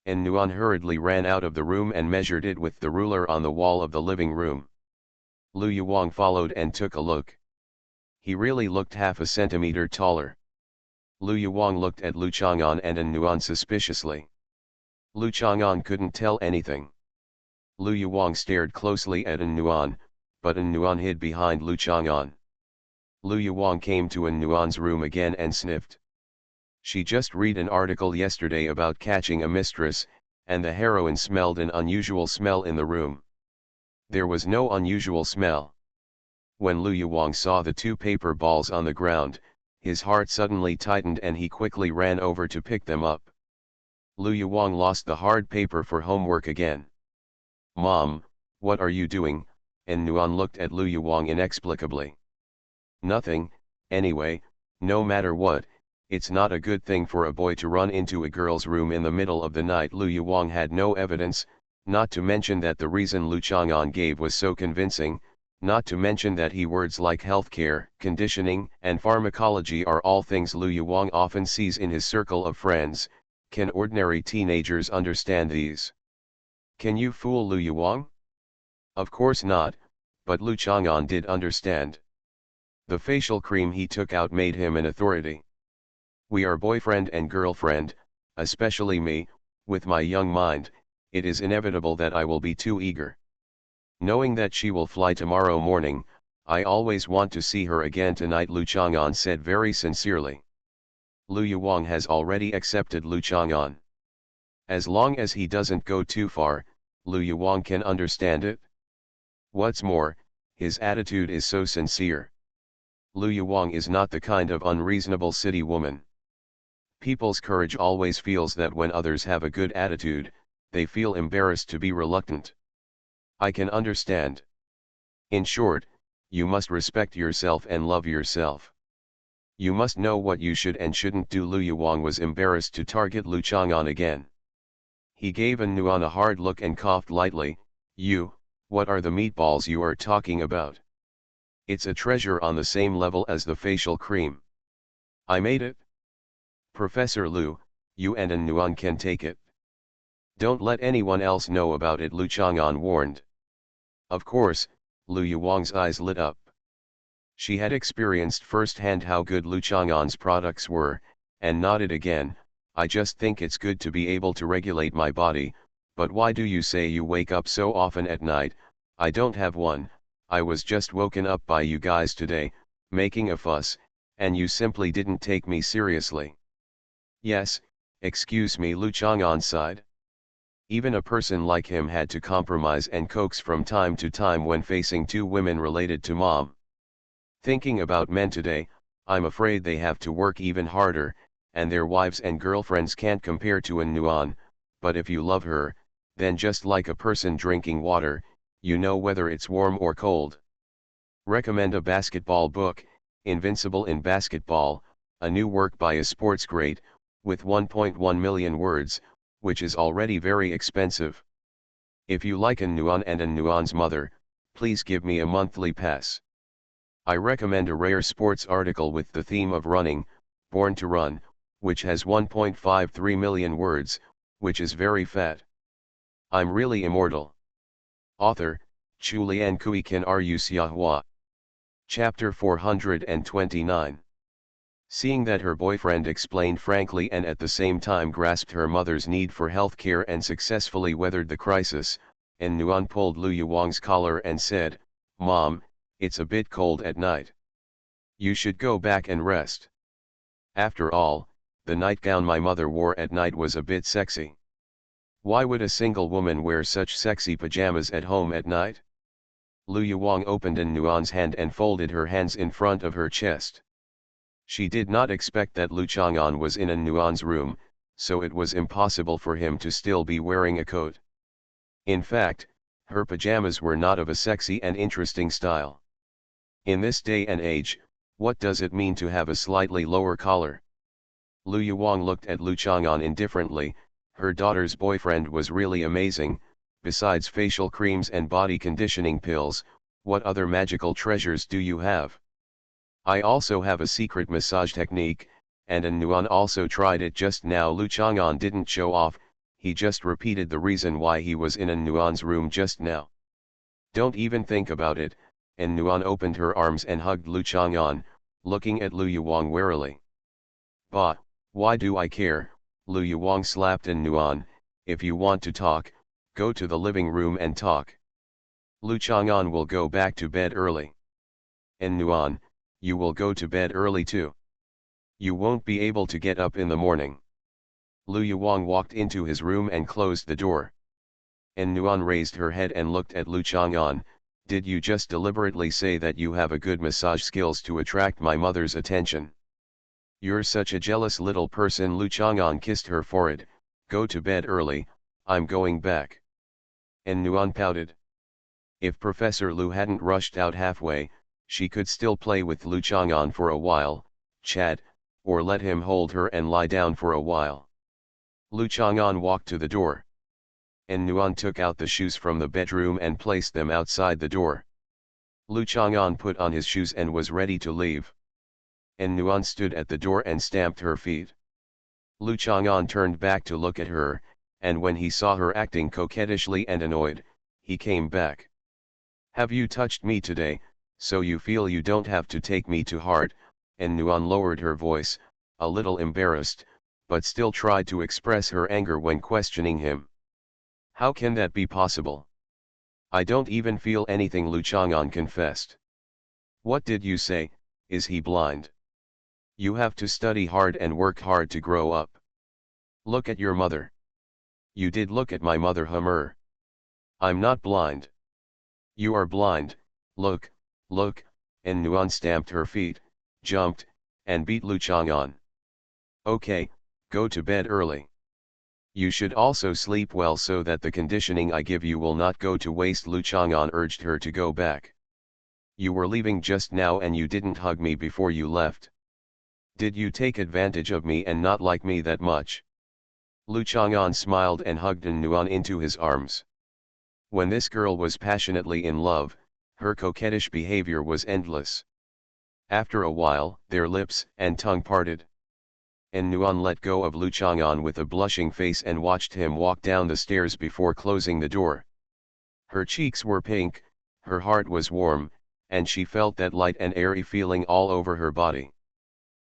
An Nuan hurriedly ran out of the room and measured it with the ruler on the wall of the living room. Lu Yuang followed and took a look. He really looked half a centimeter taller. Lu Yuang looked at Lu Chang'an and An Nuan suspiciously. Lu Chang'an couldn't tell anything. Lu Yuang stared closely at An Nuan, but An Nuan hid behind Lu Chang'an. Lu Yuang came to An Nuan's room again and sniffed. She just read an article yesterday about catching a mistress, and the heroine smelled an unusual smell in the room. There was no unusual smell. When Lu Yuang saw the two paper balls on the ground, his heart suddenly tightened and he quickly ran over to pick them up. Lu Yuang lost the hard paper for homework again. "Mom, what are you doing?" An Nuan looked at Lu Yuang inexplicably. "Nothing, anyway, no matter what, it's not a good thing for a boy to run into a girl's room in the middle of the night." Lu Yuang had no evidence, not to mention that the reason Lu Chang'an gave was so convincing, not to mention that words like healthcare, conditioning, and pharmacology are all things Lu Yuang often sees in his circle of friends. Can ordinary teenagers understand these? Can you fool Lu Yuang? Of course not, but Lu Chang'an did understand. The facial cream he took out made him an authority. "We are boyfriend and girlfriend, especially me, with my young mind, it is inevitable that I will be too eager. Knowing that she will fly tomorrow morning, I always want to see her again tonight," Lu Chang'an said very sincerely. Lu Yuang has already accepted Lu Chang'an. As long as he doesn't go too far, Lu Yuang can understand it. What's more, his attitude is so sincere. Lu Yuang is not the kind of unreasonable city woman. People's courage always feels that when others have a good attitude, they feel embarrassed to be reluctant. I can understand. In short, you must respect yourself and love yourself. You must know what you should and shouldn't do. Lu Yuang was embarrassed to target Lu Chang'an again. He gave An Nuan a hard look and coughed lightly. What are the meatballs you are talking about? It's a treasure on the same level as the facial cream. I made it. Professor Lu, you and An Nuan can take it. Don't let anyone else know about it," Lu Chang'an warned. Of course, Lu Yuang's eyes lit up. She had experienced firsthand how good Lu Chang'an's products were, and nodded again. "I just think it's good to be able to regulate my body, but why do you say you wake up so often at night?" "I don't have one, I was just woken up by you guys today, making a fuss, and you simply didn't take me seriously." "Yes, excuse me," Lu Chang'an sighed. Even a person like him had to compromise and coax from time to time when facing two women related to mom. Thinking about men today, I'm afraid they have to work even harder, and their wives and girlfriends can't compare to An Nuan, but if you love her, then just like a person drinking water, you know whether it's warm or cold. Recommend a basketball book, Invincible in Basketball, a new work by a sports great, with 1.1 million words, which is already very expensive. If you like An Nuan and An Nuan's mother, please give me a monthly pass. I recommend a rare sports article with the theme of running, Born to Run, which has 1.53 million words, which is very fat. I'm really immortal. Author, Chulian Kui Kan Ru Xiahua. Chapter 429. Seeing that her boyfriend explained frankly and at the same time grasped her mother's need for health care and successfully weathered the crisis, An Nuan pulled Lu Yuang's collar and said, "Mom, it's a bit cold at night. You should go back and rest. After all, the nightgown my mother wore at night was a bit sexy. Why would a single woman wear such sexy pajamas at home at night?" Lu Yuang opened An Nuan's hand and folded her hands in front of her chest. She did not expect that Lu Chang'an was in An Nuan's room, so it was impossible for him to still be wearing a coat. In fact, her pajamas were not of a sexy and interesting style. In this day and age, What does it mean to have a slightly lower collar? Lu Yuwang looked at Lu Chang'an indifferently. Her daughter's boyfriend was really amazing. Besides facial creams and body conditioning pills, what other magical treasures do you have? I also have a secret massage technique, and An Nuan also tried it just now. Lu Chang'an didn't show off, he just repeated the reason why he was in An Nuan's room just now. Don't even think about it. An Nuan opened her arms and hugged Lu Chang'an, looking at Lu Yuwang warily. Bah, why do I care? Lu Yuwang slapped An Nuan. If you want to talk, go to the living room and talk. Lu Chang'an will go back to bed early. An Nuan, you will go to bed early too. You won't be able to get up in the morning. Lu Yuwang walked into his room and closed the door. An Nuan raised her head and looked at Lu Chang'an. Did you just deliberately say that you have a good massage skills to attract my mother's attention? You're such a jealous little person. Lu Chang'an kissed her forehead. Go to bed early, I'm going back. An Nuan pouted. If Professor Lu hadn't rushed out halfway, she could still play with Lu Chang'an for a while, chat, or let him hold her and lie down for a while. Lu Chang'an walked to the door. An Nuan took out the shoes from the bedroom and placed them outside the door. Lu Chang'an put on his shoes and was ready to leave. An Nuan stood at the door and stamped her feet. Lu Chang'an turned back to look at her, and when he saw her acting coquettishly and annoyed, he came back. Have you touched me today, so you feel you don't have to take me to heart? An Nuan lowered her voice, a little embarrassed, but still tried to express her anger when questioning him. How can that be possible? I don't even feel anything, Lu Chang'an confessed. What did you say? Is he blind? You have to study hard and work hard to grow up. Look at your mother. You did look at my mother, Hummer. I'm not blind. You are blind, look, look. An Nuan stamped her feet, jumped, and beat Lu Chang'an. Okay, go to bed early. You should also sleep well so that the conditioning I give you will not go to waste. Lu Chang'an urged her to go back. You were leaving just now and you didn't hug me before you left. Did you take advantage of me and not like me that much? Lu Chang'an smiled and hugged An Nuan into his arms. When this girl was passionately in love, her coquettish behavior was endless. After a while, their lips and tongue parted. An Nuan let go of Lu Chang'an with a blushing face and watched him walk down the stairs before closing the door. Her cheeks were pink, her heart was warm, and she felt that light and airy feeling all over her body.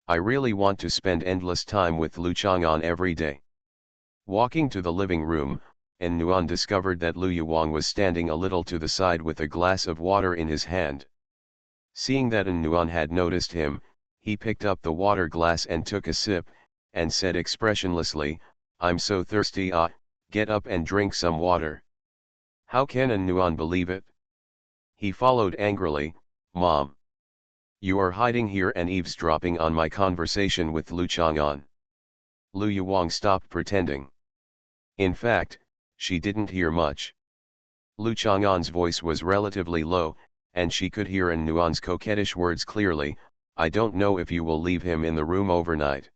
I really want to spend endless time with Lu Chang'an every day. Walking to the living room, An Nuan discovered that Lu Yuwang was standing a little to the side with a glass of water in his hand. Seeing that An Nuan had noticed him, he picked up the water glass and took a sip, and said expressionlessly, I'm so thirsty, get up and drink some water. How can An Nuan believe it? He followed angrily, Mom. You are hiding here and eavesdropping on my conversation with Lu Chang'an. Lu Yuwang stopped pretending. In fact, she didn't hear much. Lu Chang'an's voice was relatively low, and she could hear An Nuan's coquettish words clearly. I don't know if you will leave him in the room overnight.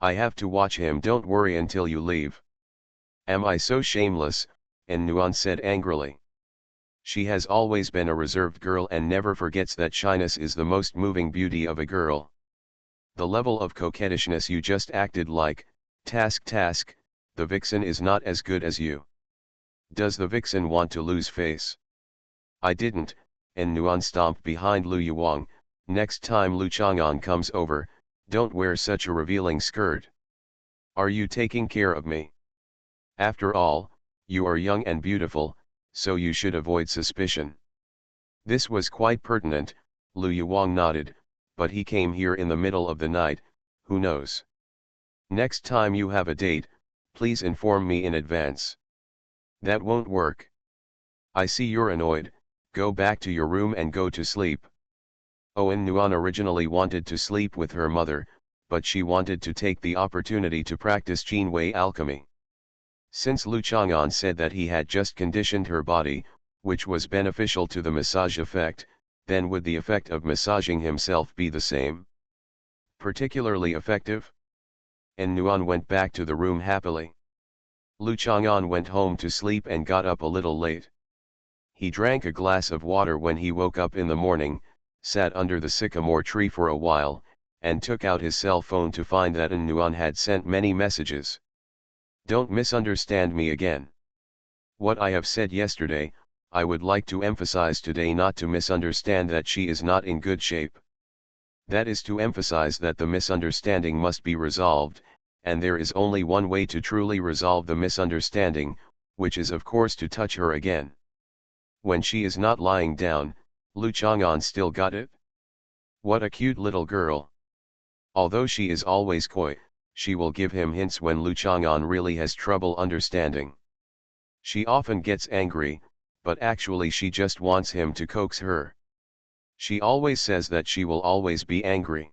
I have to watch him. Don't worry until you leave. Am I so shameless? An Nuan said angrily. She has always been a reserved girl and never forgets that shyness is the most moving beauty of a girl. The level of coquettishness you just acted like, task, the vixen is not as good as you. Does the vixen want to lose face? I didn't. An Nuan stomped behind Lu Yuwang. Next time Lu Chang'an comes over, don't wear such a revealing skirt. Are you taking care of me? After all, you are young and beautiful, so you should avoid suspicion. This was quite pertinent. Lu Yuwang nodded, but he came here in the middle of the night, who knows? Next time you have a date, please inform me in advance. That won't work. I see you're annoyed, go back to your room and go to sleep. An Nuan originally wanted to sleep with her mother, but she wanted to take the opportunity to practice Jinwei alchemy. Since Lu Chang'an said that he had just conditioned her body, which was beneficial to the massage effect, then would the effect of massaging himself be the same? Particularly effective? And Nuan went back to the room happily. Lu Chang'an went home to sleep and got up a little late. He drank a glass of water when he woke up in the morning, sat under the sycamore tree for a while, and took out his cell phone to find that Nuan had sent many messages. Don't misunderstand me again. What I have said yesterday, I would like to emphasize today, not to misunderstand that she is not in good shape. That is to emphasize that the misunderstanding must be resolved, and there is only one way to truly resolve the misunderstanding, which is of course to touch her again. When she is not lying down, Lu Chang'an still got it? What a cute little girl. Although she is always coy, she will give him hints when Lu Chang'an really has trouble understanding. She often gets angry, but actually she just wants him to coax her. She always says that she will always be angry.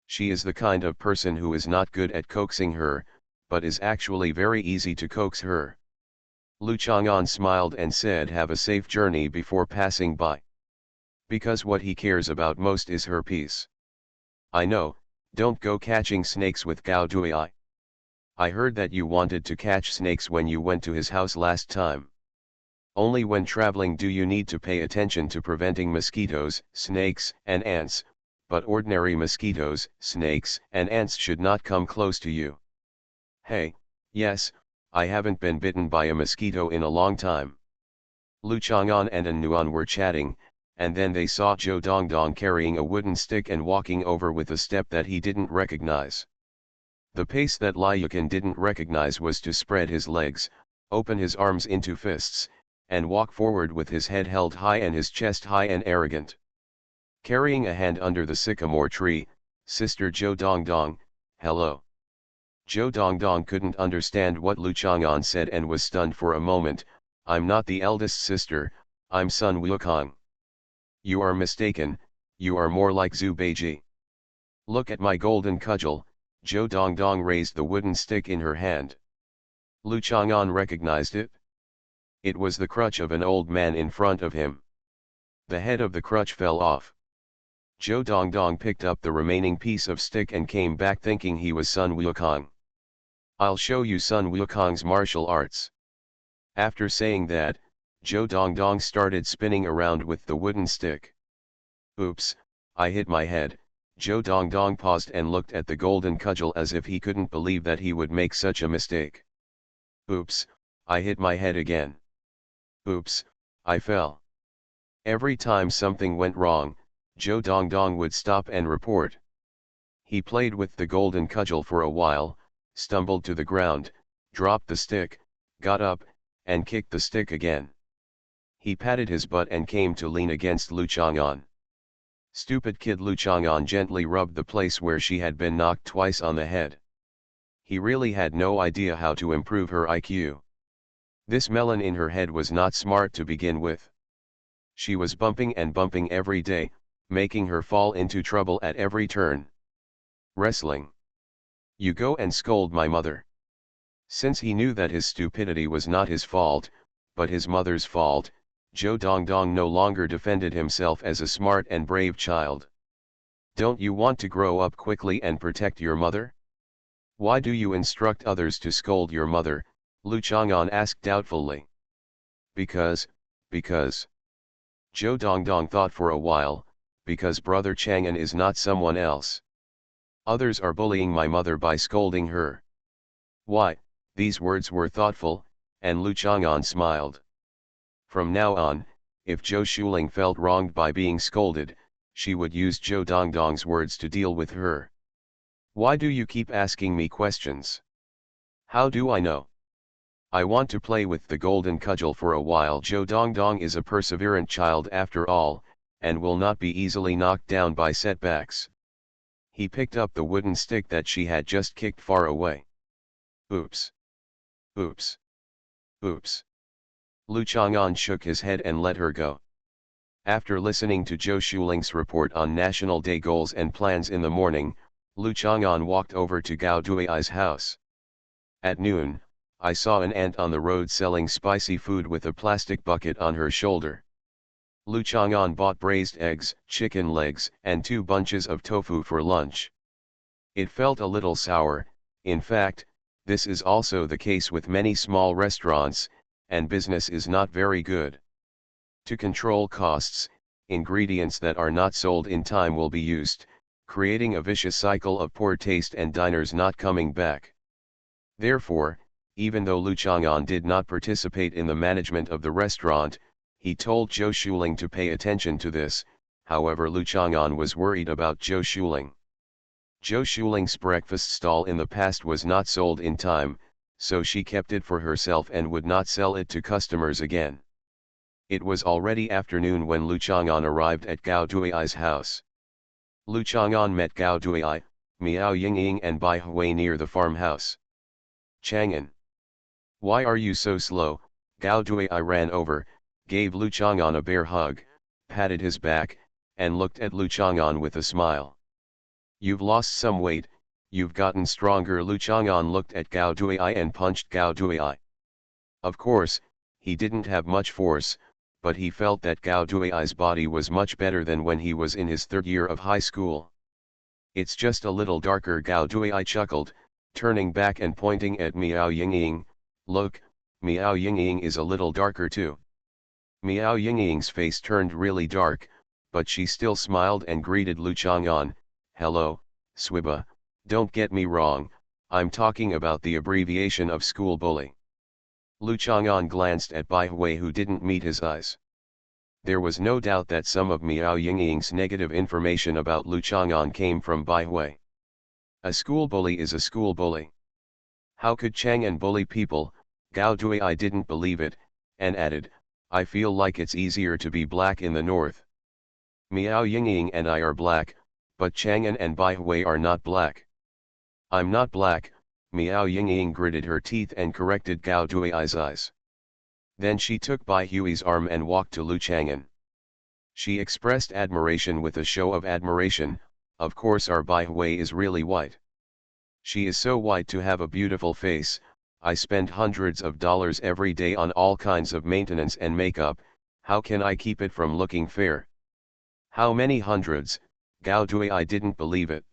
She is the kind of person who is not good at coaxing her, but is actually very easy to coax her. Lu Chang'an smiled and said, "Have a safe journey," before passing by. Because what he cares about most is her peace. I know, don't go catching snakes with Gao Dui. I heard that you wanted to catch snakes when you went to his house last time. Only when traveling do you need to pay attention to preventing mosquitoes, snakes, and ants, but ordinary mosquitoes, snakes, and ants should not come close to you. Hey, yes, I haven't been bitten by a mosquito in a long time. Lu Chang'an and Nuan were chatting, and then they saw Zhou Dongdong carrying a wooden stick and walking over with a step that he didn't recognize. The pace that Liukin didn't recognize was to spread his legs, open his arms into fists, and walk forward with his head held high and his chest high and arrogant. Carrying a hand under the sycamore tree, Sister Zhou Dongdong, hello. Zhou Dongdong couldn't understand what Lu Chang'an said and was stunned for a moment. I'm not the eldest sister, I'm Sun Wukong. You are mistaken, you are more like Zhu Beiji. Look at my golden cudgel. Zhou Dongdong raised the wooden stick in her hand. Lu Chang'an recognized it. It was the crutch of an old man in front of him. The head of the crutch fell off. Zhou Dongdong picked up the remaining piece of stick and came back thinking he was Sun Wukong. I'll show you Sun Wukong's martial arts. After saying that, Zhou Dongdong started spinning around with the wooden stick. Oops, I hit my head. Zhou Dongdong paused and looked at the golden cudgel as if he couldn't believe that he would make such a mistake. Oops, I hit my head again. Oops, I fell. Every time something went wrong, Zhou Dongdong would stop and report. He played with the golden cudgel for a while, stumbled to the ground, dropped the stick, got up, and kicked the stick again. He patted his butt and came to lean against Lu Chang'an. Stupid kid. Lu Chang'an gently rubbed the place where she had been knocked twice on the head. He really had no idea how to improve her IQ. This melon in her head was not smart to begin with. She was bumping and bumping every day, making her fall into trouble at every turn. Wrestling. You go and scold my mother. Since he knew that his stupidity was not his fault, but his mother's fault, Zhou Dongdong no longer defended himself as a smart and brave child. Don't you want to grow up quickly and protect your mother? Why do you instruct others to scold your mother? Lu Chang'an asked doubtfully. Because. Zhou Dongdong thought for a while, because Brother Chang'an is not someone else. Others are bullying my mother by scolding her. Why? These words were thoughtful, and Lu Chang'an smiled. From now on, if Zhou Shuling felt wronged by being scolded, she would use Zhou Dongdong's words to deal with her. Why do you keep asking me questions? How do I know? I want to play with the golden cudgel for a while. Zhou Dongdong is a perseverant child after all, and will not be easily knocked down by setbacks. He picked up the wooden stick that she had just kicked far away. Oops. Oops. Oops. Lu Chang'an shook his head and let her go. After listening to Zhou Shuling's report on National Day goals and plans in the morning, Lu Chang'an walked over to Gao Dui's house. At noon, I saw an ant on the road selling spicy food with a plastic bucket on her shoulder. Lu Chang'an bought braised eggs, chicken legs, and 2 bunches of tofu for lunch. It felt a little sour. In fact, this is also the case with many small restaurants, and business is not very good. To control costs, ingredients that are not sold in time will be used, creating a vicious cycle of poor taste and diners not coming back. Therefore, even though Lu Chang'an did not participate in the management of the restaurant, he told Zhou Shuling to pay attention to this. However, Lu Chang'an was worried about Zhou Shuling. Zhou Shuling's breakfast stall in the past was not sold in time, so she kept it for herself and would not sell it to customers again. It was already afternoon when Lu Chang'an arrived at Gao Dui's house. Lu Chang'an met Gao Dui, Miao Yingying and Bai Hui near the farmhouse. Chang'an, why are you so slow? Gao Dui ran over, gave Lu Chang'an a bear hug, patted his back, and looked at Lu Chang'an with a smile. You've lost some weight, you've gotten stronger. Lu Chang'an looked at Gao Dui and punched Gao Dui. Of course, he didn't have much force, but he felt that Gao Dui's body was much better than when he was in his 3rd year of high school. It's just a little darker. Gao Dui chuckled, turning back and pointing at Miao Yingying. Look, Miao Yingying is a little darker too. Miao Yingying's face turned really dark, but she still smiled and greeted Lu Chang'an. Hello, Swiba, don't get me wrong, I'm talking about the abbreviation of school bully. Lu Chang'an glanced at Bai Hui, who didn't meet his eyes. There was no doubt that some of Miao Yingying's negative information about Lu Chang'an came from Bai Hui. A school bully is a school bully. How could Chang'an bully people? Gao Dui didn't believe it, and added, I feel like it's easier to be black in the north. Miao Yingying and I are black, but Chang'an and Bai Hui are not black. I'm not black. Miao Yingying gritted her teeth and corrected Gao Dui's eyes. Then she took Bai Hui's arm and walked to Lu Chang'an. She expressed admiration with a show of admiration. Of course, our Bai Hui is really white. She is so white to have a beautiful face. I spend hundreds of dollars every day on all kinds of maintenance and makeup. How can I keep it from looking fair? How many hundreds? Gao Dui didn't believe it.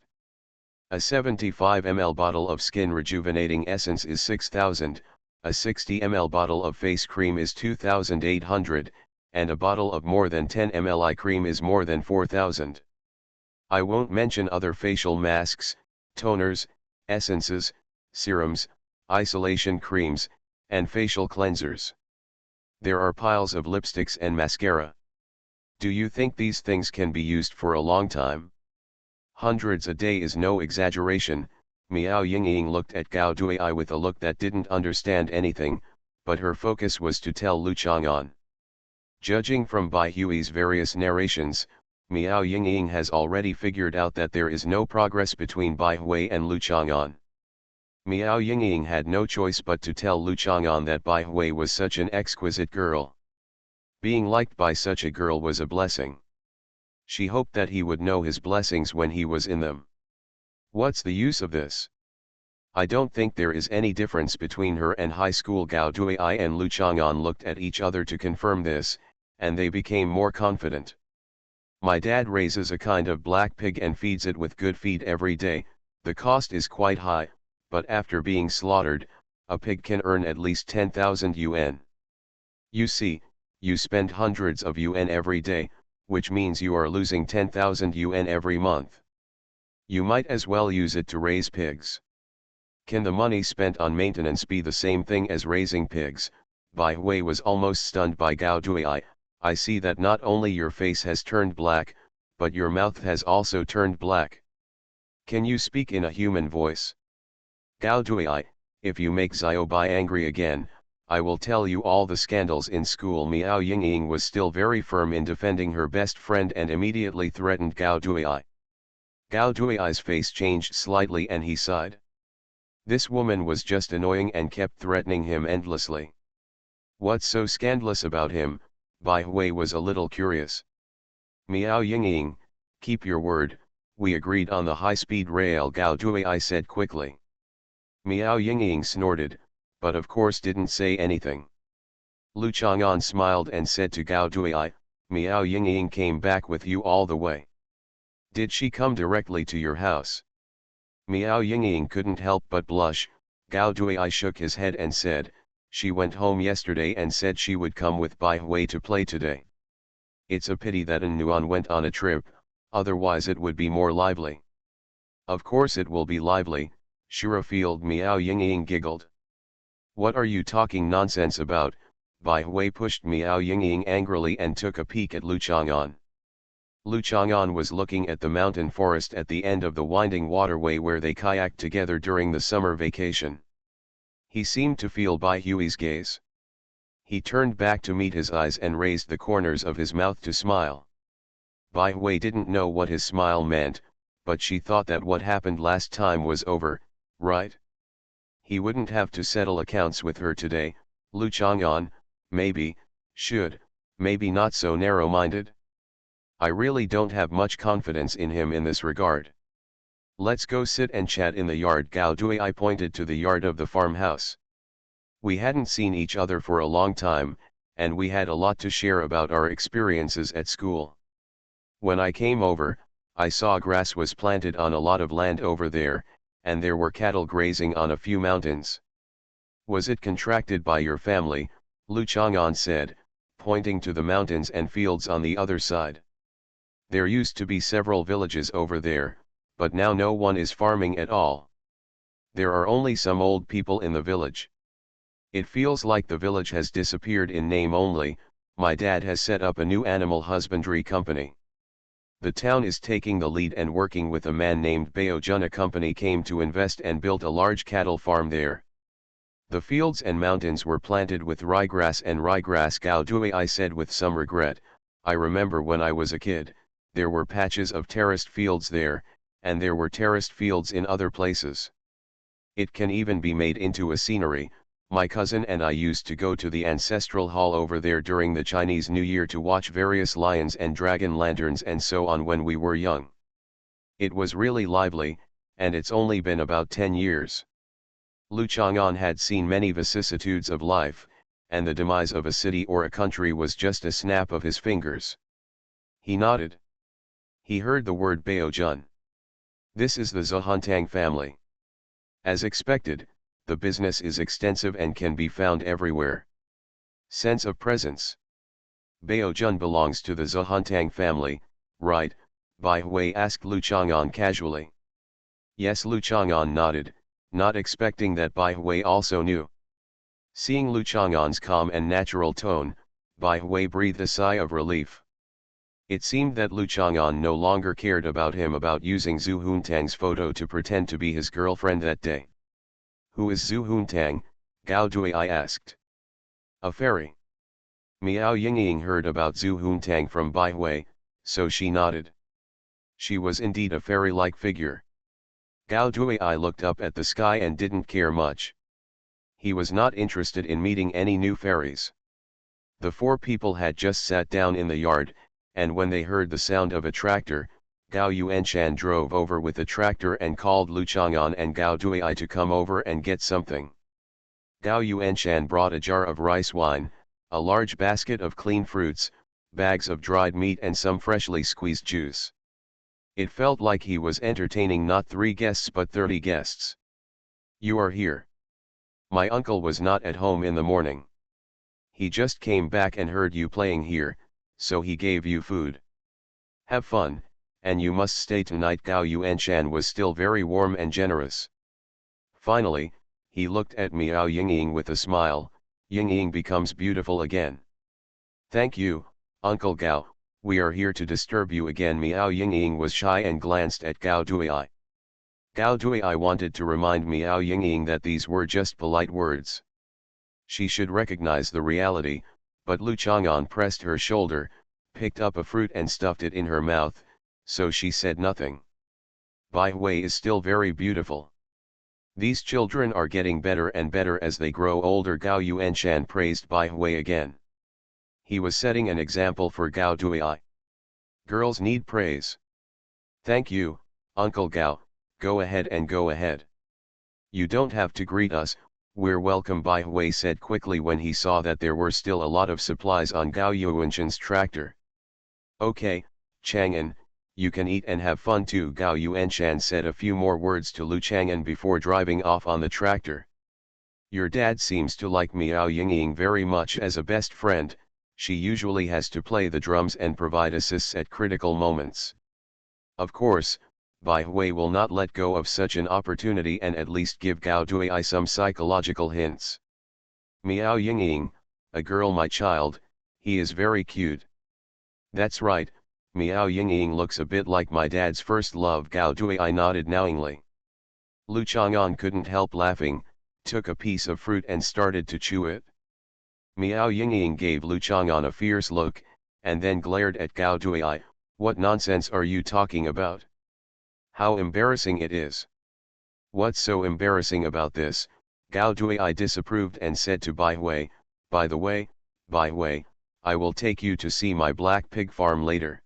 A 75 ml bottle of skin rejuvenating essence is 6,000, a 60 ml bottle of face cream is 2,800, and a bottle of more than 10 ml eye cream is more than 4,000. I won't mention other facial masks, toners, essences, serums, isolation creams, and facial cleansers. There are piles of lipsticks and mascara. Do you think these things can be used for a long time? Hundreds a day is no exaggeration. Miao Yingying looked at Gao Dui with a look that didn't understand anything, but her focus was to tell Lu Chang'an. Judging from Bai Hui's various narrations, Miao Yingying has already figured out that there is no progress between Bai Hui and Lu Chang'an. Miao Yingying had no choice but to tell Lu Chang'an that Bai Hui was such an exquisite girl. Being liked by such a girl was a blessing. She hoped that he would know his blessings when he was in them. What's the use of this? I don't think there is any difference between her and high school. Gao Dui and Lu Chang'an looked at each other to confirm this, and they became more confident. My dad raises a kind of black pig and feeds it with good feed every day. The cost is quite high, but after being slaughtered, a pig can earn at least 10,000 yuan. You see, you spend hundreds of yuan every day, which means you are losing 10,000 yuan every month. You might as well use it to raise pigs. Can the money spent on maintenance be the same thing as raising pigs? Bai Hui was almost stunned by Gao Dui. I see that not only your face has turned black, but your mouth has also turned black. Can you speak in a human voice? Gao Dui, if you make Xiao Bai angry again, I will tell you all the scandals in school. Miao Yingying was still very firm in defending her best friend and immediately threatened Gao Dui. Gao Dui's face changed slightly and he sighed. This woman was just annoying and kept threatening him endlessly. What's so scandalous about him? Bai Hui was a little curious. Miao Yingying, keep your word, we agreed on the high-speed rail. Gao Dui said quickly. Miao Yingying snorted, but of course didn't say anything. Lu Chang'an smiled and said to Gao Dui, Miao Yingying came back with you all the way. Did she come directly to your house? Miao Yingying couldn't help but blush. Gao Duai shook his head and said, she went home yesterday and said she would come with Bai Hui to play today. It's a pity that An Nuan went on a trip, otherwise it would be more lively. Of course it will be lively, Shurafield. Miao Yingying giggled. What are you talking nonsense about? Bai Hui pushed Miao Yingying angrily and took a peek at Lu Chang'an. Lu Chang'an was looking at the mountain forest at the end of the winding waterway where they kayaked together during the summer vacation. He seemed to feel Bai Hui's gaze. He turned back to meet his eyes and raised the corners of his mouth to smile. Bai Hui didn't know what his smile meant, but she thought that what happened last time was over, right? He wouldn't have to settle accounts with her today. Lu Chang'an, maybe, should, maybe not so narrow-minded. I really don't have much confidence in him in this regard. Let's go sit and chat in the yard. Gao Dui pointed to the yard of the farmhouse. We hadn't seen each other for a long time, and we had a lot to share about our experiences at school. When I came over, I saw grass was planted on a lot of land over there, and there were cattle grazing on a few mountains. Was it contracted by your family? Lu Chang'an said, pointing to the mountains and fields on the other side. There used to be several villages over there, but now no one is farming at all. There are only some old people in the village. It feels like the village has disappeared in name only. My dad has set up a new animal husbandry company. The town is taking the lead and working with a man named Bao Jun. A company came to invest and built a large cattle farm there. The fields and mountains were planted with ryegrass and ryegrass. Gao Dui said with some regret, I remember when I was a kid, there were patches of terraced fields there, and there were terraced fields in other places. It can even be made into a scenery. My cousin and I used to go to the ancestral hall over there during the Chinese New Year to watch various lions and dragon lanterns and so on when we were young. It was really lively, and it's only been about 10 years. Lu Chang'an had seen many vicissitudes of life, and the demise of a city or a country was just a snap of his fingers. He nodded. He heard the word Bao Jun. This is the Zhuhantang family. As expected, the business is extensive and can be found everywhere. Sense of presence. Bao Jun belongs to the Zhuhantang family, right? Bai Hui asked Lu Chang'an casually. Yes, Lu Chang'an nodded, not expecting that Bai Hui also knew. Seeing Lu Chang'an's calm and natural tone, Bai Hui breathed a sigh of relief. It seemed that Lu Chang'an no longer cared about him about using Zhu Huntang's photo to pretend to be his girlfriend that day. Who is Zhu Huntang? Gao Dui asked. A fairy. Miao Yingying heard about Zhu Huntang from Bai Hui, so she nodded. She was indeed a fairy-like figure. Gao Dui looked up at the sky and didn't care much. He was not interested in meeting any new fairies. The four people had just sat down in the yard, and when they heard the sound of a tractor, Gao Yuanshan drove over with the tractor and called Lu Chang'an and Gao Dui to come over and get something. Gao Yuanshan brought a jar of rice wine, a large basket of clean fruits, bags of dried meat and some freshly squeezed juice. It felt like he was entertaining not 3 guests but 30 guests. You are here. My uncle was not at home in the morning. He just came back and heard you playing here, so he gave you food. Have fun, and you must stay tonight. Gao Yuanshan was still very warm and generous. Finally, he looked at Miao Yingying with a smile. Yingying becomes beautiful again. Thank you, Uncle Gao, we are here to disturb you again. Miao Yingying was shy and glanced at Gao Dui. Gao Dui wanted to remind Miao Yingying that these were just polite words. She should recognize the reality, but Lu Chang'an pressed her shoulder, picked up a fruit and stuffed it in her mouth, so she said nothing. Bai Hui is still very beautiful. These children are getting better and better as they grow older. Gao Yuanshan praised Bai Hui again. He was setting an example for Gao Dui. Girls need praise. Thank you, Uncle Gao, go ahead and go ahead. You don't have to greet us, we're welcome. Bai Hui said quickly when he saw that there were still a lot of supplies on Gao Yuanshan's tractor. Okay, Chang'an, you can eat and have fun too. Gao Yuanshan said a few more words to Lu Chang'an before driving off on the tractor. Your dad seems to like Miao Yingying very much as a best friend. She usually has to play the drums and provide assists at critical moments. Of course, Bai Hui will not let go of such an opportunity and at least give Gao Duai some psychological hints. Miao Yingying, a girl my child, he is very cute. That's right, Miao Yingying looks a bit like my dad's first love. Gao Duai nodded knowingly. Lu Chang'an couldn't help laughing, took a piece of fruit and started to chew it. Miao Yingying gave Lu Chang'an a fierce look, and then glared at Gao Duai. What nonsense are you talking about? How embarrassing it is. What's so embarrassing about this? Gao Duai disapproved and said to Bai Hui, by the way, Bai Hui, I will take you to see my black pig farm later.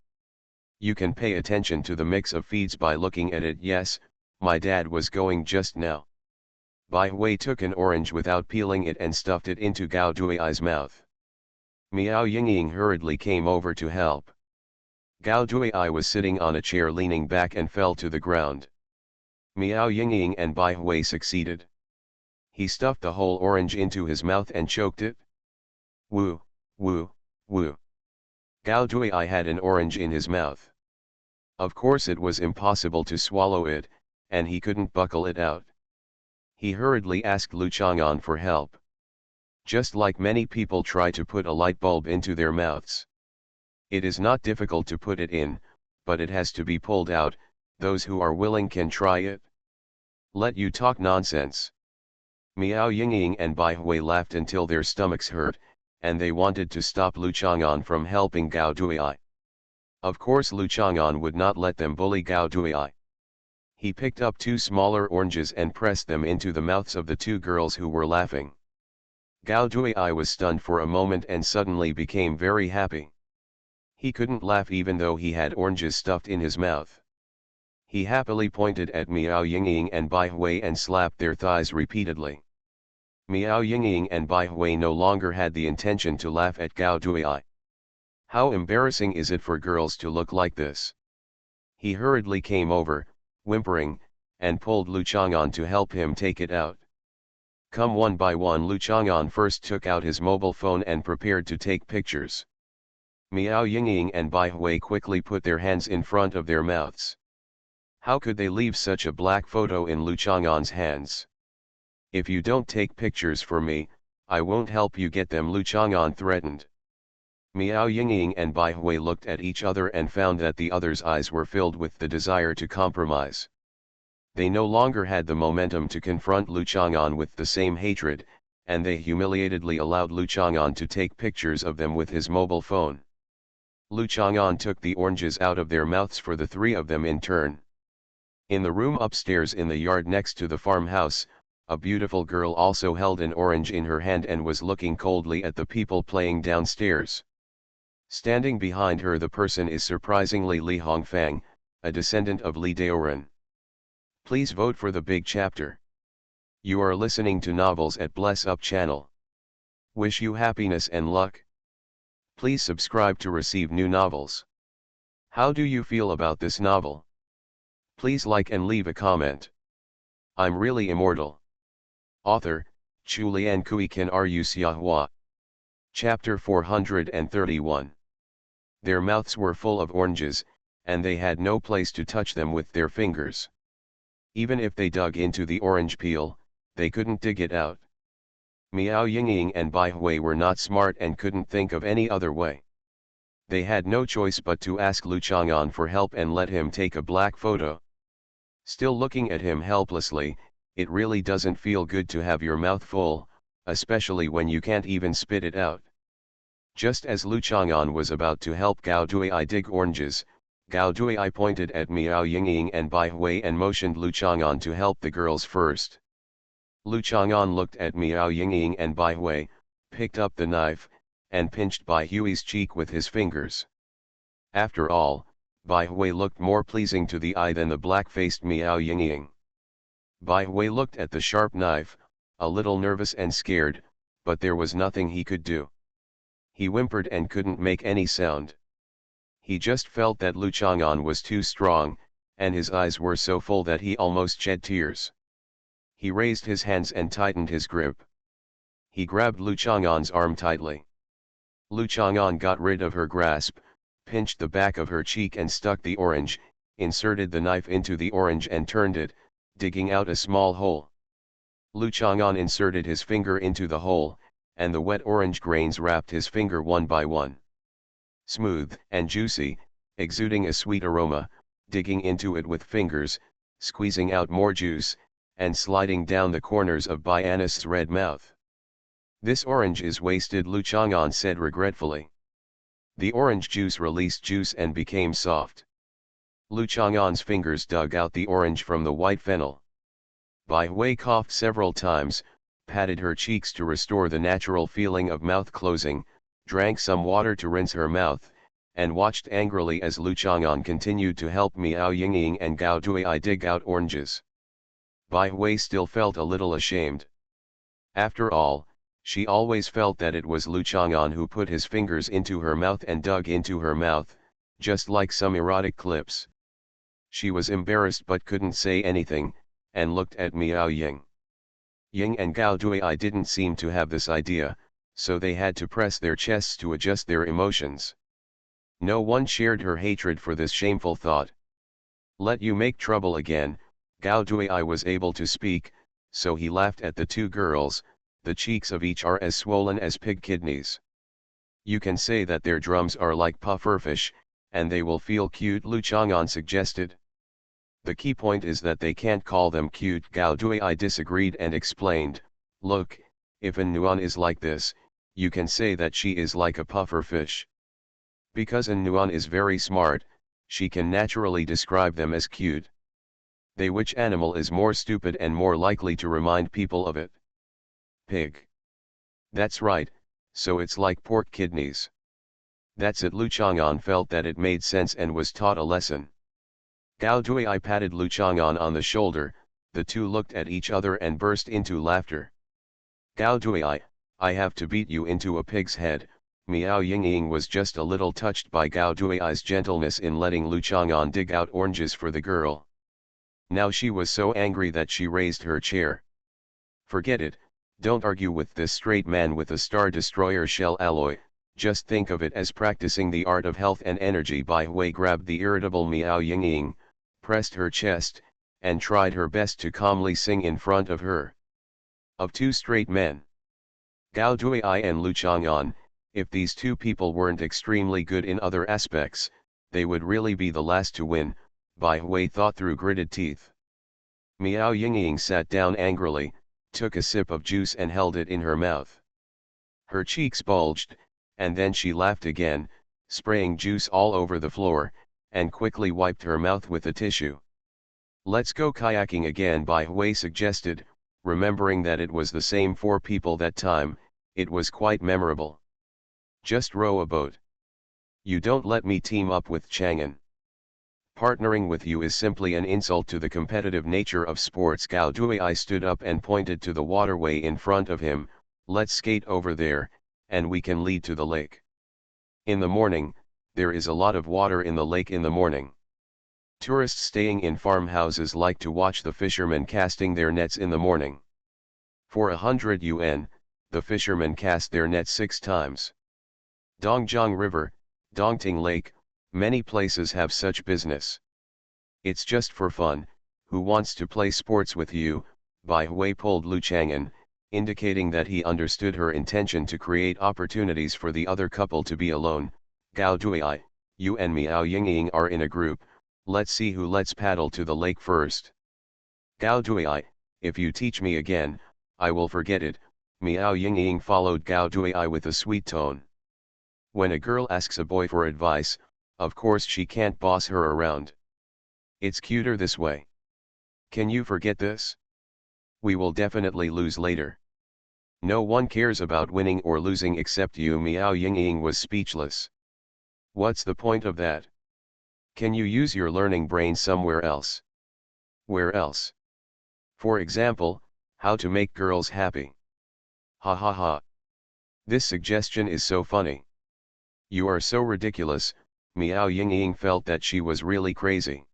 You can pay attention to the mix of feeds by looking at it. Yes, my dad was going just now. Bai Hui took an orange without peeling it and stuffed it into Gao Duai's mouth. Miao Yingying hurriedly came over to help. Gao Duai was sitting on a chair leaning back and fell to the ground. Miao Yingying and Bai Hui succeeded. He stuffed the whole orange into his mouth and choked it. Woo, woo, woo. Gao Duai had an orange in his mouth. Of course it was impossible to swallow it, and he couldn't buckle it out. He hurriedly asked Lu Chang'an for help. Just like many people try to put a light bulb into their mouths. It is not difficult to put it in, but it has to be pulled out. Those who are willing can try it. Let you talk nonsense. Miao Yingying and Bai Hui laughed until their stomachs hurt, and they wanted to stop Lu Chang'an from helping Gao Duai. Of course Lu Chang'an would not let them bully Gao Duai. He picked up 2 smaller oranges and pressed them into the mouths of the 2 girls who were laughing. Gao Duai was stunned for a moment and suddenly became very happy. He couldn't laugh even though he had oranges stuffed in his mouth. He happily pointed at Miao Yingying and Bai Hui and slapped their thighs repeatedly. Miao Yingying and Bai Hui no longer had the intention to laugh at Gao Duai. How embarrassing is it for girls to look like this? He hurriedly came over, whimpering, and pulled Lu Chang'an to help him take it out. Come one by one. Lu Chang'an first took out his mobile phone and prepared to take pictures. Miao Yingying and Bai Hui quickly put their hands in front of their mouths. How could they leave such a black photo in Lu Chang'an's hands? If you don't take pictures for me, I won't help you get them, Lu Chang'an threatened. Miao Yingying and Bai Hui looked at each other and found that the other's eyes were filled with the desire to compromise. They no longer had the momentum to confront Lu Chang'an with the same hatred, and they humiliatedly allowed Lu Chang'an to take pictures of them with his mobile phone. Lu Chang'an took the oranges out of their mouths for the 3 of them in turn. In the room upstairs in the yard next to the farmhouse, a beautiful girl also held an orange in her hand and was looking coldly at the people playing downstairs. Standing behind her the person is surprisingly Li Hongfang, a descendant of Li Daoren. Please vote for the big chapter. You are listening to Novels at Bless Up channel. Wish you happiness and luck. Please subscribe to receive new novels. How do you feel about this novel? Please like and leave a comment. I'm really immortal. Author, Chulian Kuikan Ru Xiahua. Chapter 431. Their mouths were full of oranges, and they had no place to touch them with their fingers. Even if they dug into the orange peel, they couldn't dig it out. Miao Yingying and Bai Hui were not smart and couldn't think of any other way. They had no choice but to ask Lu Chang'an for help and let him take a black photo. Still looking at him helplessly, it really doesn't feel good to have your mouth full, especially when you can't even spit it out. Just as Lu Chang'an was about to help Gao Duai dig oranges, Gao Duai pointed at Miao Yingying and Bai Hui and motioned Lu Chang'an to help the girls first. Lu Chang'an looked at Miao Yingying and Bai Hui, picked up the knife, and pinched Bai Hui's cheek with his fingers. After all, Bai Hui looked more pleasing to the eye than the black-faced Miao Yingying. Bai Hui looked at the sharp knife, a little nervous and scared, but there was nothing he could do. He whimpered and couldn't make any sound. He just felt that Lu Chang'an was too strong, and his eyes were so full that he almost shed tears. He raised his hands and tightened his grip. He grabbed Lu Chang'an's arm tightly. Lu Chang'an got rid of her grasp, pinched the back of her cheek and stuck the orange, inserted the knife into the orange and turned it, digging out a small hole. Lu Chang'an inserted his finger into the hole, and the wet orange grains wrapped his finger one by one. Smooth and juicy, exuding a sweet aroma, digging into it with fingers, squeezing out more juice, and sliding down the corners of Bianist's red mouth. "This orange is wasted," Lu Chang'an said regretfully. The orange juice released juice and became soft. Lu Chang'an's fingers dug out the orange from the white fennel. Bai Hui coughed several times, patted her cheeks to restore the natural feeling of mouth closing, drank some water to rinse her mouth, and watched angrily as Lu Chang'an continued to help Miao Yingying and Gao Duai dig out oranges. Bai Hui still felt a little ashamed. After all, she always felt that it was Lu Chang'an who put his fingers into her mouth and dug into her mouth, just like some erotic clips. She was embarrassed but couldn't say anything, and looked at Miao Ying. Ying and Gao Duai didn't seem to have this idea, so they had to press their chests to adjust their emotions. No one shared her hatred for this shameful thought. "Let you make trouble again," Gao Duai was able to speak, so he laughed at the two girls. "The cheeks of each are as swollen as pig kidneys. You can say that their drums are like pufferfish, and they will feel cute," Lu Chang'an suggested. "The key point is that they can't call them cute," Gao Duai disagreed and explained. "Look, if an Nuan is like this, you can say that she is like a pufferfish. Because an Nuan is very smart, she can naturally describe them as cute. They which animal is more stupid and more likely to remind people of it? Pig. That's right, so it's like pork kidneys. That's it." Lu Chang'an felt that it made sense and was taught a lesson. Gao Duai patted Lu Chang'an on the shoulder, the two looked at each other and burst into laughter. "Gao Duai, I have to beat you into a pig's head." Miao Yingying was just a little touched by Gao Duai's gentleness in letting Lu Chang'an dig out oranges for the girl. Now she was so angry that she raised her chair. "Forget it, don't argue with this straight man with a Star Destroyer shell alloy, just think of it as practicing the art of health and energy." Bai Hui grabbed the irritable Miao Yingying, pressed her chest, and tried her best to calmly sing in front of her. Of two straight men, Gao Duai and Lu Chang'an, if these two people weren't extremely good in other aspects, they would really be the last to win, Bai Hui thought through gritted teeth. Miao Yingying sat down angrily, took a sip of juice and held it in her mouth. Her cheeks bulged, and then she laughed again, spraying juice all over the floor, and quickly wiped her mouth with a tissue. "Let's go kayaking again," Bai Hui suggested, remembering that it was the same four people that time. It was quite memorable. "Just row a boat. You don't let me team up with Chang'an. Partnering with you is simply an insult to the competitive nature of sports." Gao Duai stood up and pointed to the waterway in front of him. "Let's skate over there, and we can lead to the lake. In the morning, there is a lot of water in the lake in the morning. Tourists staying in farmhouses like to watch the fishermen casting their nets in the morning. For 100 yuan, the fishermen cast their nets 6 times. Dongjiang River, Dongting Lake, many places have such business. It's just for fun. Who wants to play sports with you?" Bai Hui pulled Lu Chang'an, indicating that he understood her intention to create opportunities for the other couple to be alone. "Gao Duai, you and Miao Yingying are in a group, let's see who lets paddle to the lake first." "Gao Duai, if you teach me again, I will forget it." Miao Yingying followed Gao Duai with a sweet tone. When a girl asks a boy for advice, of course she can't boss her around. It's cuter this way. Can you forget this? We will definitely lose later. No one cares about winning or losing except you." Miao Yingying was speechless. "What's the point of that? Can you use your learning brain somewhere else?" "Where else?" "For example, how to make girls happy." "Ha ha ha. This suggestion is so funny. You are so ridiculous," Miao Yingying felt that she was really crazy.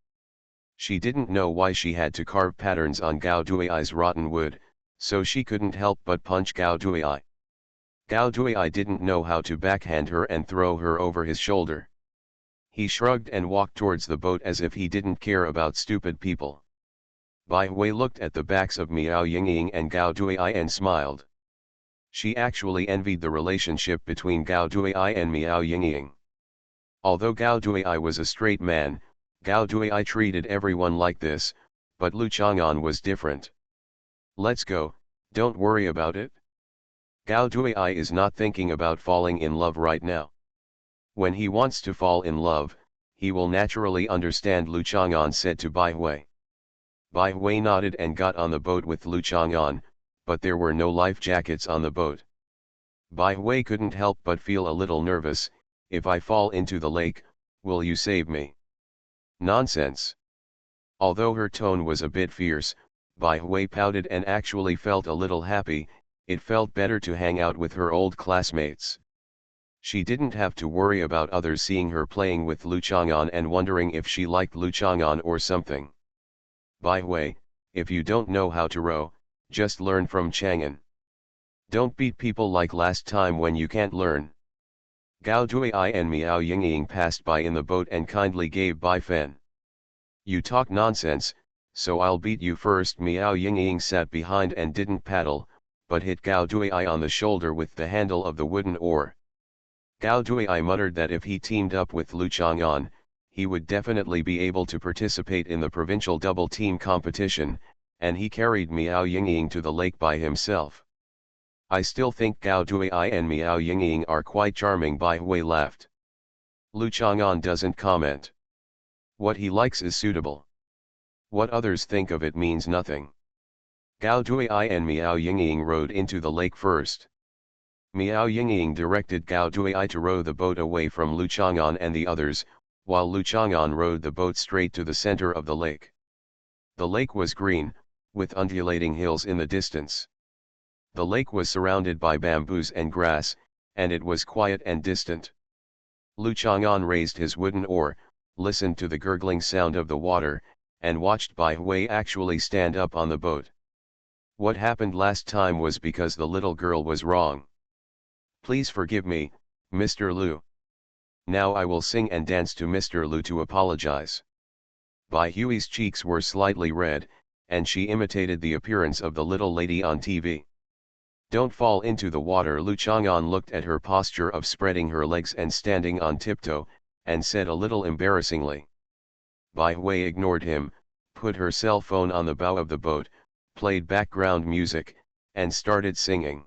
She didn't know why she had to carve patterns on Gao Dui's rotten wood, so she couldn't help but punch Gao Dui. Gao Dui didn't know how to backhand her and throw her over his shoulder. He shrugged and walked towards the boat as if he didn't care about stupid people. Bai Hui looked at the backs of Miao Yingying and Gao Dui and smiled. She actually envied the relationship between Gao Dui and Miao Yingying. Although Gao Dui was a straight man, Gao Dui treated everyone like this, but Lu Chang'an was different. Let's go, don't worry about it. Gao Dui is not thinking about falling in love right now. When he wants to fall in love, he will naturally understand, Lu Chang'an said to Bai Hui. Bai Hui nodded and got on the boat with Lu Chang'an, but there were no life jackets on the boat. Bai Hui couldn't help but feel a little nervous. If I fall into the lake, will you save me? Nonsense. Although her tone was a bit fierce, Bai Hui pouted and actually felt a little happy. It felt better to hang out with her old classmates. She didn't have to worry about others seeing her playing with Lu Chang'an and wondering if she liked Lu Chang'an or something. Bai Hui, if you don't know how to row, just learn from Chang'an. Don't beat people like last time when you can't learn. Gao Dui and Miao Yingying passed by in the boat and kindly gave Bai Fen. You talk nonsense, so I'll beat you first. Miao Yingying sat behind and didn't paddle, but hit Gao Dui on the shoulder with the handle of the wooden oar. Gao Dui muttered that if he teamed up with Lu Chang'an, he would definitely be able to participate in the provincial double team competition, and he carried Miao Yingying to the lake by himself. I still think Gao Dui and Miao Yingying are quite charming. Bai Hui laughed. Lu Chang'an doesn't comment. What he likes is suitable. What others think of it means nothing. Gao Dui and Miao Yingying rowed into the lake first. Miao Yingying directed Gao Dui to row the boat away from Lu Chang'an and the others, while Lu Chang'an rowed the boat straight to the center of the lake. The lake was green, with undulating hills in the distance. The lake was surrounded by bamboos and grass, and it was quiet and distant. Lu Chang'an raised his wooden oar, listened to the gurgling sound of the water, and watched Bai Hui actually stand up on the boat. What happened last time was because the little girl was wrong. Please forgive me, Mr. Lu. Now I will sing and dance to Mr. Lu to apologize. Bai Hui's cheeks were slightly red, and she imitated the appearance of the little lady on TV. Don't fall into the water. Lu Chang'an looked at her posture of spreading her legs and standing on tiptoe, and said a little embarrassingly. Bai Hui ignored him, put her cell phone on the bow of the boat, played background music, and started singing.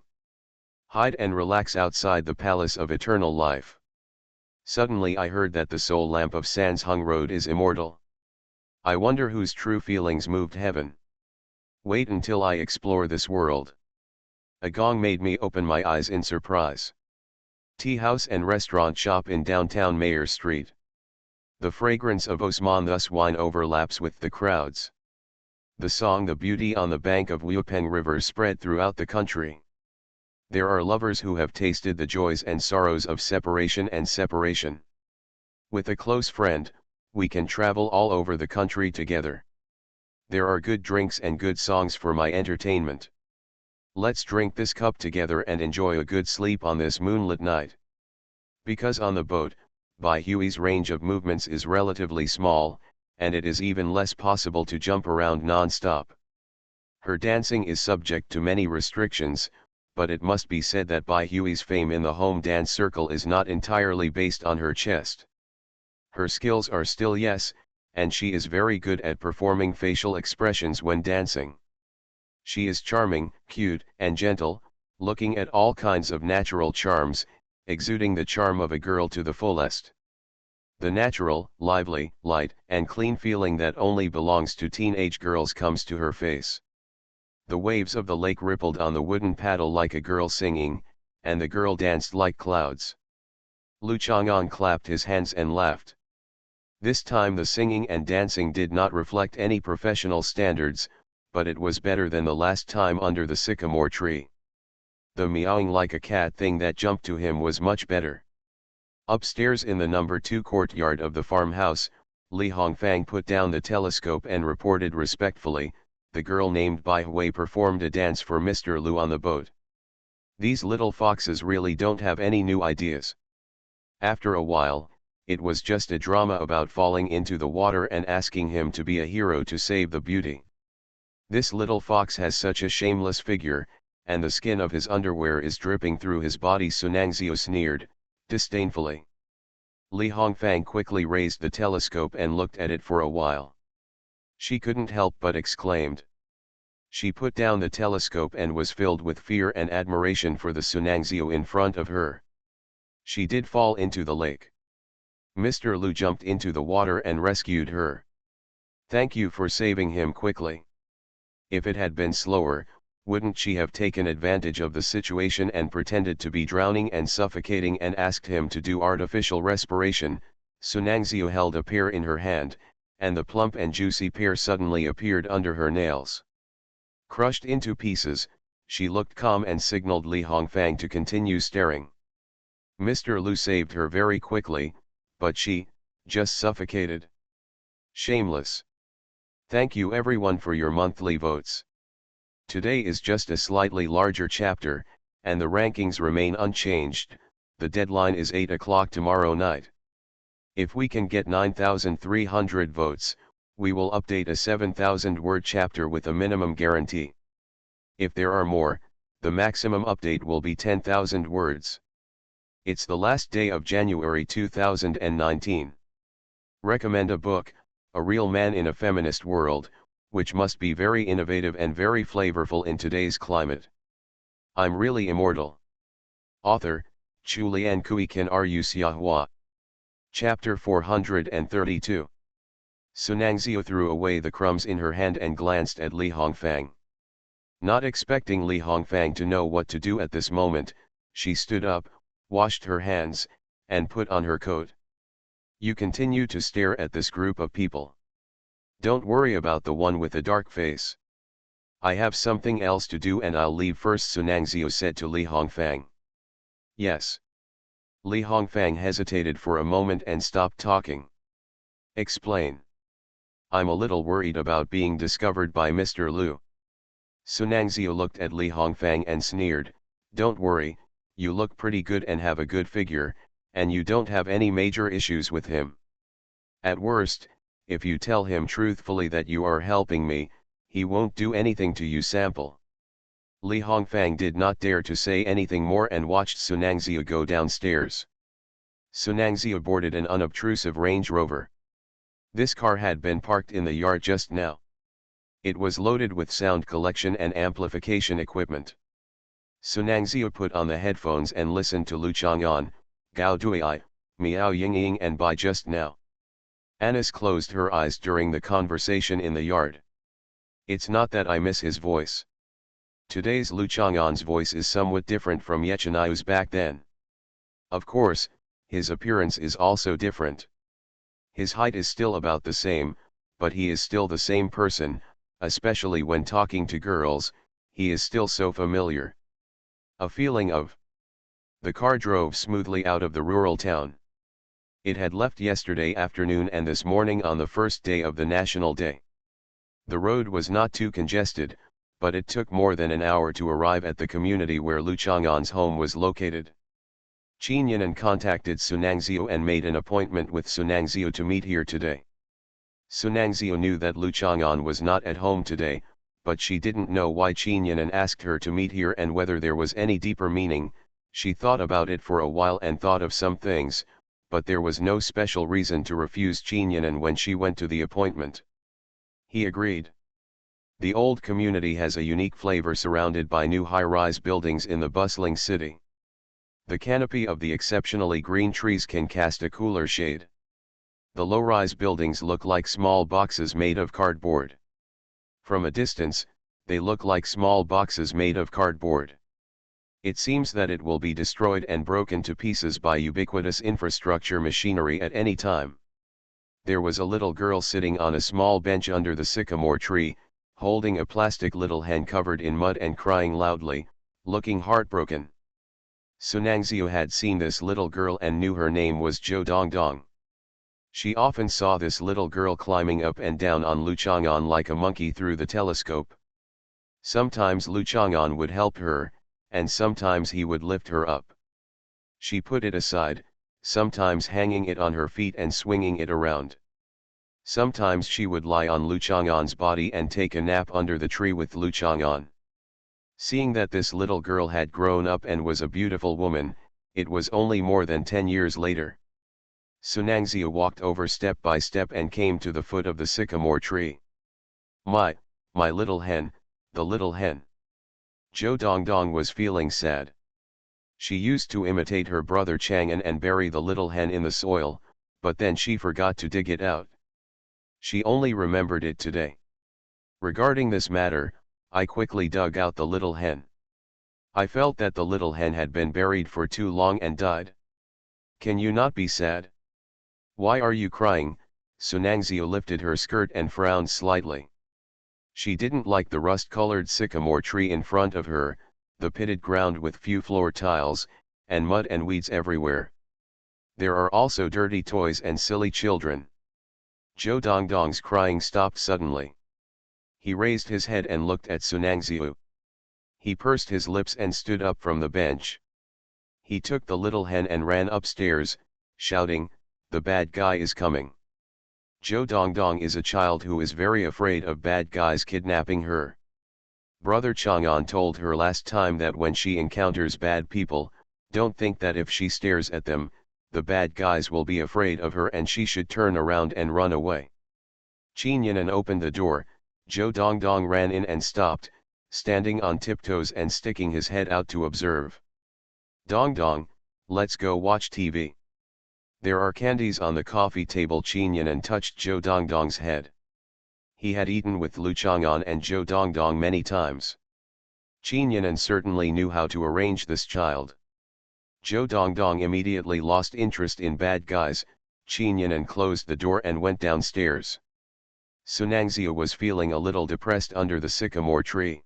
Hide and relax outside the palace of eternal life. Suddenly I heard that the soul lamp of Sansheng Road is immortal. I wonder whose true feelings moved heaven. Wait until I explore this world. A gong made me open my eyes in surprise. Tea house and restaurant shop in downtown Mayor Street. The fragrance of Osman thus wine overlaps with the crowds. The song The Beauty on the Bank of Liupeng River spread throughout the country. There are lovers who have tasted the joys and sorrows of separation and separation. With a close friend, we can travel all over the country together. There are good drinks and good songs for my entertainment. Let's drink this cup together and enjoy a good sleep on this moonlit night. Because on the boat, Bai Hui's range of movements is relatively small, and it is even less possible to jump around non-stop. Her dancing is subject to many restrictions, but it must be said that Bai Hui's fame in the home dance circle is not entirely based on her chest. Her skills are still yes, and she is very good at performing facial expressions when dancing. She is charming, cute, and gentle, looking at all kinds of natural charms, exuding the charm of a girl to the fullest. The natural, lively, light, and clean feeling that only belongs to teenage girls comes to her face. The waves of the lake rippled on the wooden paddle like a girl singing, and the girl danced like clouds. Lu Chang'an clapped his hands and laughed. This time the singing and dancing did not reflect any professional standards, but it was better than the last time under the sycamore tree. The meowing like a cat thing that jumped to him was much better. Upstairs in the number 2 courtyard of the farmhouse, Li Hongfang put down the telescope and reported respectfully, the girl named Bai Hui performed a dance for Mr. Lu on the boat. These little foxes really don't have any new ideas. After a while, it was just a drama about falling into the water and asking him to be a hero to save the beauty. This little fox has such a shameless figure, and the skin of his underwear is dripping through his body, Sunangzio sneered, disdainfully. Li Hongfang quickly raised the telescope and looked at it for a while. She couldn't help but exclaimed. She put down the telescope and was filled with fear and admiration for the Sunangzio in front of her. She did fall into the lake. Mr. Lu jumped into the water and rescued her. Thank you for saving him quickly. If it had been slower, wouldn't she have taken advantage of the situation and pretended to be drowning and suffocating and asked him to do artificial respiration? Sunangzio held a pear in her hand, and the plump and juicy pear suddenly appeared under her nails. Crushed into pieces, she looked calm and signaled Li Hongfang to continue staring. Mr. Lu saved her very quickly, but she, just suffocated. Shameless. Thank you everyone for your monthly votes. Today is just a slightly larger chapter, and the rankings remain unchanged. The deadline is 8 o'clock tomorrow night. If we can get 9,300 votes, we will update a 7,000-word chapter with a minimum guarantee. If there are more, the maximum update will be 10,000 words. It's the last day of January 2019. Recommend a book, A Real Man in a Feminist World, which must be very innovative and very flavorful in today's climate. I'm Really Immortal. Author, Chulian Kuikan Ru Xiahua. Chapter 432. Sunangzio threw away the crumbs in her hand and glanced at Li Hongfang. Not expecting Li Hongfang to know what to do at this moment, she stood up, washed her hands, and put on her coat. You continue to stare at this group of people. Don't worry about the one with the dark face. I have something else to do and I'll leave first, Sunangzio said to Li Hongfang. Yes. Li Hongfang hesitated for a moment and stopped talking. Explain. I'm a little worried about being discovered by Mr. Lu. Sunangzio looked at Li Hongfang and sneered, don't worry, you look pretty good and have a good figure, and you don't have any major issues with him. At worst, if you tell him truthfully that you are helping me, he won't do anything to you. Sample. Li Hongfang did not dare to say anything more and watched Sunangzio go downstairs. Sunangzio boarded an unobtrusive Range Rover. This car had been parked in the yard just now. It was loaded with sound collection and amplification equipment. Sunangzio put on the headphones and listened to Lu Chang'an, Gao Duai, Miao Yingying and Bai just now. Anis closed her eyes during the conversation in the yard. It's not that I miss his voice. Today's Lu Chang'an's voice is somewhat different from Yechenayu's back then. Of course, his appearance is also different. His height is still about the same, but he is still the same person, especially when talking to girls, he is still so familiar. A feeling of. The car drove smoothly out of the rural town. It had left yesterday afternoon and this morning on the first day of the National Day. The road was not too congested, but it took more than an hour to arrive at the community where Lu Chang'an's home was located. Qin Yinan contacted Sunangzio and made an appointment with Sunangzio to meet here today. Sunangzio knew that Lu Chang'an was not at home today, but she didn't know why Qin Yinan asked her to meet here and whether there was any deeper meaning. She thought about it for a while and thought of some things, but there was no special reason to refuse Qin Yinan when she went to the appointment. He agreed. The old community has a unique flavor surrounded by new high-rise buildings in the bustling city. The canopy of the exceptionally green trees can cast a cooler shade. The low-rise buildings look like small boxes made of cardboard. From a distance, they look like small boxes made of cardboard. It seems that it will be destroyed and broken to pieces by ubiquitous infrastructure machinery at any time. There was a little girl sitting on a small bench under the sycamore tree, holding a plastic little hen covered in mud and crying loudly, looking heartbroken. Sunangzio had seen this little girl and knew her name was Jo Dongdong. She often saw this little girl climbing up and down on Lu Chang'an like a monkey through the telescope. Sometimes Lu Chang'an would help her, and sometimes he would lift her up. She put it aside, sometimes hanging it on her feet and swinging it around. Sometimes she would lie on Lu Chang'an's body and take a nap under the tree with Lu Chang'an. Seeing that this little girl had grown up and was a beautiful woman, it was only more than 10 years later. Sunangzio walked over step by step and came to the foot of the sycamore tree. My little hen, the little hen. Jo Dongdong was feeling sad. She used to imitate her brother Chang'an and bury the little hen in the soil, but then she forgot to dig it out. She only remembered it today. Regarding this matter, I quickly dug out the little hen. I felt that the little hen had been buried for too long and died. Can you not be sad? Why are you crying? Sunangzio lifted her skirt and frowned slightly. She didn't like the rust-colored sycamore tree in front of her, the pitted ground with few floor tiles, and mud and weeds everywhere. There are also dirty toys and silly children. Jo Dongdong's crying stopped suddenly. He raised his head and looked at Sunangzio. He pursed his lips and stood up from the bench. He took the little hen and ran upstairs, shouting, "The bad guy is coming." Jo Dongdong is a child who is very afraid of bad guys kidnapping her. Brother Chang'an told her last time that when she encounters bad people, don't think that if she stares at them, the bad guys will be afraid of her and she should turn around and run away. Qin Yinan opened the door. Jo Dongdong ran in and stopped, standing on tiptoes and sticking his head out to observe. "Dongdong, let's go watch TV. There are candies on the coffee table." Qin Yinan touched Jo Dongdong's head. He had eaten with Lu Chang'an and Jo Dongdong many times. Qin Yinan certainly knew how to arrange this child. Jo Dongdong immediately lost interest in bad guys. Qin Yinan closed the door and went downstairs. Sunangzio was feeling a little depressed under the sycamore tree.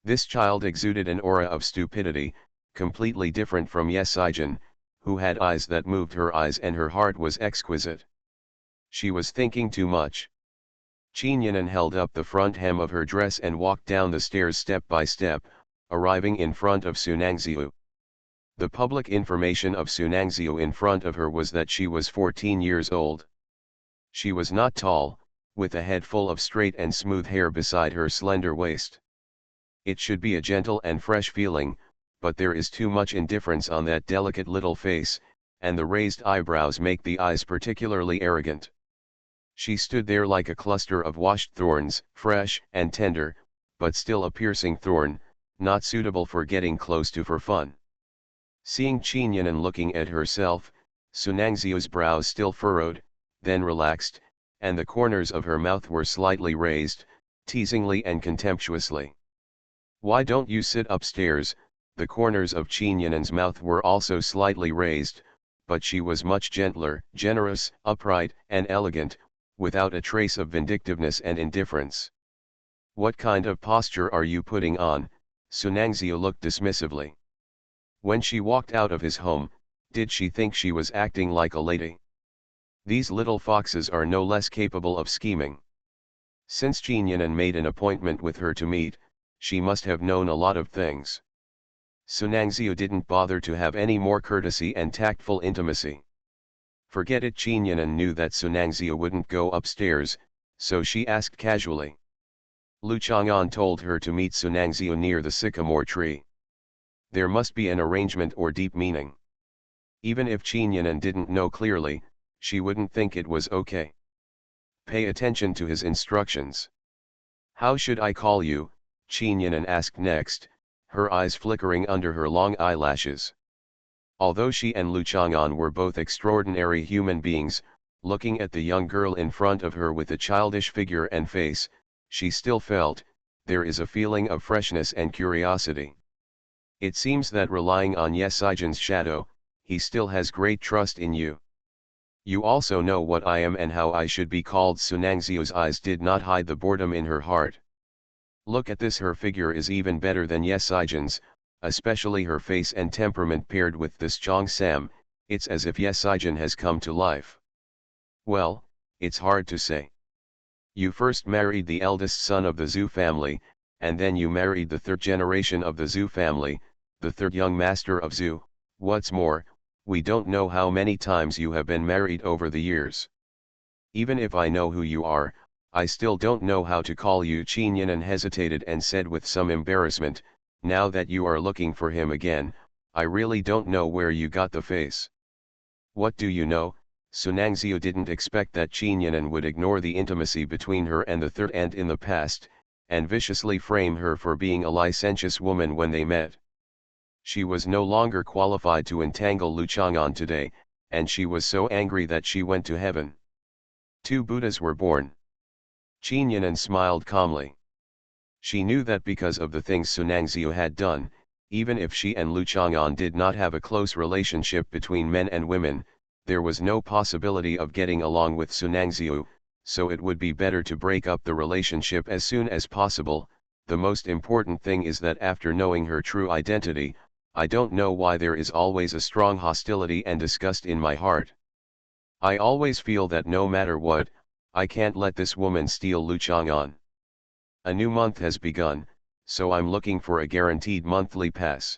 This child exuded an aura of stupidity, completely different from Yesijin, who had eyes that moved her eyes and her heart was exquisite. She was thinking too much. Qin Yinan held up the front hem of her dress and walked down the stairs step by step, arriving in front of Sunangzio. The public information of Sunangzio in front of her was that she was 14 years old. She was not tall, with a head full of straight and smooth hair beside her slender waist. It should be a gentle and fresh feeling, but there is too much indifference on that delicate little face, and the raised eyebrows make the eyes particularly arrogant. She stood there like a cluster of washed thorns, fresh and tender, but still a piercing thorn, not suitable for getting close to for fun. Seeing Qin Yinan looking at herself, Sunangzio's brows still furrowed, then relaxed, and the corners of her mouth were slightly raised, teasingly and contemptuously. "Why don't you sit upstairs?" The corners of Qin Yinan's mouth were also slightly raised, but she was much gentler, generous, upright, and elegant, without a trace of vindictiveness and indifference. "What kind of posture are you putting on?" Sunangzio looked dismissively. When she walked out of his home, did she think she was acting like a lady? These little foxes are no less capable of scheming. Since Qin Yinan made an appointment with her to meet, she must have known a lot of things. Sunangzio didn't bother to have any more courtesy and tactful intimacy. Forget it. Qin Yinan knew that Sunangzio wouldn't go upstairs, so she asked casually. Lu Chang'an told her to meet Sunangzio near the sycamore tree. There must be an arrangement or deep meaning. Even if Qin Yinan didn't know clearly, she wouldn't think it was okay. Pay attention to his instructions. "How should I call you?" Qin Yinan asked next, her eyes flickering under her long eyelashes. Although she and Lu Chang'an were both extraordinary human beings, looking at the young girl in front of her with a childish figure and face, she still felt, there is a feeling of freshness and curiosity. It seems that relying on Yesijin's shadow, he still has great trust in you. You also know what I am and how I should be called. Sunangzio's eyes did not hide the boredom in her heart. Look at this, her figure is even better than Yesijin's, especially her face and temperament paired with this Jong Sam, it's as if Yesijin has come to life. Well, it's hard to say. You first married the eldest son of the Zhu family, and then you married the third generation of the Zhu family, the third young master of Zhu. What's more, we don't know how many times you have been married over the years. Even if I know who you are, I still don't know how to call you. Qinyan hesitated and said with some embarrassment, now that you are looking for him again, I really don't know where you got the face. What do you know? Sunangxiu didn't expect that Qinyan would ignore the intimacy between her and the third aunt in the past, and viciously frame her for being a licentious woman when they met. She was no longer qualified to entangle Lu Chang'an today, and she was so angry that she went to heaven. 2 Buddhas were born. Qinyan smiled calmly. She knew that because of the things Sunangxiu had done, even if she and Lu Chang'an did not have a close relationship between men and women, there was no possibility of getting along with Sunangxiu, so it would be better to break up the relationship as soon as possible. The most important thing is that after knowing her true identity, I don't know why there is always a strong hostility and disgust in my heart. I always feel that no matter what, I can't let this woman steal Lu Chang'an. A new month has begun, so I'm looking for a guaranteed monthly pass.